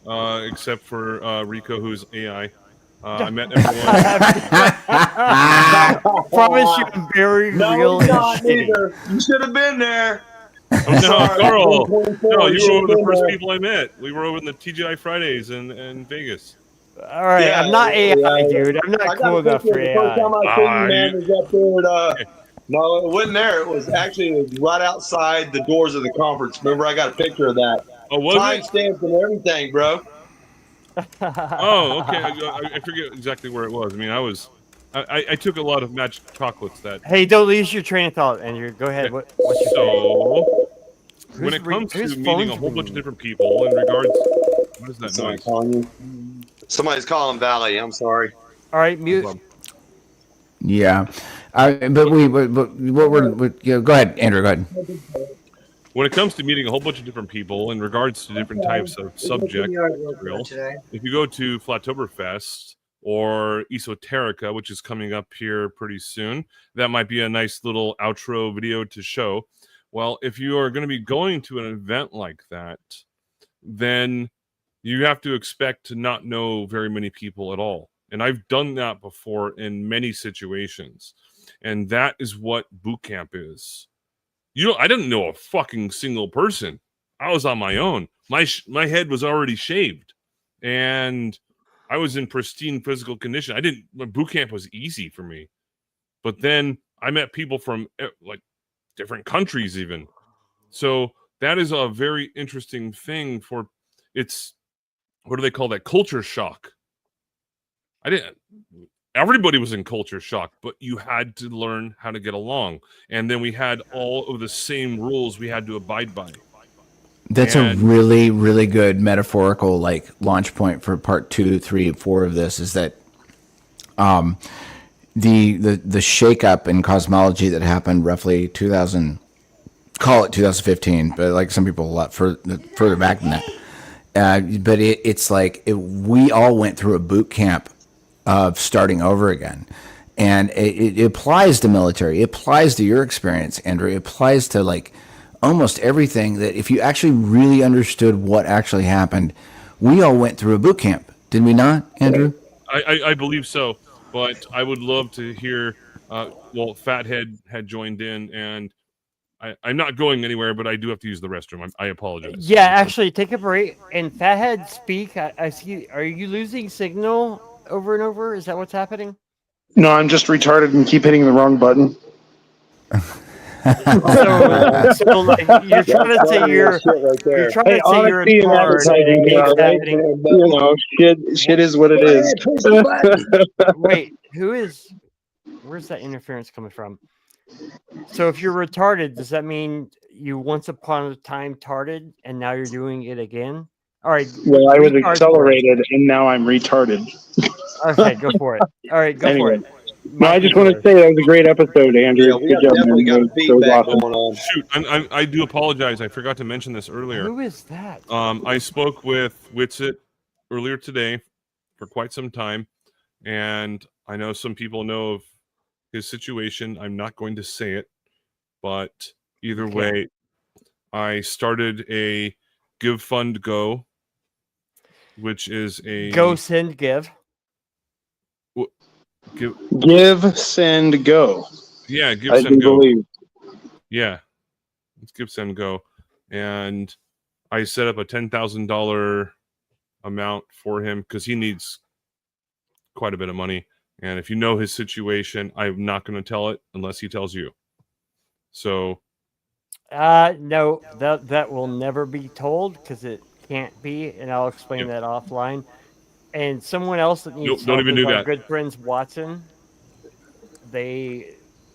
except for Rico, who's AI. I met everyone. I promise you, I'm very real. Neither. You should have been there. Oh, no, Carl. No, you were one of the first people I met. We were over in the TGI Fridays in Vegas. All right, I'm not AI, dude. I'm not cool enough for AI. The first time I seen you, man, was up there at, no, it wasn't there. It was right outside the doors of the conference. Remember, I got a picture of that. Oh, was it? Timestamps and everything, bro. Oh, okay. I forget exactly where it was. I mean, I took a lot of magic chocolates that. Hey, don't lose your train of thought, Andrew. Go ahead. What's your when it comes to meeting a whole bunch of different people in regards, what is that noise? Calling you? Somebody's calling Valley. I'm sorry. All right, mute. Yeah, but go ahead, Andrew. Go ahead. When it comes to meeting a whole bunch of different people in regards to different types of subject material, if you go to Flatoberfest or Esoterica, which is coming up here pretty soon, that might be a nice little outro video to show. Well, if you are going to be going to an event like that, then you have to expect to not know very many people at all. And I've done that before in many situations. And that is what boot camp is. I didn't know a fucking single person. I was on my own. My head was already shaved. And I was in pristine physical condition. Boot camp was easy for me. But then I met people from different countries even. So that is a very interesting thing what do they call that? Culture shock. Everybody was in culture shock, but you had to learn how to get along. And then we had all of the same rules we had to abide by. That's a really, really good metaphorical launch point for part 2, 3, and 4 of this, is that the shakeup in cosmology that happened roughly 2015, but some people a lot further back than that. But it's we all went through a boot camp of starting over again. And it applies to military. It applies to your experience, Andrew. It applies to almost everything, that if you actually really understood what actually happened, we all went through a boot camp. Did we not, Andrew? I believe so. But I would love to hear, Fathead had joined in, and I'm not going anywhere, but I do have to use the restroom. I apologize. Yeah, actually, take a break. And Fathead, speak. I see. Are you losing signal over and over? Is that what's happening? No, I'm just retarded and keep hitting the wrong button. So you're trying to say you're trying to say you're a shit is what it is. Wait, where's that interference coming from? So if you're retarded, does that mean you once upon a time tarded and now you're doing it again? All right. Well, I was accelerated and now I'm retarded. Okay, go for it. All right, go for it. No, I just want to say that was a great episode, Andrew. Yeah, good job, definitely got man. feedback Awesome. going on. Shoot, I do apologize. I forgot to mention this earlier. Who is that? I spoke with Witsit earlier today for quite some time, and I know some people know of his situation. I'm not going to say it, but either way, I started a Give Fund Go, which is a Go, send, give. Give, send, go. Yeah, Give, I Send, do Go. believe. Yeah, it's Give, Send, Go. And I set up a $10,000 amount for him because he needs quite a bit of money. And if you know his situation, I'm not going to tell it unless he tells you. So No, that will never be told because it can't be, and I'll explain that offline. And someone else that needs don't help even is do our that. good friends Watson. They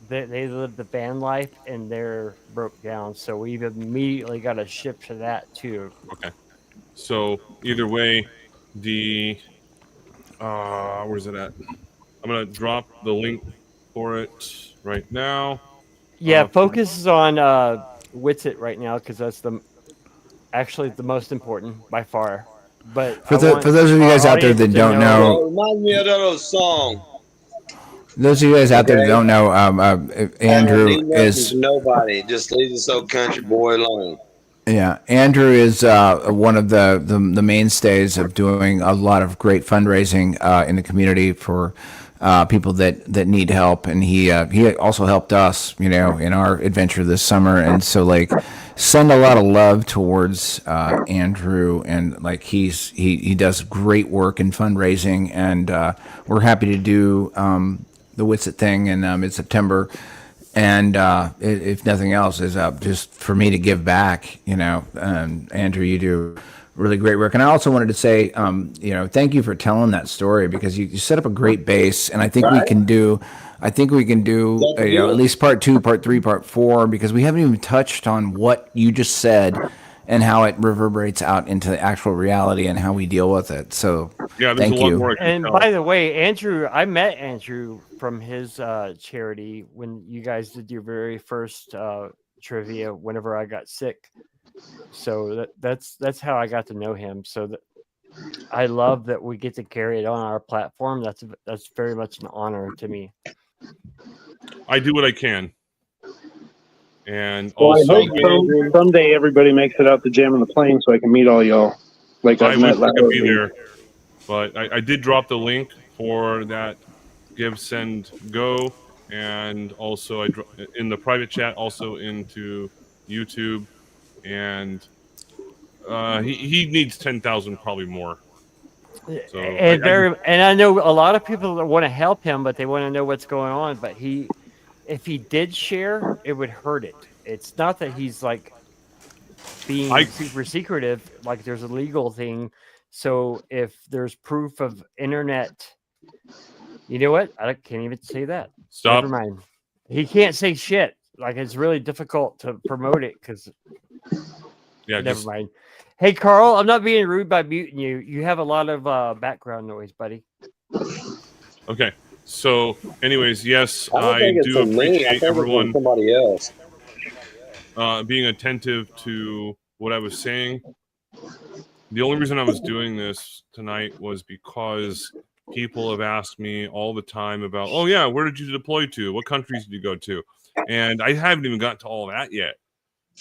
live the van life and they're broke down, so we've immediately got to shift to that too. Okay. So either way, the where's it at? I'm gonna drop the link for it right now. Yeah, focus is on Witsit right now because that's actually the most important by far. But For those of you guys out there that don't know, remind me of that song. those of you guys out there that don't know, Andrew is nobody. Just leave this old country boy alone. Yeah, Andrew is one of the mainstays of doing a lot of great fundraising in the community for people that need help, and he also helped us, in our adventure this summer, and so send a lot of love towards Andrew, and he does great work in fundraising, and we're happy to do the Witsit thing in mid-September. And if nothing else, is just for me to give back. Andrew, you do really great work. And I also wanted to say, thank you for telling that story because you set up a great base, and I think we can do. At least part 2, part 3, part 4, because we haven't even touched on what you just said and how it reverberates out into the actual reality and how we deal with it. So yeah, there's thank a lot you. more I can And tell. by the way, Andrew, I met Andrew from his charity when you guys did your very first trivia whenever I got sick. So that's how I got to know him. So I love that we get to carry it on our platform. That's very much an honor to me. I do what I can. And Well, also, I hope someday everybody makes it out to Jam on the Plane so I can meet all y'all. Like I I've met wish I could be Lowry. there, but I did drop the link for that Give, Send, Go, and also in the private chat, also into YouTube, and he needs 10,000, probably more. So And I know a lot of people that want to help him, but they want to know what's going on. But if he did share, it would hurt it. It's not that he's being super secretive, like there's a legal thing. So if there's proof of internet, you know what? I can't even say that. Stop. Never mind. He can't say shit. Like it's really difficult to promote it because. Yeah. Never mind. Hey, Carl, I'm not being rude by muting you. You have a lot of background noise, buddy. Okay. So, anyways, yes, I do appreciate everyone somebody else. Being attentive to what I was saying. The only reason I was doing this tonight was because people have asked me all the time about, oh yeah, where did you deploy to? What countries did you go to? And I haven't even got to all that yet.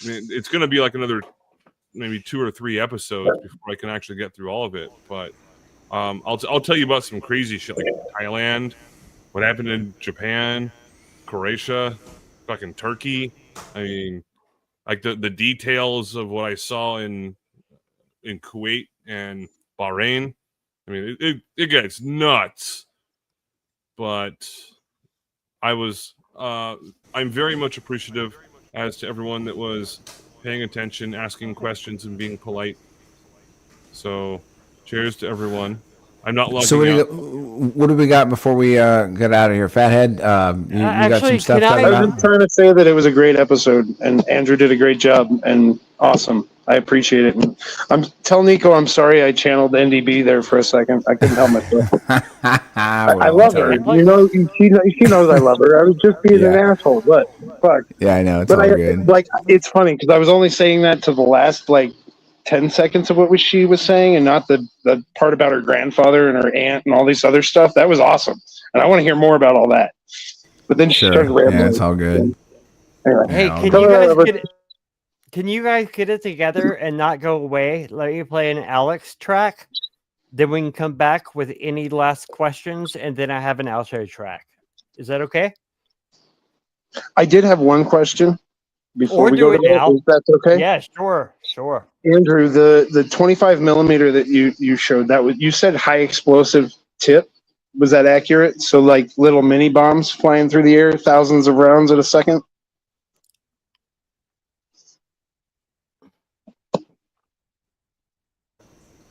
I mean, it's going to be like another maybe 2 or 3 episodes before I can actually get through all of it. But I'll tell you about some crazy shit like Thailand, what happened in Japan, Croatia, fucking Turkey. I mean, like the details of what I saw in Kuwait and Bahrain. I mean, it gets nuts. But I'm very much appreciative as to everyone that was paying attention, asking questions, and being polite. So, cheers to everyone. I'm not logging out. What do we got before we get out of here? Fathead, you got some stuff to talk I was about? just trying to say that it was a great episode, and Andrew did a great job, and awesome. I appreciate it. And tell Nico I'm sorry I channeled NDB there for a second. I couldn't help myself. I love her. She knows I love her. I was just being an asshole, but fuck. Yeah, I know. It's all good. It's funny because I was only saying that to the last 10 seconds of what she was saying, and not the part about her grandfather and her aunt and all this other stuff. That was awesome, and I want to hear more about all that. But then she started Sure. rambling. Yeah, it's all good. Anyway, Hey, Yeah, can Tell you her guys that get it? Can you guys get it together and not go away? Let me play an Alex track. Then we can come back with any last questions, and then I have an outro track. Is that okay? I did have one question before Or we do go to it bed. now. If that's okay. Yeah, sure. Andrew, the 25 millimeter that you showed, that was, you said high explosive tip. Was that accurate? So like little mini bombs flying through the air, thousands of rounds at a second?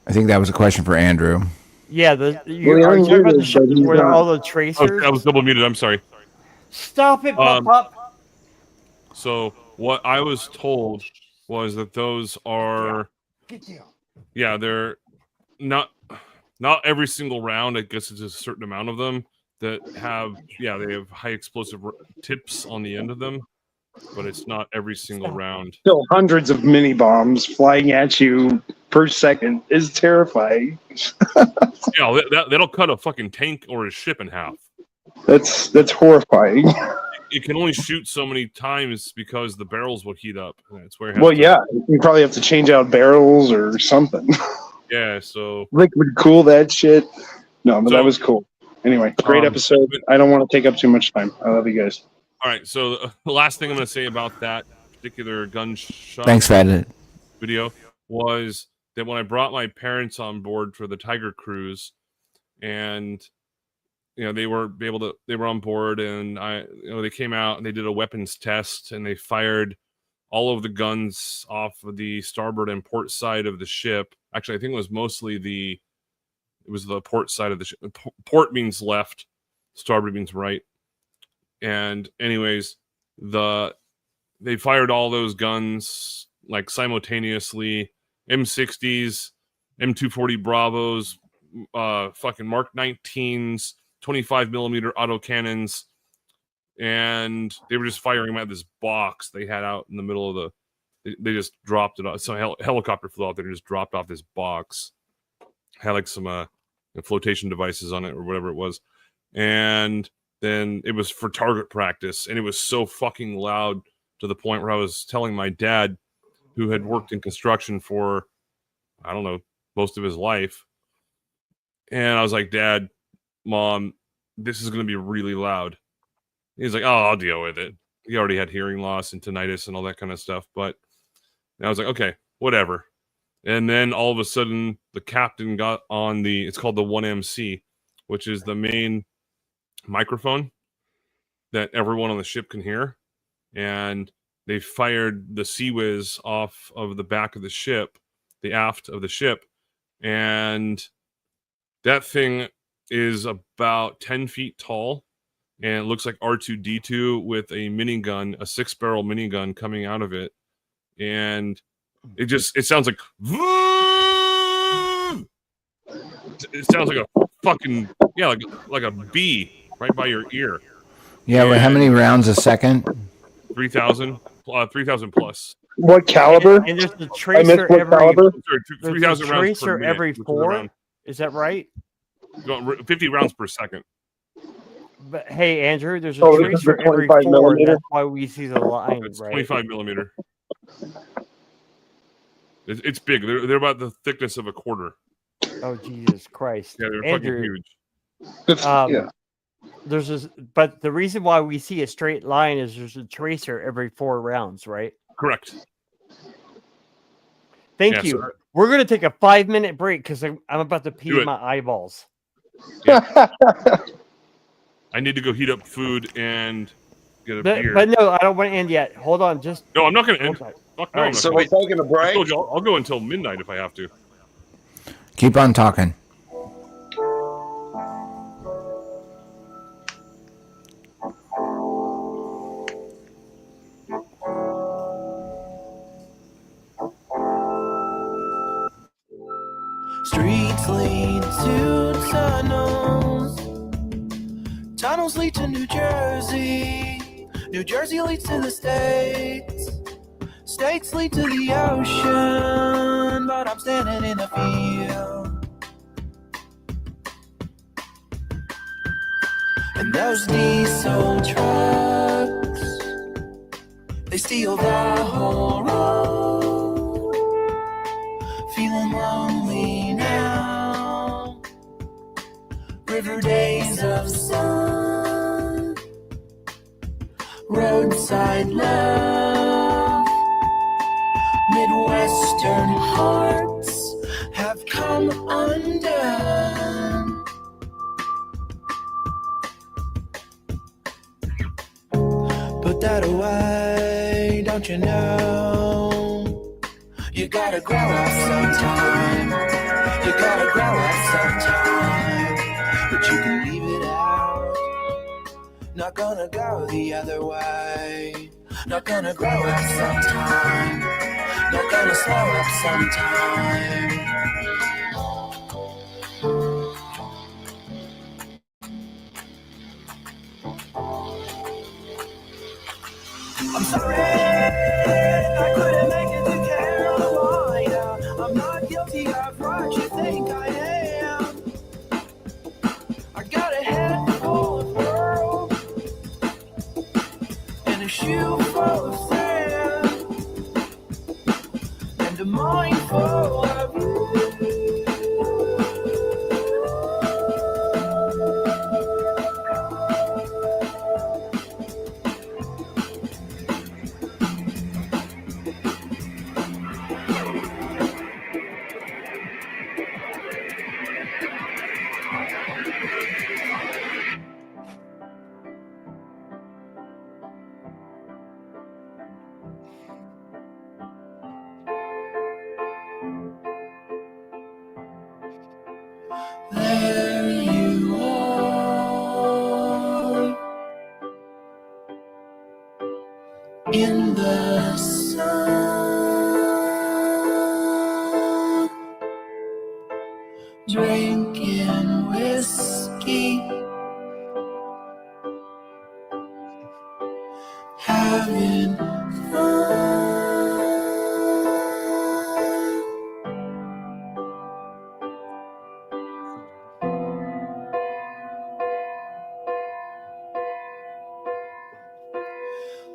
I think that was a question for Andrew. Yeah, Well, are you talking about the unmuted, shot but he's where all not. the tracers? I was double muted. I'm sorry. Stop it, pop Um, pop. So what I was told was that those are, Good deal. yeah, they're not every single round. I guess it's a certain amount of them that have, yeah, they have high explosive tips on the end of them, but it's not every single round. Still, hundreds of mini bombs flying at you per second is terrifying. Yeah, that'll cut a fucking tank or a ship in half. That's horrifying. It can only shoot so many times because the barrels will heat up. That's where it has Well, to, yeah, you probably have to change out barrels or something. yeah. So Liquid cool that shit. No, but So, that was cool. Anyway, great episode. I don't want to take up too much time. I love you guys. all right. So the last thing I'm going to say about that particular gunshot Thanks, Fed. video was that when I brought my parents on board for the Tiger Cruise, and they were on board, and they came out and they did a weapons test, and they fired all of the guns off of the starboard and port side of the ship. Actually, I think it was mostly the port side of the ship. Port means left, starboard means right. And anyways, they fired all those guns like simultaneously. M60s, M240 Bravos, fucking Mark 19s, 25 millimeter autocannons, and they were just firing them at this box they had out in the middle of they just dropped it off. So helicopter flew out there and just dropped off this box. Had like some flotation devices on it or whatever it was. And then it was for target practice, and it was so fucking loud to the point where I was telling my dad, who had worked in construction for, I don't know, most of his life. And I was like, Dad, Mom, this is going to be really loud. He's like, oh, I'll deal with it. He already had hearing loss and tinnitus and all that kind of stuff. But I was like, okay, whatever. And then all of a sudden, the captain got on it's called the 1MC, which is the main microphone that everyone on the ship can hear. And they fired the Sea Whiz off of the back of the ship, the aft of the ship. And that thing is about 10 feet tall. And it looks like R2-D2 with a minigun, a 6-barrel minigun coming out of it. And it sounds like, it sounds like a fucking, yeah, like a bee right by your ear. Yeah, well, how many rounds a second? 3,000 plus. What caliber? And there's the I tracer missed what every. caliber? Sorry, There's 3,000 a rounds per tracer minute, every which is 4. around Is that right? 50 rounds per second. But hey, Andrew, there's a Oh, this is the tracer every 25 4. millimeter? That's why we see the line, It's right? 25 millimeter. It's big. They're about the thickness of a quarter. Oh Jesus Christ! Yeah, they're Andrew, fucking huge. Yeah. But the reason why we see a straight line is there's a tracer every 4 rounds, right? Correct. Thank Yeah, you. so- We're gonna take a 5-minute break because I'm about to Do pee it. my eyeballs. I need to go heat up food and get a beer. But no, I don't want to end yet. Hold on, just No, I'm not going to end. hold on. Fuck no, All I'm right, not So gonna we're end. taking a I break. told you, I'll go until midnight if I have to. Keep on talking. Streets lead to tunnels. Tunnels lead to New Jersey. New Jersey leads to the States. States lead to the ocean. But I'm standing in a field. And those diesel trucks, they steal the whole road. Feeling lonely now, river days of sun, roadside love, Midwestern hearts have come undone. Put that away, don't you know? You gotta grow up sometime. You gotta grow up sometime. But you can leave it out. Not gonna go the other way. Not gonna grow up sometime. Not gonna slow up sometime. I'm sorry, I couldn't make it to Carolina. I'm not guilty of what you think I am. I got a head full of pearl and a shoe full of sand and a mind full of you. There you are in the sun, drinking whiskey, having fun.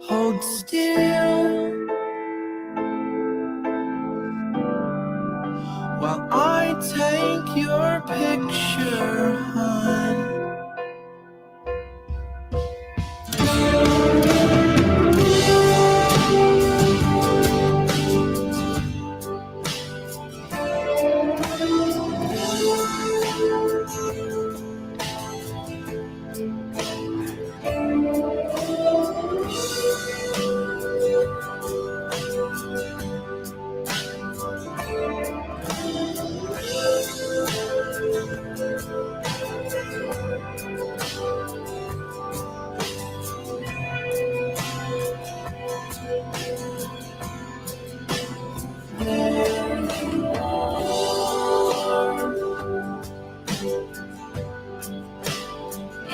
Hold still while I take your picture, hon.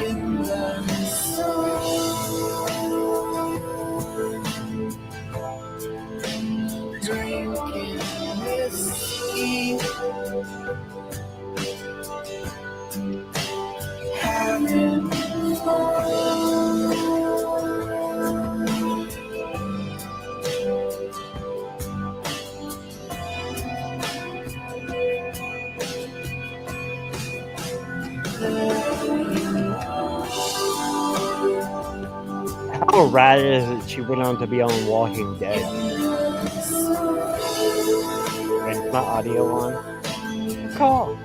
In the sun, drinking whiskey, having fun. How rad is it she went on to be on Walking Dead? Wait, is my audio on? Call.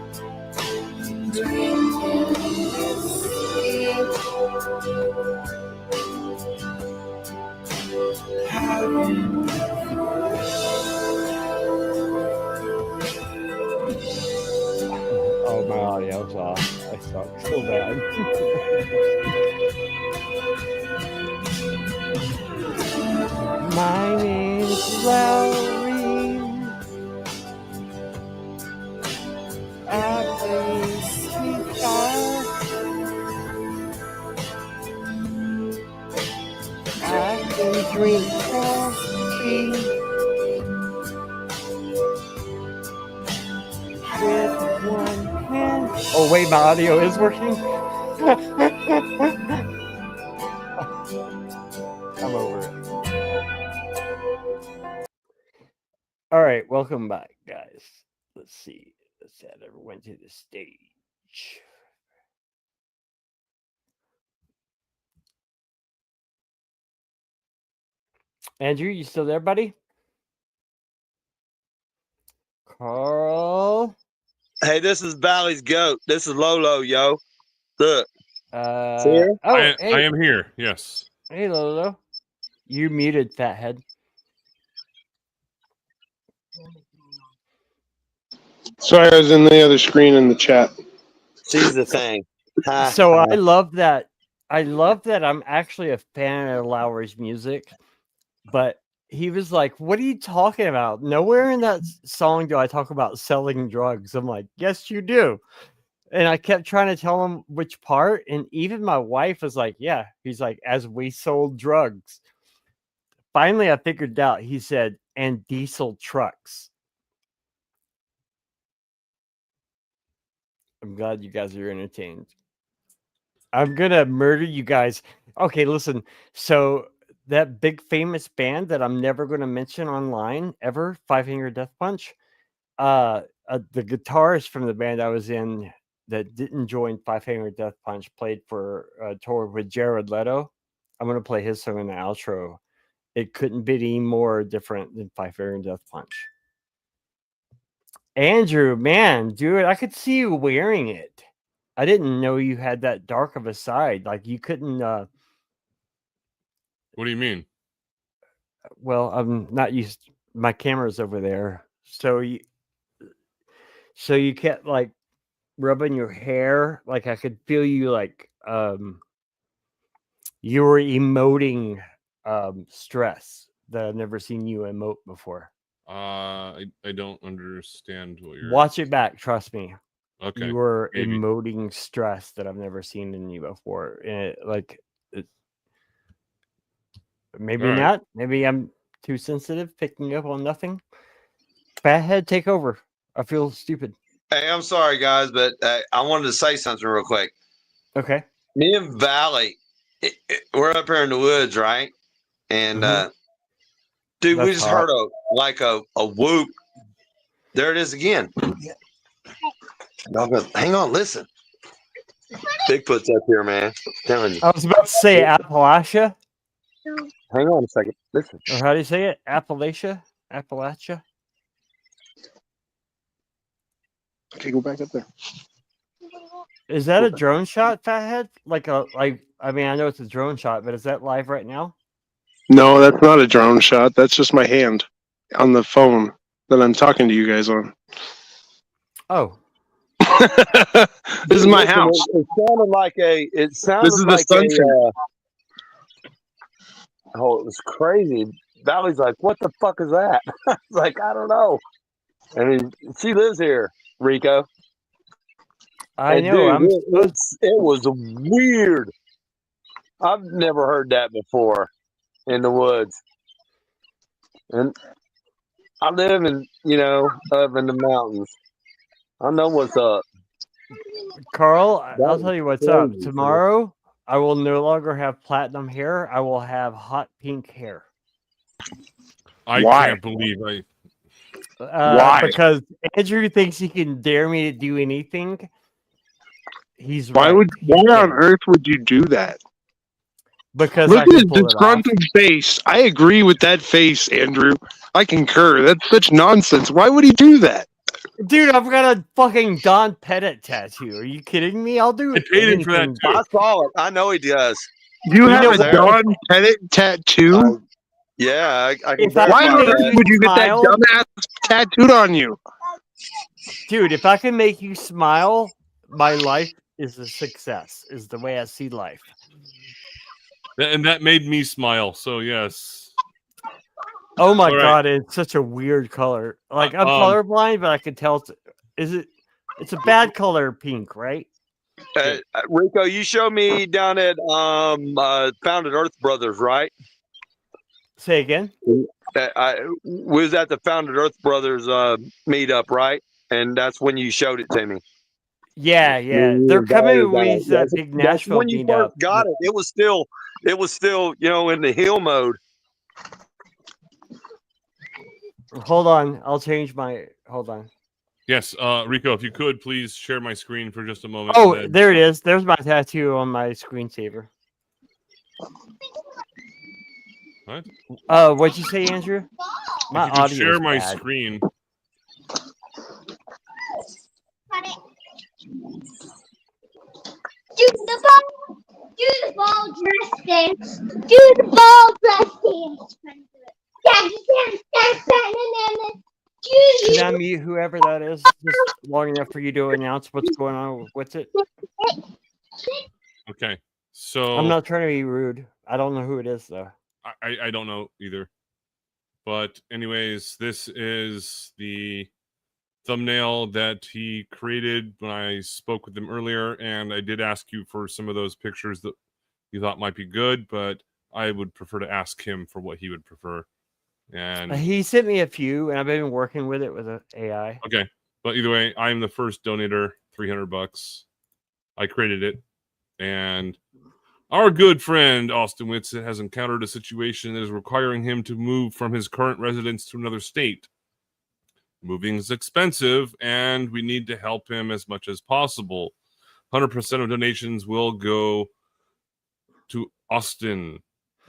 Oh, my audio's off. I suck so bad. My name's Lowry. I play guitar. I can drink coffee with one hand. Oh wait, my audio is working. All right, welcome back, guys. Let's see. Let's add everyone to the stage. Andrew, you still there, buddy? Carl. Hey, this is Valley's goat. This is Lolo, yo. Look. See her? Oh, I am here. Yes. Hey, Lolo. You muted, fathead. Sorry, I was in the other screen in the chat. She's the thing. So I love that. I love that I'm actually a fan of Lowry's music, but he was like, "What are you talking about? Nowhere in that song do I talk about selling drugs." I'm like, "Yes, you do." And I kept trying to tell him which part, and even my wife was like, "Yeah." He's like, "As we sold drugs." Finally, I figured out. He said, "and diesel trucks." I'm glad you guys are entertained. I'm gonna murder you guys. Okay, listen. So that big famous band that I'm never gonna mention online ever, Five Finger Death Punch. The guitarist from the band I was in that didn't join Five Finger Death Punch played for a tour with Jared Leto. I'm gonna play his song in the outro. It couldn't be any more different than Five Finger Death Punch. Andrew, man, dude, I could see you wearing it. I didn't know you had that dark of a side. Like you couldn't. What do you mean? Well, I'm not used. My camera's over there, so you kept like rubbing your hair. Like I could feel you. Like you were emoting stress that I've never seen you emote before. I don't understand what you're. Watch it back. Trust me. Okay. You were maybe. emoting stress that I've never seen in you before. And maybe All right. not. Maybe I'm too sensitive, picking up on nothing. Fathead, take over. I feel stupid. Hey, I'm sorry, guys, but I wanted to say something real quick. Okay. Me and Valley, we're up here in the woods, right? And dude, we That's just hot. heard a whoop. There it is again. Hang on, listen. Bigfoot's up here, man. I'm telling you. I was about to say Appalachia. Hang on a second. Listen. Or how do you say it? Appalachia? Appalachia? Okay, go back up there. Is that a drone shot, Fathead? I mean, I know it's a drone shot, but is that live right now? No, that's not a drone shot. That's just my hand on the phone that I'm talking to you guys on. Oh. This is my house. It sounded like a. It sounded This is like the sunset. Oh, it was crazy. Valley's like, "What the fuck is that?" I was like, "I don't know." I mean, she lives here, Rico. I know. Dude, it was weird. I've never heard that before in the woods. And I live up in the mountains. I know what's up. Carl, I'll tell you what's up. crazy, Tomorrow, I will no longer have platinum hair. I will have hot pink hair. I Why? can't believe Why? Because Andrew thinks he can dare me to do anything. He's Why right. on earth would you do that? Because Look I at can his pull it off. disgruntled face. I agree with that face, Andrew. I concur. That's such nonsense. Why would he do that? Dude, I've got a fucking Don Pettit tattoo. Are you kidding me? I'll do I paid him for that anything. too. I saw it. I know he does. You have know a what? Don Pettit tattoo? Yeah, I can If I Why can on make earth you would you get that smile, dumbass tattooed on you? dude, if I can make you smile, my life is a success, is the way I see life. And that made me smile. So yes. Oh my All right. god, it's such a weird color. Like I'm colorblind, but I can tell it's a bad color pink, right? Rico, you showed me down at Founded Earth Brothers, right? Say again. We was at the Founded Earth Brothers meetup, right? And that's when you showed it to me. Yeah. They're coming with that big Nashville when you meetup. first got it. It was still in the hill mode. Hold on, I'll change my. Hold on. Yes, Rico, if you could please share my screen for just a moment. Oh, and then, there it is. There's my tattoo on my screensaver. what? What'd you say, Andrew? My If you could audio is share my bad. screen. Do the ball. Do the ball dress dance. Do the ball dress dance. Daddy dance, dance, dance. Can I mute whoever that is just long enough for you to announce what's going on with it? Okay, so I'm not trying to be rude. I don't know who it is though. I don't know either. But anyways, this is the thumbnail that he created when I spoke with him earlier, and I did ask you for some of those pictures that you thought might be good, but I would prefer to ask him for what he would prefer. And He sent me a few, and I've been working with it with an AI. okay, but either way, I'm the first donator, $300. I created it, and our good friend Austin Whitsitt has encountered a situation that is requiring him to move from his current residence to another state. Moving is expensive, and we need to help him as much as possible. 100% of donations will go to Austin.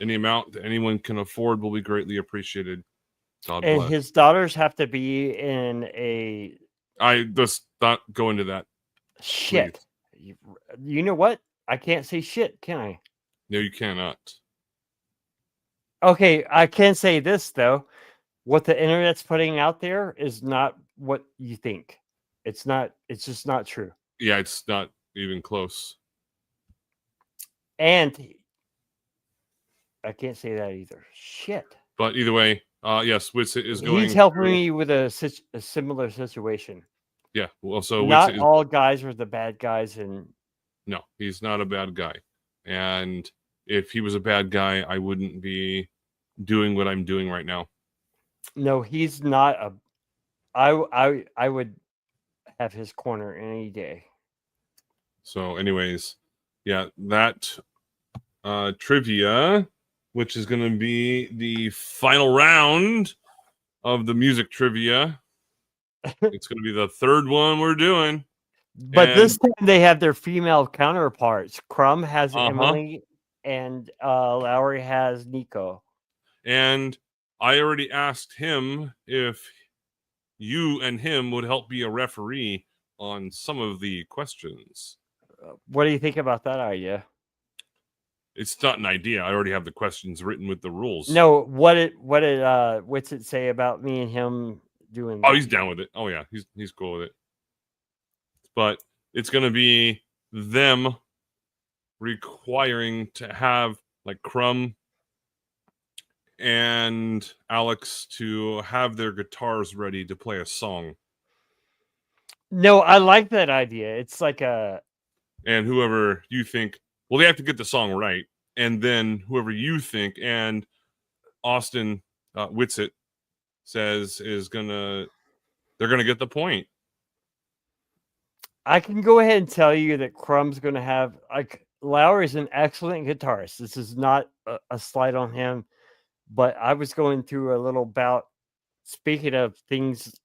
Any amount that anyone can afford will be greatly appreciated. God And bless. his daughters have to be in a I just not go into that. shit. You know what? I can't say shit, can I? No, you cannot. Okay, I can say this though. What the internet's putting out there is not what you think. It's not. It's just not true. Yeah, it's not even close. And I can't say that either. Shit. But either way, yes, Whitsitt is going. He's helping me with a similar situation. Yeah, well, so Not Whitsitt is, all guys are the bad guys, and no, he's not a bad guy. And if he was a bad guy, I wouldn't be doing what I'm doing right now. no, he's not a. I would have his corner any day. So, anyways, yeah, that trivia, which is going to be the final round of the music trivia. It's going to be the third one we're doing. But this time they have their female counterparts. Crumb has Uh-huh. Emily, and Lowry has Nico. And I already asked him if you and him would help be a referee on some of the questions. What do you think about that idea? It's not an idea. I already have the questions written with the rules. No, what's it say about me and him doing Oh, that? he's down with it. Oh yeah, he's cool with it. But it's going to be them requiring to have like Crumb and Alex to have their guitars ready to play a song. No, I like that idea. It's like a And whoever you think, well, they have to get the song right. And then whoever you think, and Austin Whitsitt says they're going to get the point. I can go ahead and tell you that Crumb's going to have like Lowry's an excellent guitarist. This is not a slight on him, but I was going through a little bout. Speaking of things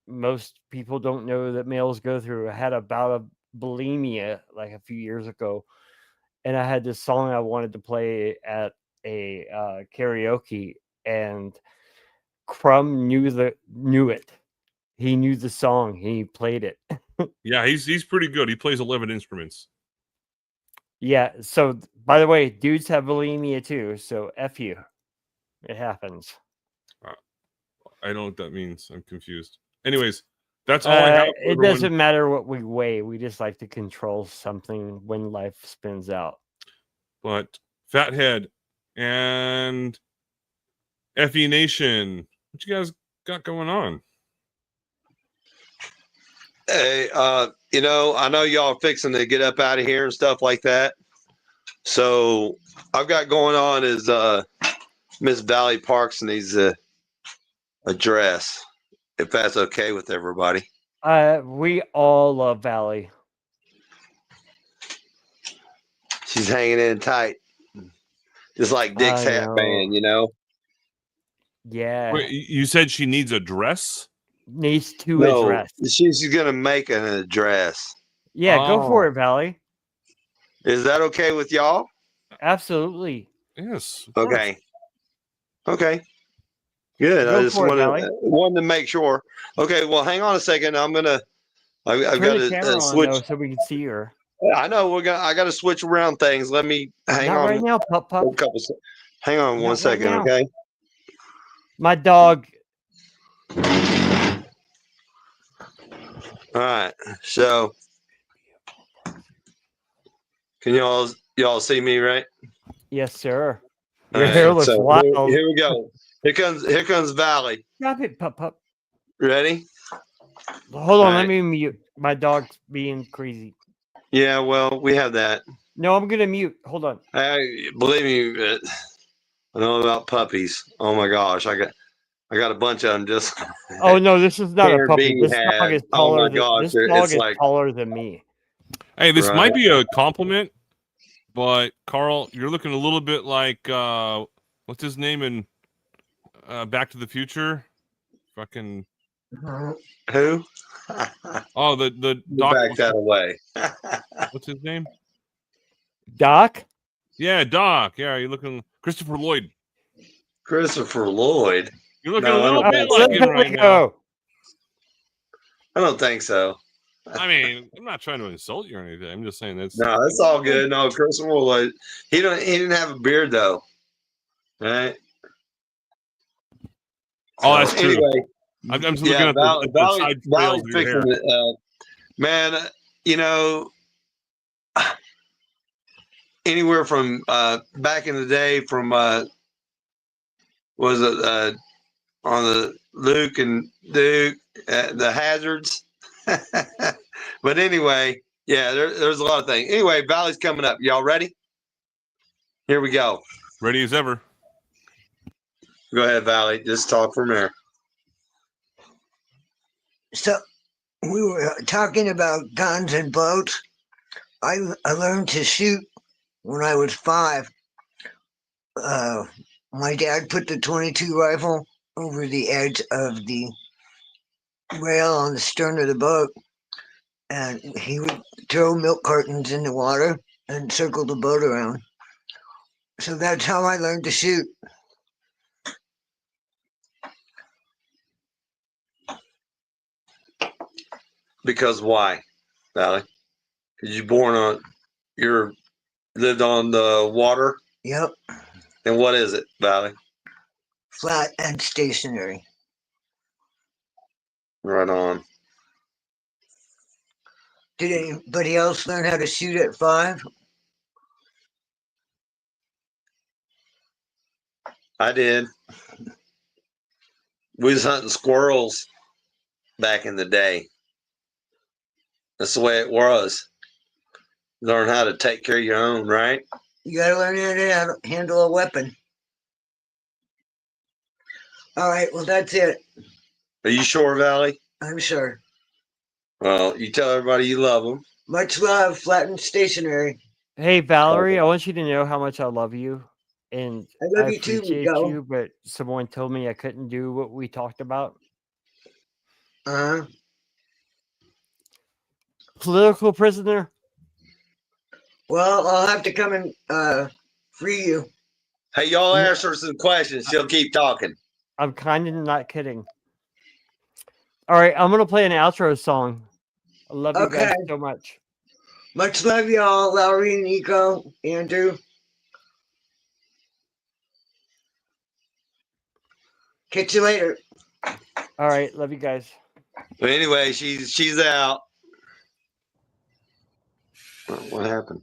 most people don't know that males go through, I had a bout of bulimia like a few years ago, and I had this song I wanted to play at a karaoke, and Crumb knew it. He knew the song. He played it. Yeah, he's pretty good. He plays 11 instruments. Yeah. So, by the way, dudes have bulimia too. So, F you. It happens. I don't know what that means. I'm confused. Anyways, that's all I have. It doesn't matter what we weigh. We just like to control something when life spins out. But Fathead and FE Nation, what you guys got going on? Hey, I know y'all are fixing to get up out of here and stuff like that. So I've got going on is Miss Valley Parks needs a address, if that's okay with everybody. We all love Valley. She's hanging in tight, just like Dick's Hat Band, Yeah, Wait, you said she needs a dress? needs to No, address. she's gonna make an address. Yeah, go for Oh. it, Valley. Is that okay with y'all? Absolutely. Yes. Of course. Okay. Okay. Good. I Go just for it, Valley. wanted to make sure. Okay. Well, hang on a second. I've Turn got the to camera on switch. though, so we can see her. I know I got to switch around things. Let me hang Not on. right now, pup. A couple. Hang on one Not right second. now. Okay. My dog. All right. So, can y'all see me, right? Yes, sir. All Your right, hair looks so wild. here we go. Here comes Valley. Stop it, pup. Ready? Hold on, All let right. me mute. My dog's being crazy. Yeah. Well, we have that. No, I'm gonna mute. Hold on. Believe me, I know about puppies. Oh my gosh, I got a bunch of them just. Oh no, this is not a Can't puppy. be This had. dog is Oh taller my than gosh, this dog it's is like taller than me. Hey, this Right. might be a compliment, but Carl, you're looking a little bit like what's his name in Back to the Future? Fucking who? oh, the You doc. back that away. What's his name? Doc? Yeah, Doc. Yeah, you're looking Christopher Lloyd. Christopher Lloyd. You're looking No, a I little don't bit think like so. him right now. I don't think so. I mean, I'm not trying to insult you or anything. I'm just saying that's No, that's all good. No, Christopher Lloyd. He didn't have a beard though. Right? Oh, that's true. Anyway, I'm just looking at the side scales Valley's of your hair. fixing it. Man, anywhere from back in the day from was it on the Luke and Duke the hazards. But anyway, yeah, there's a lot of things. Anyway, Valley's coming up. Y'all ready? Here we go. Ready as ever. Go ahead, Valley. Just talk from there. So we were talking about guns and boats. I learned to shoot when I was 5. My dad put the .22 rifle over the edge of the rail on the stern of the boat, and he would throw milk cartons in the water and circle the boat around. So that's how I learned to shoot. Because why, Valley? Because you lived on the water? Yep. And what is it, Valley? Flat and stationary. Right on. Did anybody else learn how to shoot at 5? I did. We was hunting squirrels back in the day. That's the way it was. Learn how to take care of your own, right? You gotta learn how to handle a weapon. All right, well, that's it. Are you sure, Valley? I'm sure. Well, you tell everybody you love them. Much love, flat and stationary. Hey Valerie, I want you to know how much I love you, and I I love you too, appreciate Miguel. you. But someone told me I couldn't do what we talked about. Political prisoner. Well, I'll have to come and free you. Hey, y'all ask her some questions. She'll keep talking. I'm kind of not kidding. All right, I'm gonna play an outro song. I love you guys so much. Much love, y'all. Lowry, Nico, Andrew. Catch you later. All right, love you guys. But anyway, she's out. What happened?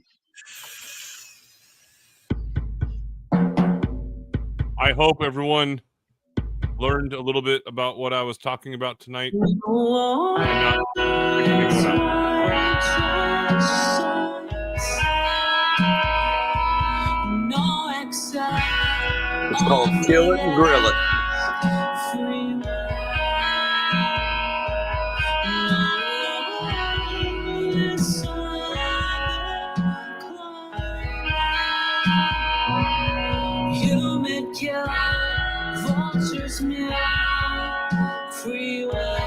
I hope everyone learned a little bit about what I was talking about tonight. It's called Kill It and Grill It. vultures meow, freeway.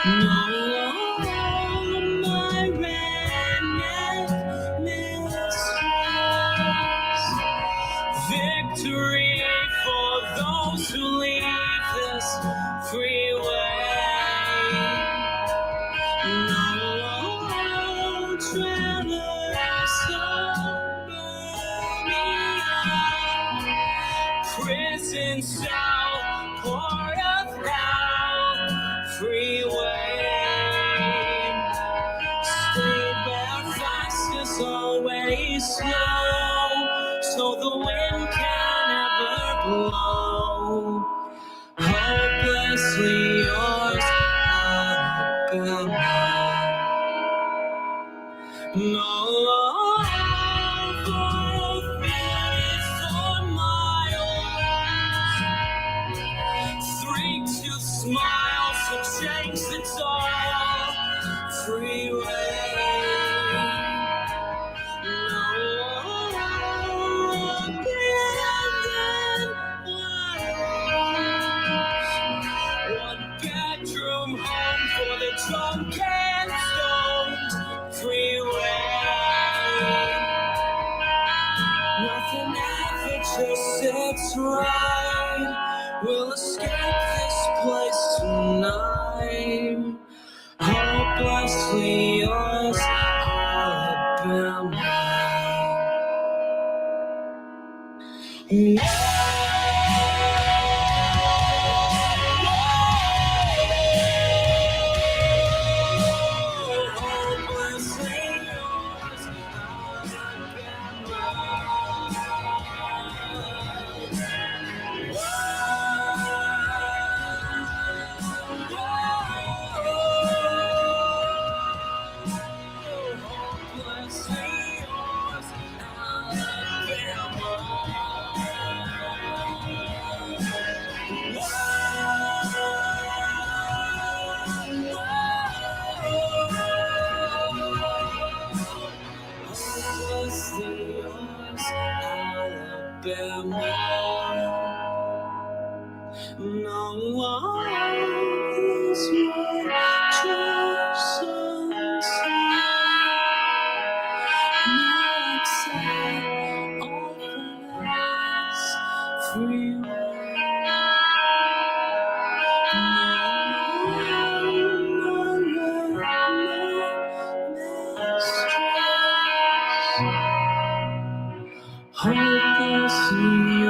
No, my redneck mistress. Victory for those who leave this freeway. No, travelers of prison cell, port of hell, freeway. Stay there, fast is always slow, so the wind can never blow. Hopelessly yours, Alabama. No love for miles. 3-2 smiles to change the dial. Freeway. No abandoned lives. One bedroom home for the drunk and stoned. Freeway. Nothing ever just sits right. We'll escape this place tonight. Hopelessly yours, Alabama. No one is more just not except all this freeway. Hopelessly